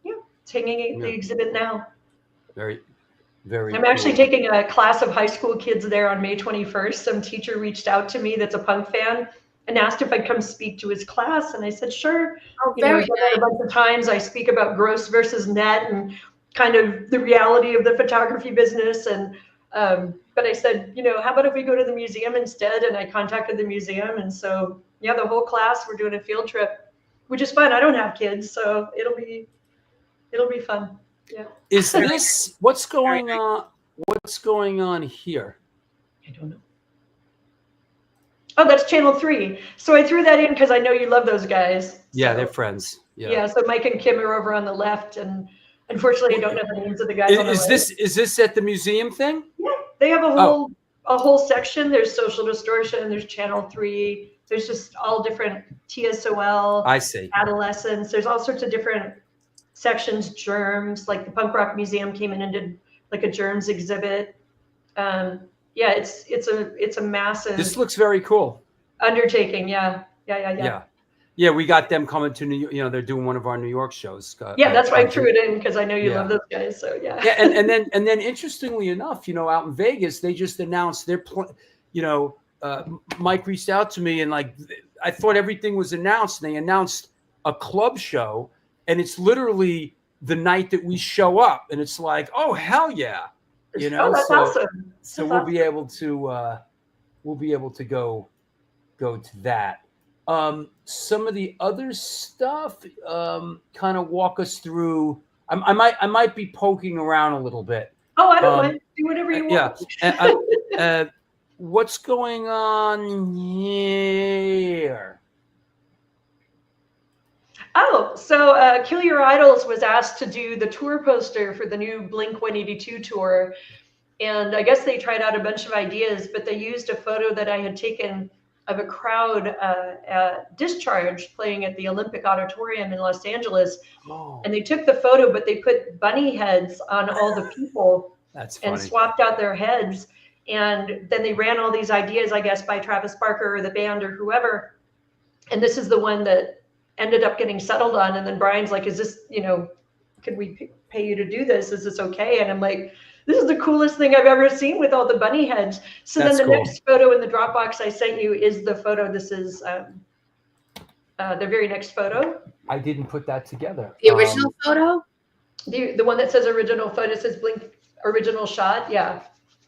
it's hanging at the exhibit now. Very, very I'm actually taking a class of high school kids there on May 21st. Some teacher reached out to me that's a punk fan and asked if I'd come speak to his class, and I said sure. Oh, very nice. A bunch of times I speak about gross versus net and kind of the reality of the photography business. And but I said, how about if we go to the museum instead? And I contacted the museum, and so the whole class, we're doing a field trip, which is fun. I don't have kids, so it'll be fun. Yeah. Is this what's going on? What's going on here? I don't know. Oh, that's Channel 3. So I threw that in because I know you love those guys. Yeah, so, they're friends. Yeah. So Mike and Kim are over on the left, and unfortunately, I don't know the names of the guys on the right. Is this at the museum thing? Yeah, they have a whole section. There's Social Distortion. There's Channel 3. There's just all different TSOL. I see. Adolescence. There's all sorts of different sections. Germs, like the Punk Rock Museum came in and did like a germs exhibit. It's a massive. This looks very cool. Undertaking. Yeah. Yeah, we got them coming to New York. You know, they're doing one of our New York shows. Yeah, that's why I threw it in because I know you love those guys. So yeah. Yeah, and then interestingly enough, you know, out in Vegas, they just announced their Mike reached out to me and like I thought everything was announced. And they announced a club show, and it's literally the night that we show up, and it's like, oh hell yeah, you know. That's awesome. So we'll be able to go to that. Some of the other stuff, kind of walk us through. I might be poking around a little bit. Oh, I don't mind. Do whatever you want. Yeah. What's going on here? Oh, so Kill Your Idols was asked to do the tour poster for the new Blink-182 tour. And I guess they tried out a bunch of ideas, but they used a photo that I had taken of a crowd at Discharge playing at the Olympic Auditorium in Los Angeles. Oh. And they took the photo, but they put bunny heads on all the people. That's funny. And swapped out their heads. And then they ran all these ideas, I guess, by Travis Barker or the band or whoever. And this is the one that ended up getting settled on. And then Brian's like, is this, you know, could we pay you to do this? Is this okay? And I'm like, this is the coolest thing I've ever seen with all the bunny heads. So That's then the cool. next photo in the Dropbox I sent you is the photo. This is the very next photo. I didn't put that together. The original photo? The one that says original photo says Blink original shot. Yeah.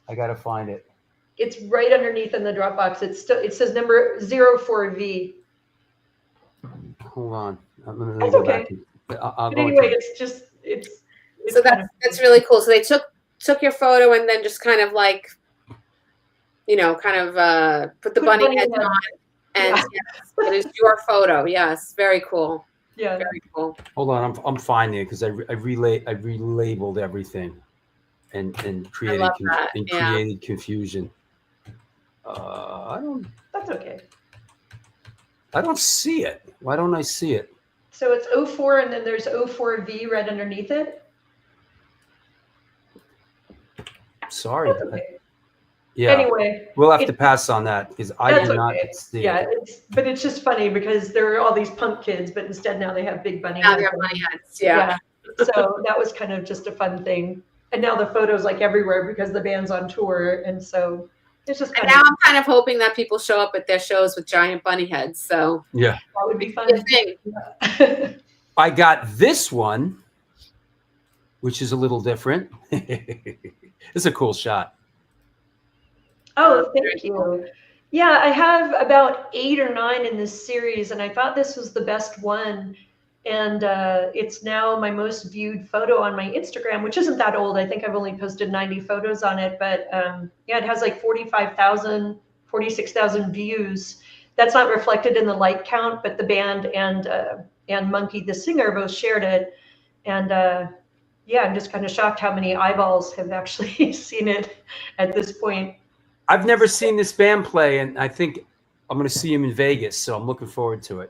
I got to find it. It's right underneath in the Dropbox. It says number 04V. Hold on. Let me That's go okay. back. I'll But go anyway, into- it's So that's really cool. So they took your photo and then just kind of like, you know, kind of put the bunny head on, and yes, it is your photo. Yes, very cool. Yeah, very cool. Hold on, I'm finding it because I relabeled everything, and created love that. Yeah. created confusion. I don't. That's okay. I don't see it. Why don't I see it? So it's 04 and then there's 04V right underneath it. Sorry. That's okay. Yeah. Anyway, we'll have to pass on that because I that's did not okay. see Yeah, it. but it's just funny because there are all these punk kids, but instead now they have big bunny Now heads. they have bunny heads. Yeah. So that was kind of just a fun thing. And now the photos like everywhere because the band's on tour, and so it's just. And now I'm kind of hoping that people show up at their shows with giant bunny heads. So Yeah. That would be fun. good thing. I got this one, which is a little different. It's a cool shot. Oh, thank you. Yeah, I have about 8 or 9 in this series, and I thought this was the best one. And it's now my most viewed photo on my Instagram, which isn't that old. I think I've only posted 90 photos on it, but yeah, it has like 45,000, 46,000 views. That's not reflected in the like count, but the band and Monkey the singer both shared it. And yeah, I'm just kind of shocked how many eyeballs have actually seen it at this point. I've never seen this band play, and I think I'm going to see him in Vegas, so I'm looking forward to it.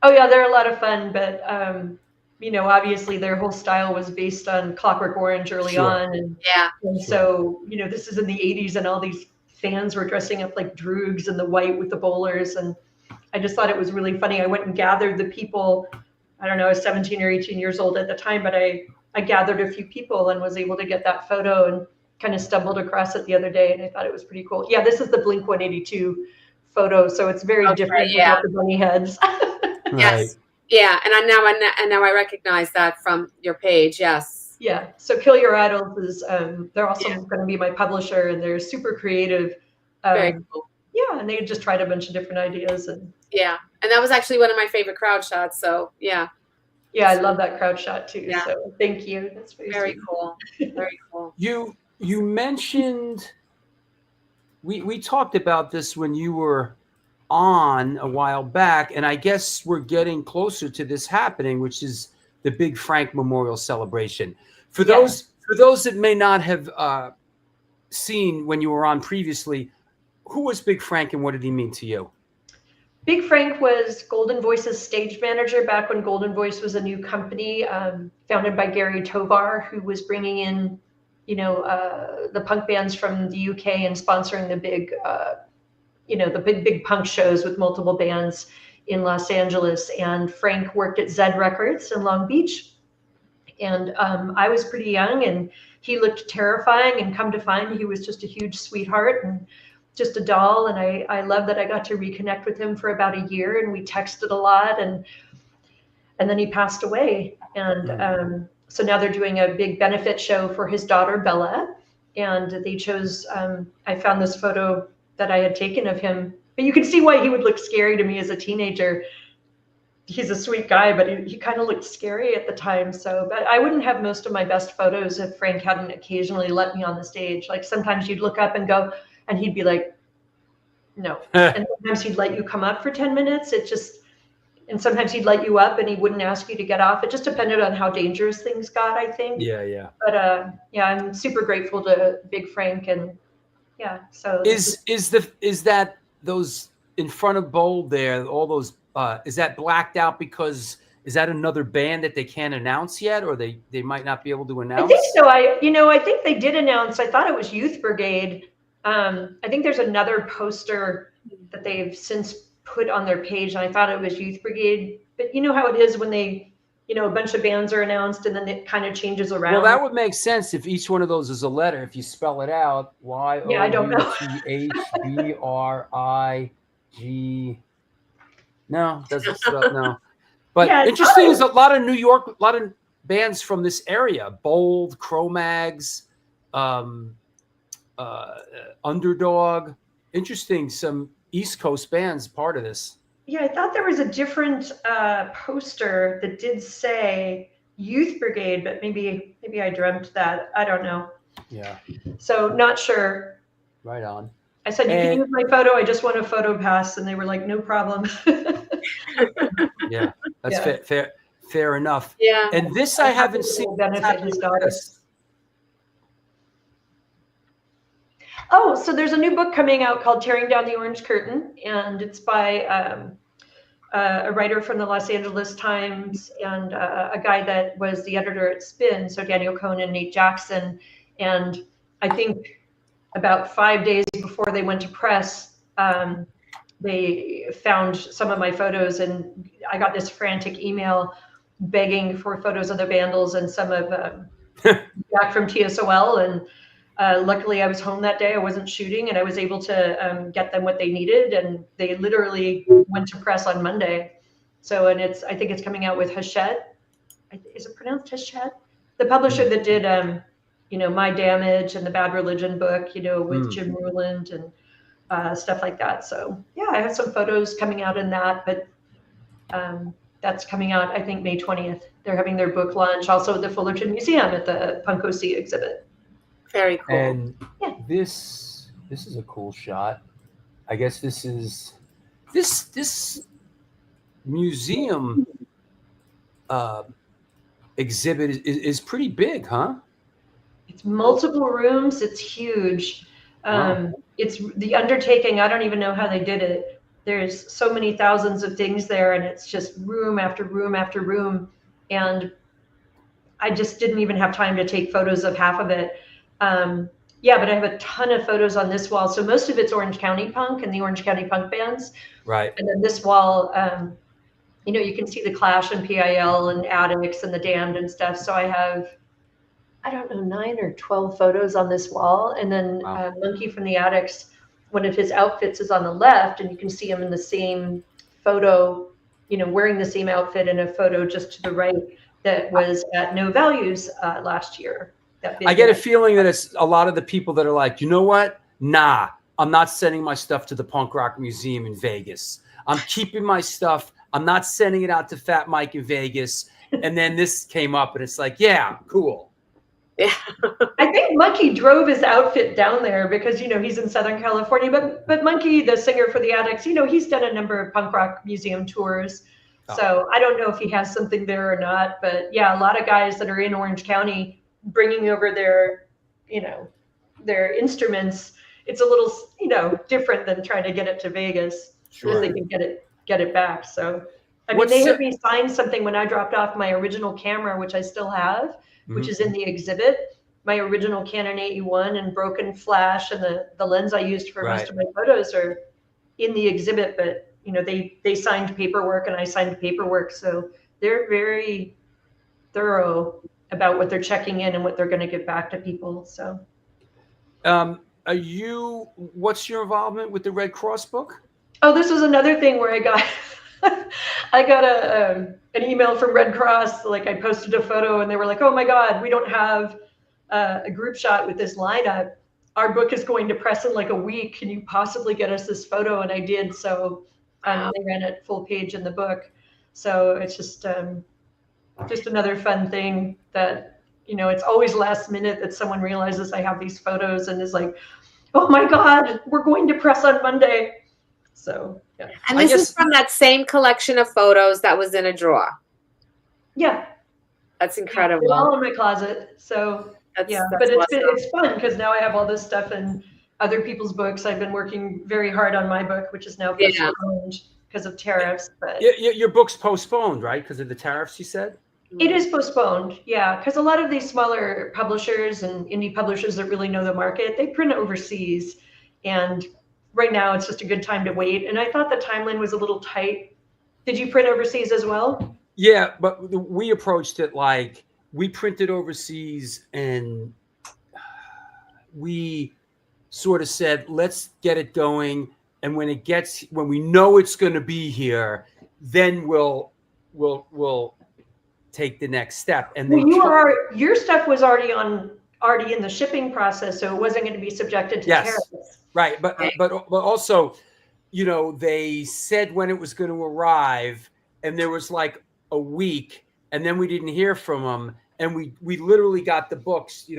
Oh yeah, they're a lot of fun, but you know, obviously their whole style was based on Clockwork Orange early Sure. on, and so you know, this is in the '80s, and all these fans were dressing up like droogs in the white with the bowlers, and I just thought it was really funny. I went and gathered the people. I don't know, I was 17 or 18 years old at the time, but I gathered a few people and was able to get that photo and kind of stumbled across it the other day, and I thought it was pretty cool. Yeah, this is the Blink-182 photo, so it's very different without the bunny heads. Yes. Yeah, and now I recognize that from your page. Yes. Yeah. So Kill Your Idols is they're also going to be my publisher, and they're super creative. Very cool. Yeah, and they just tried a bunch of different ideas, and yeah, and that was actually one of my favorite crowd shots. So yeah. Yeah, I love that crowd shot too. Yeah. So thank you. That's very cool. Very cool. You mentioned we talked about this when you were on a while back, and I guess we're getting closer to this happening, which is the Big Frank Memorial Celebration. For those that may not have seen when you were on previously, who was Big Frank and what did he mean to you? Big Frank was Golden Voice's stage manager back when Golden Voice was a new company founded by Gary Tovar, who was bringing in, you know, the punk bands from the UK and sponsoring the big, you know, the big punk shows with multiple bands in Los Angeles, and Frank worked at Zed Records in Long Beach. And I was pretty young, and he looked terrifying, and come to find he was just a huge sweetheart and just a doll. And I love that I got to reconnect with him for about a year, and we texted a lot, and then he passed away. And so now they're doing a big benefit show for his daughter, Bella. And they chose, I found this photo that I had taken of him, but you can see why he would look scary to me as a teenager. He's a sweet guy, but he kind of looked scary at the time. So, but I wouldn't have most of my best photos if Frank hadn't occasionally let me on the stage. Like sometimes you'd look up and go, and he'd be like, no. And sometimes he'd let you come up for 10 minutes. And sometimes he'd let you up and he wouldn't ask you to get off. It just depended on how dangerous things got, I think. Yeah. But yeah, I'm super grateful to Big Frank. And yeah, so is that those in front of Bold there, all those, is that blacked out because is that another band that they can't announce yet, or they might not be able to announce? I think so. I think they did announce. I thought it was Youth Brigade. I think there's another poster that they've since put on their page, and I thought it was Youth Brigade. But you know how it is when they, a bunch of bands are announced and then it kind of changes around. Well, that would make sense if each one of those is a letter. If you spell it out, Yeah, I don't know. YOUTHBRIG. No, doesn't spell no. But Yeah, interesting is a lot of New York, a lot of bands from this area: Bold, Cro-Mags, Underdog. Interesting, some East Coast bands part of this. Yeah, I thought there was a different poster that did say Youth Brigade, but maybe I dreamt that. I don't know. Yeah. So not sure. Right on. I said, you can use my photo. I just want a photo pass. And they were like, no problem. Yeah, that's fair enough. Yeah. And this I haven't seen. Benefit his daughters. Oh, so there's a new book coming out called Tearing Down the Orange Curtain. And it's by a writer from the Los Angeles Times and a guy that was the editor at Spin. So Daniel Cohn and Nate Jackson. And I think about 5 days before they went to press, they found some of my photos, and I got this frantic email begging for photos of the Vandals and some of Jack from TSOL. And luckily I was home that day. I wasn't shooting, and I was able to get them what they needed. And they literally went to press on Monday. So, and I think it's coming out with Hachette. Is it pronounced Hachette? The publisher that did, My Damage and the Bad Religion book, with Jim Ruland and stuff like that. So yeah, I have some photos coming out in that, but that's coming out, I think, May 20th. They're having their book launch also at the Fullerton Museum at the Punk OC exhibit. Very cool. And Yeah. this is a cool shot. I guess this is this museum exhibit is pretty big, huh? It's multiple rooms. It's huge. Wow. It's the undertaking. I don't even know how they did it. There's so many thousands of things there, and it's just room after room after room. And I just didn't even have time to take photos of half of it. Yeah, but I have a ton of photos on this wall. So most of it's Orange County punk and the Orange County punk bands. Right. And then this wall, you can see the Clash and PIL and Addicts and the Damned and stuff. So I have, I don't know, 9 or 12 photos on this wall. And then Wow. Monkey from the Addicts, one of his outfits is on the left, and you can see him in the same photo, wearing the same outfit in a photo just to the right that was at No Values last year. I get a feeling that it's a lot of the people that are like, you know what? Nah, I'm not sending my stuff to the Punk Rock Museum in Vegas. I'm keeping my stuff. I'm not sending it out to Fat Mike in Vegas. And then this came up, and it's like, yeah, cool. Yeah. I think Monkey drove his outfit down there because, he's in Southern California. But Monkey, the singer for the Addicts, he's done a number of punk rock museum tours. Oh. So I don't know if he has something there or not. But yeah, a lot of guys that are in Orange County bringing over their instruments. It's a little, different than trying to get it to Vegas. Sure. So they can get it back. So, I mean, they had me sign something when I dropped off my original camera, which I still have, which is in the exhibit. My original Canon 8E1 and broken flash and the lens I used for most of my photos are in the exhibit, but they signed paperwork and I signed paperwork. So they're very thorough about what they're checking in and what they're going to give back to people. So, what's your involvement with the Red Cross book? oh, this was another thing where I got an email from Red Cross. Like I posted a photo and they were like, "Oh my God, we don't have a group shot with this lineup. Our book is going to press in like a week. Can you possibly get us this photo?" And I did. So they ran it full page in the book. So it's just another fun thing that, it's always last minute that someone realizes I have these photos and is like, "Oh my God, we're going to press on Monday." So, yeah. And this is from that same collection of photos that was in a drawer. Yeah. That's incredible. They're all in my closet. So, but it's fun because now I have all this stuff in other people's books. I've been working very hard on my book, which is now postponed because of tariffs. But your book's postponed, right? Because of the tariffs, you said? It is postponed, yeah, because a lot of these smaller publishers and indie publishers that really know the market, they print overseas. And right now it's just a good time to wait. And I thought the timeline was a little tight. Did you print overseas as well? Yeah, but we approached it like we printed overseas and we sort of said, let's get it going. And when we know it's going to be here, then we'll take the next step. And then your stuff was already in the shipping process, so it wasn't going to be subjected to tariffs. Right, but also, they said when it was going to arrive, and there was like a week, and then we didn't hear from them, and we literally got the books,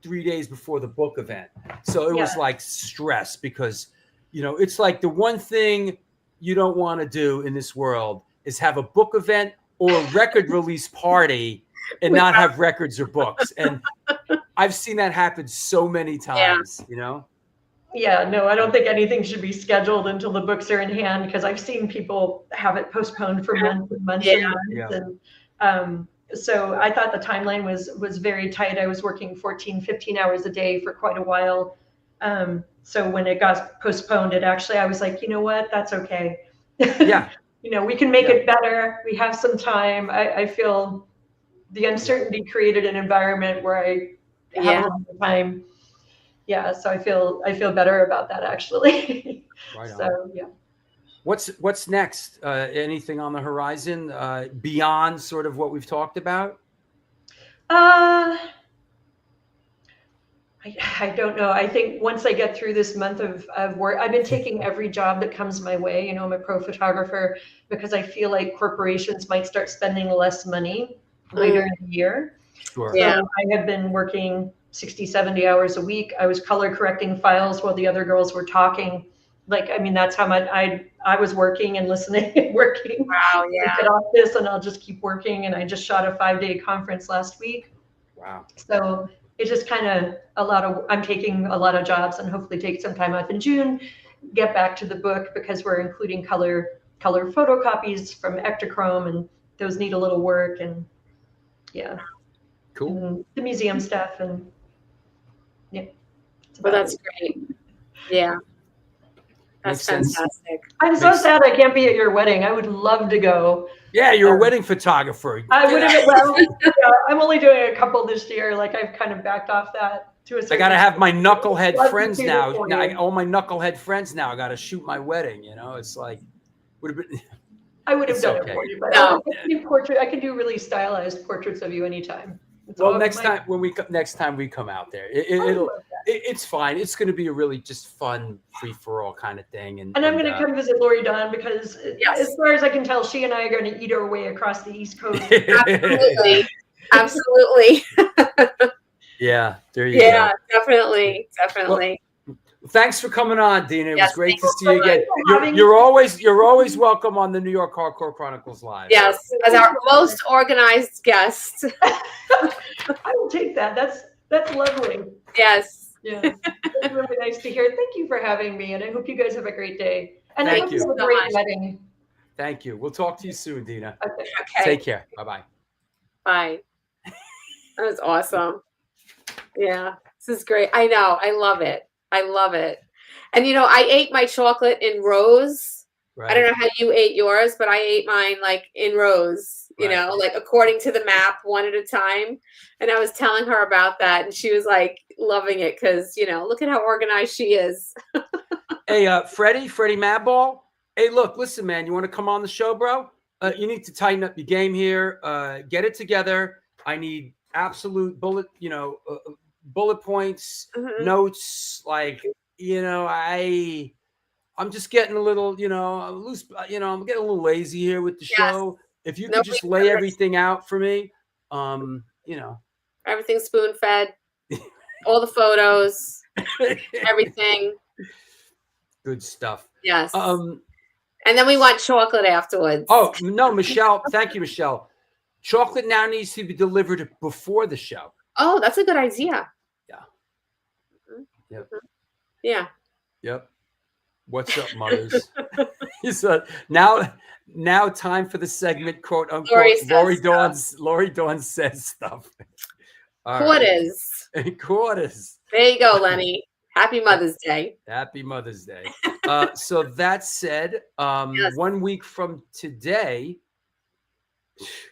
3 days before the book event. So it was like stress because, it's like the one thing you don't want to do in this world is have a book event or a record release party and not have records or books. And I've seen that happen so many times, Yeah, no, I don't think anything should be scheduled until the books are in hand because I've seen people have it postponed for months and months and months. And so I thought the timeline was very tight. I was working 14, 15 hours a day for quite a while. So when it got postponed, I was like, you know what, that's okay. Yeah. We can make it better. We have some time. I feel the uncertainty created an environment where I have a lot of time. Yeah, so I feel better about that actually. Right on. So yeah. What's next? Anything on the horizon beyond sort of what we've talked about? I don't know. I think once I get through this month of work, I've been taking every job that comes my way. I'm a pro photographer because I feel like corporations might start spending less money later in the year. Sure. So I have been working 60, 70 hours a week. I was color correcting files while the other girls were talking. That's how much I was working and listening and working. Wow, yeah. Get off this and I'll just keep working. And I just shot a 5-day conference last week. Wow. So it's just kind of I'm taking a lot of jobs and hopefully take some time off in June, get back to the book because we're including color photocopies from Ektachrome and those need a little work and cool. And the museum stuff and Well, that's great. Yeah. That's fantastic. I'm so sad I can't be at your wedding. I would love to go. Yeah, you're a wedding photographer. I would have. Well, I'm only doing a couple this year. Like I've kind of backed off that to a certain. I got to have my knucklehead friends now. Point. All my knucklehead friends now. I got to shoot my wedding. It's like would have been. I would have done it for you, but I can do really stylized portraits of you anytime. Well, next time we come out there, it's fine. It's going to be a really just fun free for all kind of thing. And I'm going to come visit Lori Dawn because as far as I can tell, she and I are going to eat our way across the East Coast. Absolutely. Absolutely. Yeah, there you go. Yeah, definitely. Well, thanks for coming on, Dena. It was great to see you again. having You're always welcome on the New York Hardcore Chronicles Live. Yes, as our most organized guest. I will take that. That's lovely. Yes. Yeah. It's really nice to hear. Thank you for having me, and I hope you guys have a great day. And Thank I hope you you have a so great much. wedding. Thank you. We'll talk to you soon, Dena. Okay. Take care. Bye-bye. Bye. That was awesome. Yeah, this is great. I know. I love it. I love it. And I ate my chocolate in rows Right. I don't know how you ate yours, but I ate mine like in rows, you Right. know, like according to the map, one at a time. And I was telling her about that, and she was like loving it because, you know, look at how organized she is. Hey, Freddie Madball. Hey, look, listen, man, you want to come on the show, bro? You need to tighten up your game here. Get it together. I need absolute bullet points, notes. Like, you know, I'm just getting a little, you know, loose. You know, I'm getting a little lazy here with the show. If you could just lay everything out for me, you know, everything spoon fed, all the photos, everything. Good stuff. Yes. And then we want chocolate afterwards. Oh no, Michelle! Thank you, Michelle. Chocolate now needs to be delivered before the show. Oh, that's a good idea. Yeah. Yep. Yeah. Yep. What's up, mothers? He said, now time for the segment, quote unquote. Lori Dawn says stuff. Quarters. Right. Quarters. There you go, Lenny. Happy Mother's Day. Happy Mother's Day. So that said, 1 week from today,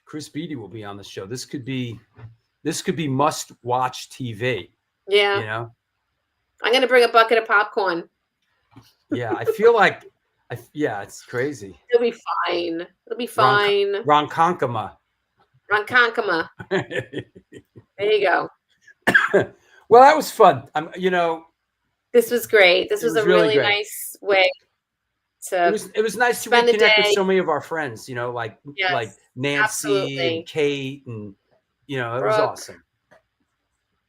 Chris Beatty will be on the show. This could be must-watch TV. Yeah. You know? I'm gonna bring a bucket of popcorn. Yeah, I feel like it's crazy. It'll be fine. It'll be fine. Ronkonkoma. There you go. Well, that was fun. This was great. This was a really nice way to. It was nice to reconnect with so many of our friends. You know, like Nancy and Kate, and you know, it was awesome.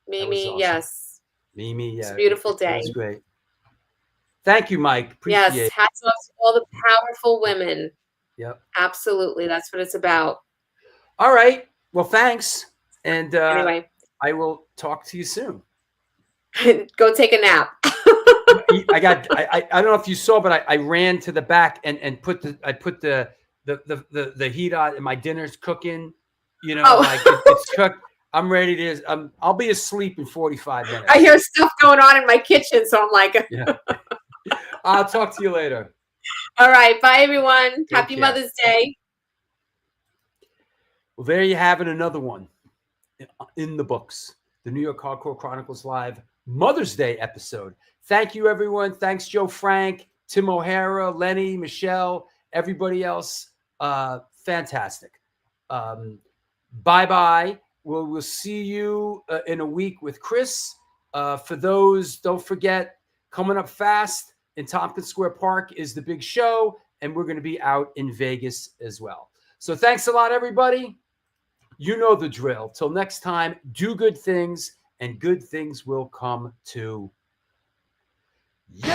Mimi, awesome. yes. Mimi, yeah. It's a beautiful day. It was great. Thank you, Mike. Appreciate it. Hats off to all the powerful women. Yep. Absolutely. That's what it's about. All right. Well, thanks. And anyway, I will talk to you soon. Go take a nap. I don't know if you saw, but I ran to the back and put the heat on, and my dinner's cooking. You know, like it's cooked. I'm ready to. I'll be asleep in 45 minutes. I hear stuff going on in my kitchen, so I'm like, yeah. I'll talk to you later. All right. Bye, everyone. Happy Mother's Day. Well, there you have it. Another one in the books. The New York Hardcore Chronicles Live Mother's Day episode. Thank you, everyone. Thanks, Joe Frank, Tim O'Hara, Lenny, Michelle, everybody else. Fantastic. Bye-bye. We'll see you in a week with Chris. For those, don't forget, coming up fast in Tompkins Square Park is the big show, and we're going to be out in Vegas as well. So thanks a lot, everybody. You know the drill. Till next time, do good things, and good things will come to you.